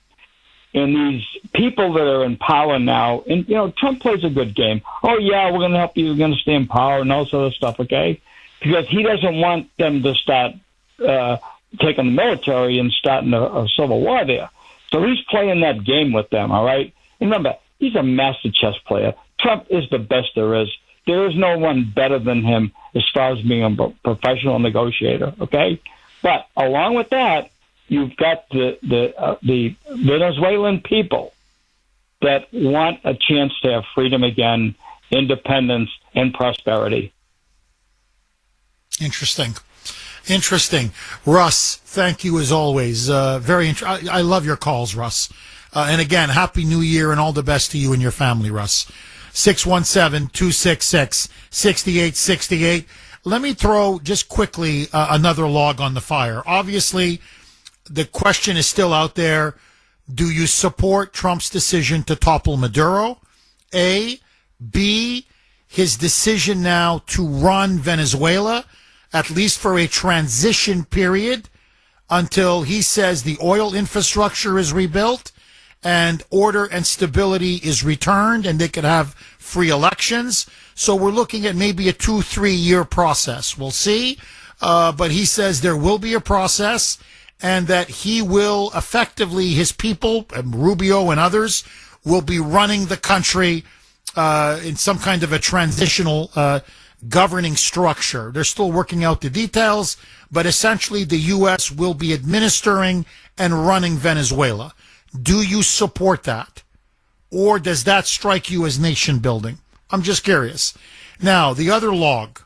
And these people that are in power now, and, you know, Trump plays a good game. Oh, yeah, we're going to help you. We're going to stay in power and all this other stuff, okay? Because he doesn't want them to start taking the military and starting a civil war there. So he's playing that game with them, all right? And remember, he's a master chess player. Trump is the best there is. There is no one better than him as far as being a professional negotiator, okay? But along with that, you've got the Venezuelan people that want a chance to have freedom again, independence, and prosperity. Interesting. Russ, thank you as always. I love your calls, Russ. And again, Happy New Year and all the best to you and your family, Russ. 617-266-6868. Let me throw just quickly another log on the fire. Obviously, the question is still out there. Do you support Trump's decision to topple Maduro? A. B. His decision now to run Venezuela, at least for a transition period, until he says the oil infrastructure is rebuilt and order and stability is returned and they could have free elections. So we're looking at maybe a 2-3 year process. We'll see. But he says there will be a process, and that he will effectively, his people, Rubio and others, will be running the country in some kind of a transitional governing structure. They're still working out the details, but essentially the U.S. will be administering and running Venezuela. Do you support that? Or does that strike you as nation building? I'm just curious. Now, the other log.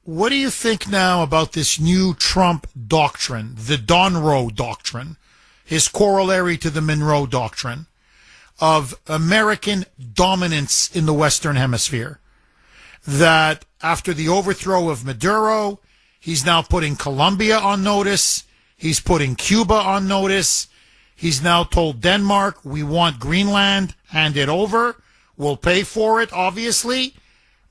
What do you think now about this new Trump doctrine, the Donroe doctrine, his corollary to the Monroe doctrine of American dominance in the Western Hemisphere? That after the overthrow of Maduro, he's now putting Colombia on notice. He's putting Cuba on notice. He's now told Denmark, we want Greenland, hand it over. We'll pay for it, obviously.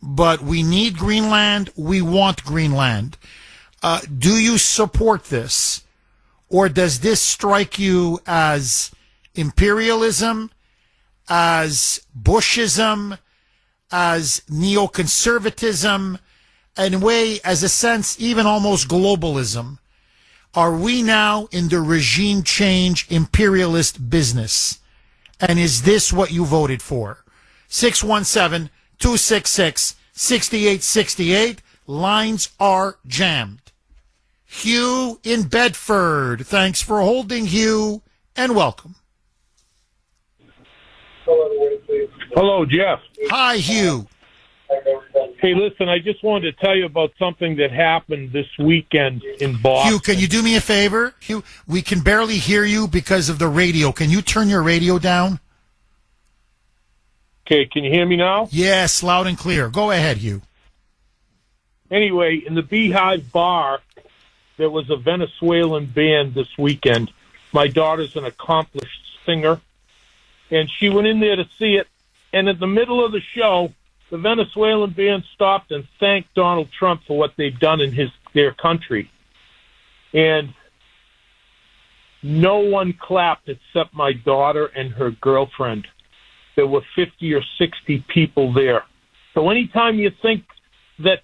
But we need Greenland. We want Greenland. Do you support this? Or does this strike you as imperialism, as Bushism, as neoconservatism, and in a way, as a sense, even almost globalism. Are we now in the regime change imperialist business? And is this what you voted for? 617-266-6868. Lines are jammed. Hugh in Bedford. Thanks for holding, Hugh, and welcome. Hello, Jeff. Hi, Hugh. Hey, listen, I just wanted to tell you about something that happened this weekend in Boston. Hugh, can you do me a favor? Hugh, we can barely hear you because of the radio. Can you turn your radio down? Okay, can you hear me now? Yes, loud and clear. Go ahead, Hugh. Anyway, in the Beehive Bar, there was a Venezuelan band this weekend. My daughter's an accomplished singer, and she went in there to see it, and in the middle of the show, the Venezuelan band stopped and thanked Donald Trump for what they've done in their country. And no one clapped except my daughter and her girlfriend. There were 50 or 60 people there. So anytime you think that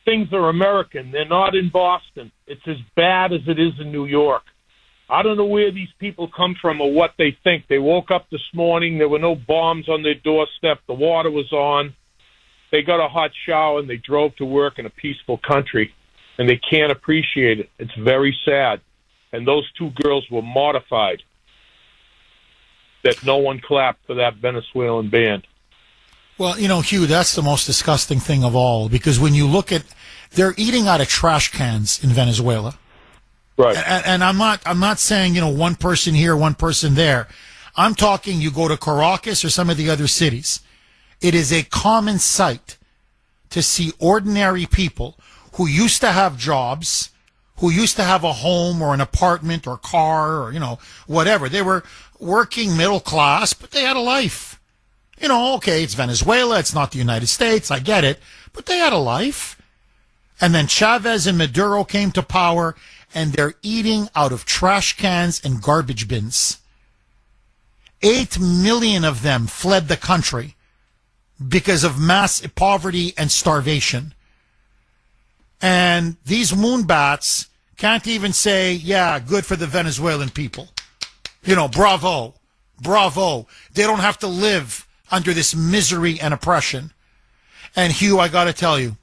things are American, they're not in Boston. It's as bad as it is in New York. I don't know where these people come from or what they think. They woke up this morning, there were no bombs on their doorstep, the water was on, they got a hot shower, and they drove to work in a peaceful country, and they can't appreciate it. It's very sad. And those two girls were mortified that no one clapped for that Venezuelan band. Well, you know, Hugh, that's the most disgusting thing of all, because when you look at, they're eating out of trash cans in Venezuela. Right. And I'm not saying, one person here, one person there. I'm talking, you go to Caracas or some of the other cities. It is a common sight to see ordinary people who used to have jobs, who used to have a home or an apartment or car or, whatever. They were working middle class, but they had a life. Okay, it's Venezuela, it's not the United States, I get it, but they had a life. And then Chavez and Maduro came to power, and they're eating out of trash cans and garbage bins. 8 million of them fled the country because of mass poverty and starvation. And these moonbats can't even say, yeah, good for the Venezuelan people. Bravo, bravo. They don't have to live under this misery and oppression. And Hugh, I got to tell you,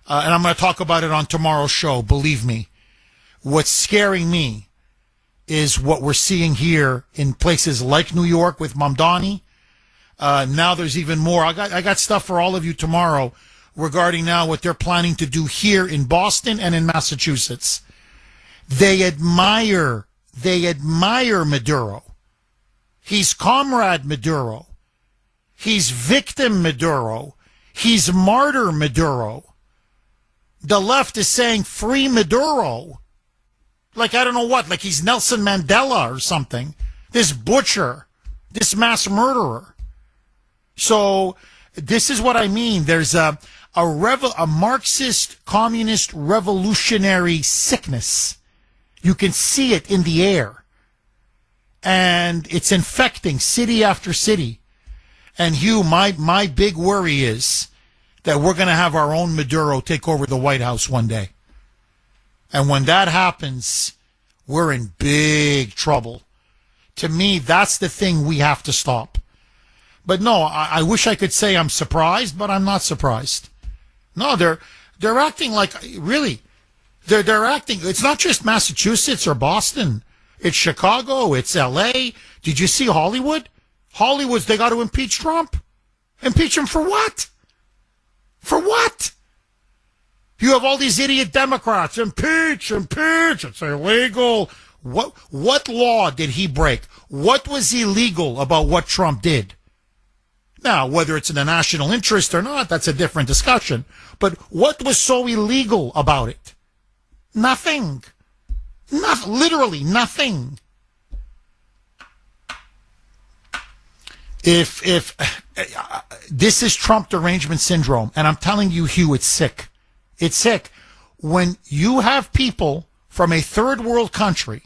and I'm going to talk about it on tomorrow's show, believe me, what's scaring me is what we're seeing here in places like New York with Mamdani. Now there's even more. I got stuff for all of you tomorrow regarding now what they're planning to do here in Boston and in Massachusetts. They admire Maduro. He's comrade Maduro. He's victim Maduro. He's martyr Maduro. The left is saying free Maduro. Like, I don't know what, like he's Nelson Mandela or something. This butcher, this mass murderer. So this is what I mean. There's a Marxist, communist, revolutionary sickness. You can see it in the air. And it's infecting city after city. And Hugh, my big worry is that we're going to have our own Maduro take over the White House one day. And when that happens, we're in big trouble. To me, that's the thing we have to stop. But no, I wish I could say I'm surprised, but I'm not surprised. No, they're acting like, really, they're acting, it's not just Massachusetts or Boston. It's Chicago, it's L.A. Did you see Hollywood? Hollywood's, they got to impeach Trump. Impeach him for what? For what? You have all these idiot Democrats. Impeach. It's illegal. What law did he break? What was illegal about what Trump did? Now, whether it's in the national interest or not, that's a different discussion. But what was so illegal about it? Nothing. Literally nothing. If this is Trump derangement syndrome, and I'm telling you, Hugh, it's sick. It's sick when you have people from a third world country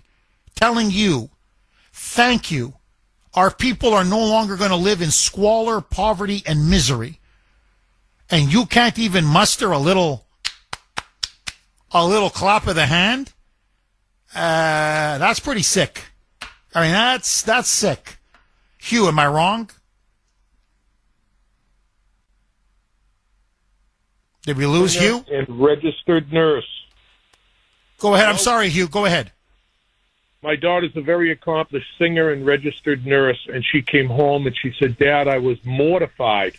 telling you, thank you, our people are no longer going to live in squalor, poverty, and misery. and you can't even muster a little clap of the hand. That's pretty sick. I mean, that's sick. Hugh, am I wrong? Did we lose Hugh? And registered nurse. Go ahead. I'm sorry, Hugh. Go ahead. My daughter's a very accomplished singer and registered nurse, and she came home and she said, Dad, I was mortified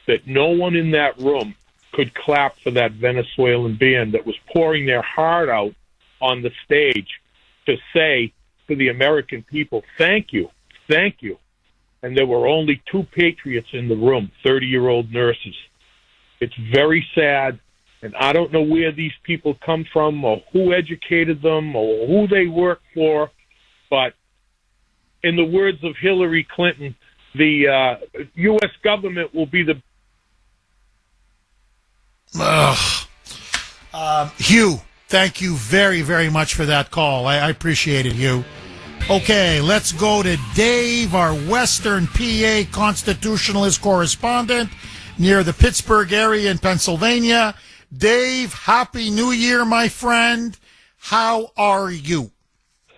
that no one in that room could clap for that Venezuelan band that was pouring their heart out on the stage to say to the American people, thank you, thank you. And there were only 2 patriots in the room, 30-year-old nurses. It's very sad, and I don't know where these people come from or who educated them or who they work for, but in the words of Hillary Clinton, the U.S. government will be the... Hugh, thank you very, very much for that call. I appreciate it, Hugh. Okay, let's go to Dave, our Western PA constitutionalist correspondent near the Pittsburgh area in Pennsylvania. Dave, Happy New Year, my friend. How are you?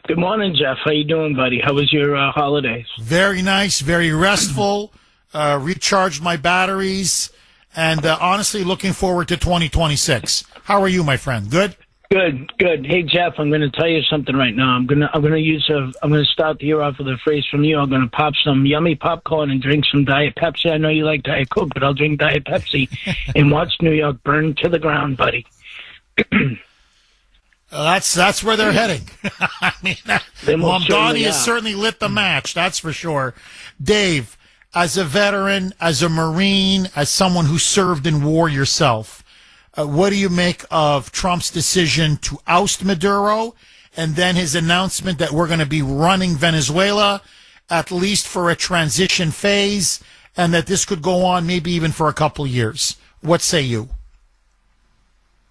Good morning, Jeff. How you doing, buddy? How was your holidays? Very nice, very restful. Recharged my batteries, and honestly, looking forward to 2026. How are you, my friend? Good? Good. Hey, Jeff, I'm going to tell you something right now. I'm going to start the year off with a phrase from you. I'm going to pop some yummy popcorn and drink some Diet Pepsi. I know you like Diet Coke, but I'll drink Diet Pepsi and watch New York burn to the ground, buddy. That's where they're heading. I mean, Mamdani has are. certainly lit the match, that's for sure. Dave, as a veteran, as a Marine, as someone who served in war yourself, what do you make of Trump's decision to oust Maduro and then his announcement that we're going to be running Venezuela, at least for a transition phase, and that this could go on maybe even for a couple years? What say you?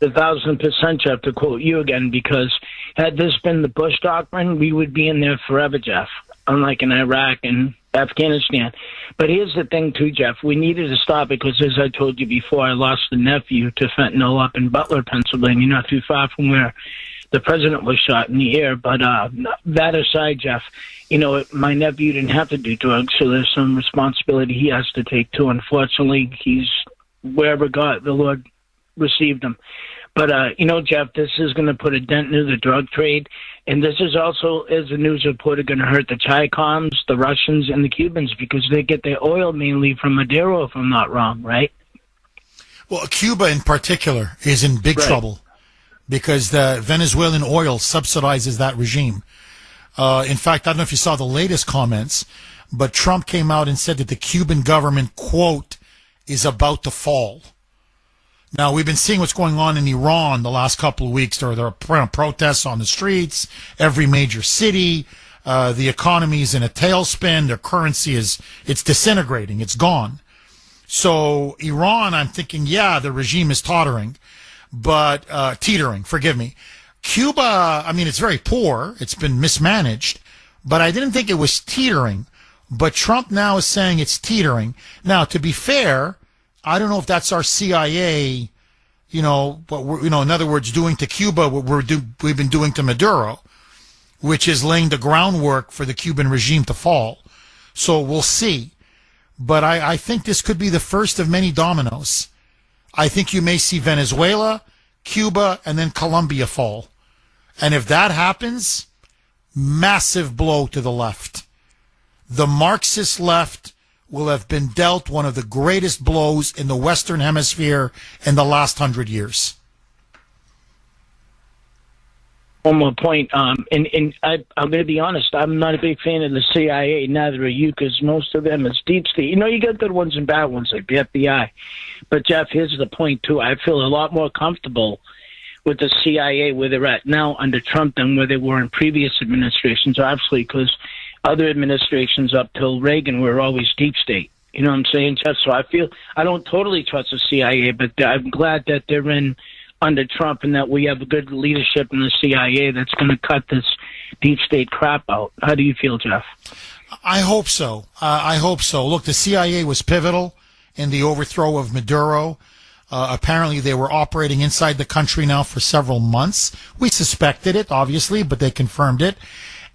1,000%, Jeff, to quote you again, because had this been the Bush doctrine, we would be in there forever, Jeff, unlike in Iraq and Afghanistan. But here's the thing, too, Jeff. We needed to stop it because, as I told you before, I lost a nephew to fentanyl up in Butler, Pennsylvania, not too far from where the president was shot in the air. But that aside, Jeff, you know, my nephew didn't have to do drugs, so there's some responsibility he has to take, too. Unfortunately, he's wherever God, the Lord received him. But, you know, Jeff, this is going to put a dent into the drug trade. And this is also, as the news reported, going to hurt the Chicoms, the Russians, and the Cubans because they get their oil mainly from Maduro, if I'm not wrong, right? Well, Cuba in particular is in big trouble because the Venezuelan oil subsidizes that regime. In fact, I don't know if you saw the latest comments, but Trump came out and said that the Cuban government, quote, is about to fall. Now, we've been seeing what's going on in Iran the last couple of weeks. There are protests on the streets, every major city. The economy is in a tailspin. Their currency it's disintegrating. It's gone. So Iran, I'm thinking, yeah, the regime is teetering, forgive me. Cuba, I mean, it's very poor. It's been mismanaged, but I didn't think it was teetering. But Trump now is saying it's teetering. Now, to be fair, I don't know if that's our CIA, what we're, in other words, doing to Cuba what we've been doing to Maduro, which is laying the groundwork for the Cuban regime to fall. So we'll see. But I think this could be the first of many dominoes. I think you may see Venezuela, Cuba, and then Colombia fall. And if that happens, massive blow to the left. The Marxist left will have been dealt one of the greatest blows in the Western Hemisphere in the last 100 years. One more point, and I'm going to be honest, I'm not a big fan of the CIA, neither are you, because most of them is deep state. You got good ones and bad ones, like the FBI. But, Jeff, here's the point, too. I feel a lot more comfortable with the CIA where they're at now under Trump than where they were in previous administrations, obviously, because other administrations up till Reagan were always deep state. You know what I'm saying, Jeff? So I don't totally trust the CIA, but I'm glad that they're in under Trump and that we have a good leadership in the CIA that's going to cut this deep state crap out. How do you feel, Jeff? I hope so. I hope so. Look, the CIA was pivotal in the overthrow of Maduro. Apparently, they were operating inside the country now for several months. We suspected it, obviously, but they confirmed it.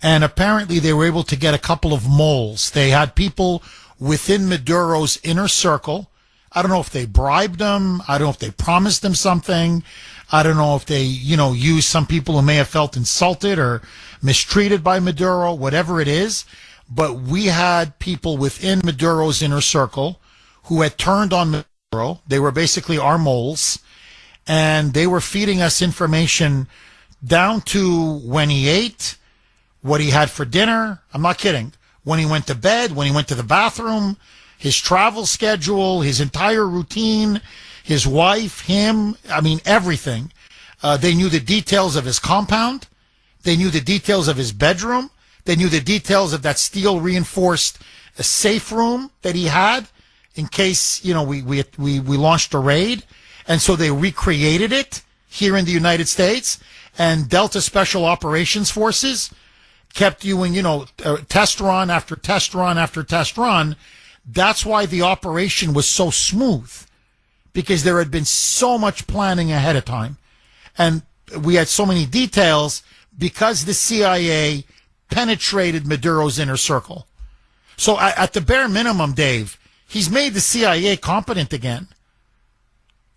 And apparently, they were able to get a couple of moles. They had people within Maduro's inner circle. I don't know if they bribed them. I don't know if they promised them something. I don't know if they, used some people who may have felt insulted or mistreated by Maduro, whatever it is. But we had people within Maduro's inner circle who had turned on Maduro. They were basically our moles, and they were feeding us information down to when he ate, what he had for dinner. I'm not kidding. When he went to bed, when he went to the bathroom, his travel schedule, his entire routine, his wife, him, everything. They knew the details of his compound. They knew the details of his bedroom. They knew the details of that steel reinforced safe room that he had in case, we launched a raid. And so they recreated it here in the United States. And Delta Special Operations Forces kept doing, test run after test run after test run. That's why the operation was so smooth, because there had been so much planning ahead of time. And we had so many details because the CIA penetrated Maduro's inner circle. So at the bare minimum, Dave, he's made the CIA competent again.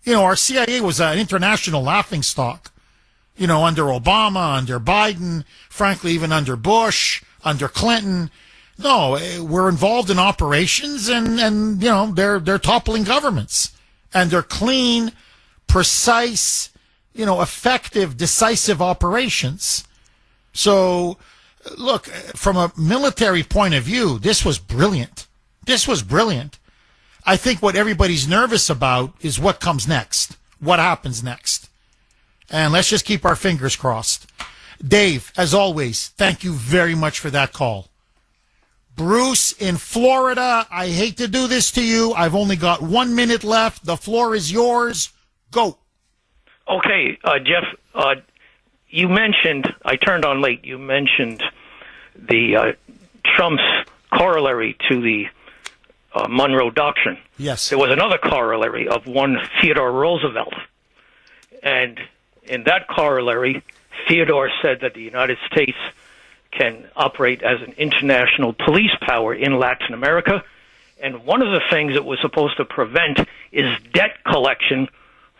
Our CIA was an international laughingstock, under Obama, under Biden, frankly, even under Bush, under Clinton. No, we're involved in operations and they're toppling governments. And they're clean, precise, effective, decisive operations. So, look, from a military point of view, this was brilliant. This was brilliant. I think what everybody's nervous about is what comes next, what happens next. And let's just keep our fingers crossed. Dave, as always, thank you very much for that call. Bruce in Florida, I hate to do this to you. I've only got 1 minute left. The floor is yours. Go. Okay, Jeff, you mentioned, I turned on late, you mentioned the Trump's corollary to the Monroe Doctrine. Yes. There was another corollary of one Theodore Roosevelt. And in that corollary, Theodore said that the United States can operate as an international police power in Latin America. And one of the things it was supposed to prevent is debt collection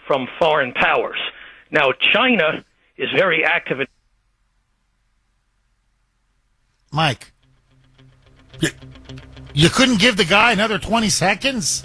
from foreign powers. Now, China is very active in... Mike, you couldn't give the guy another 20 seconds?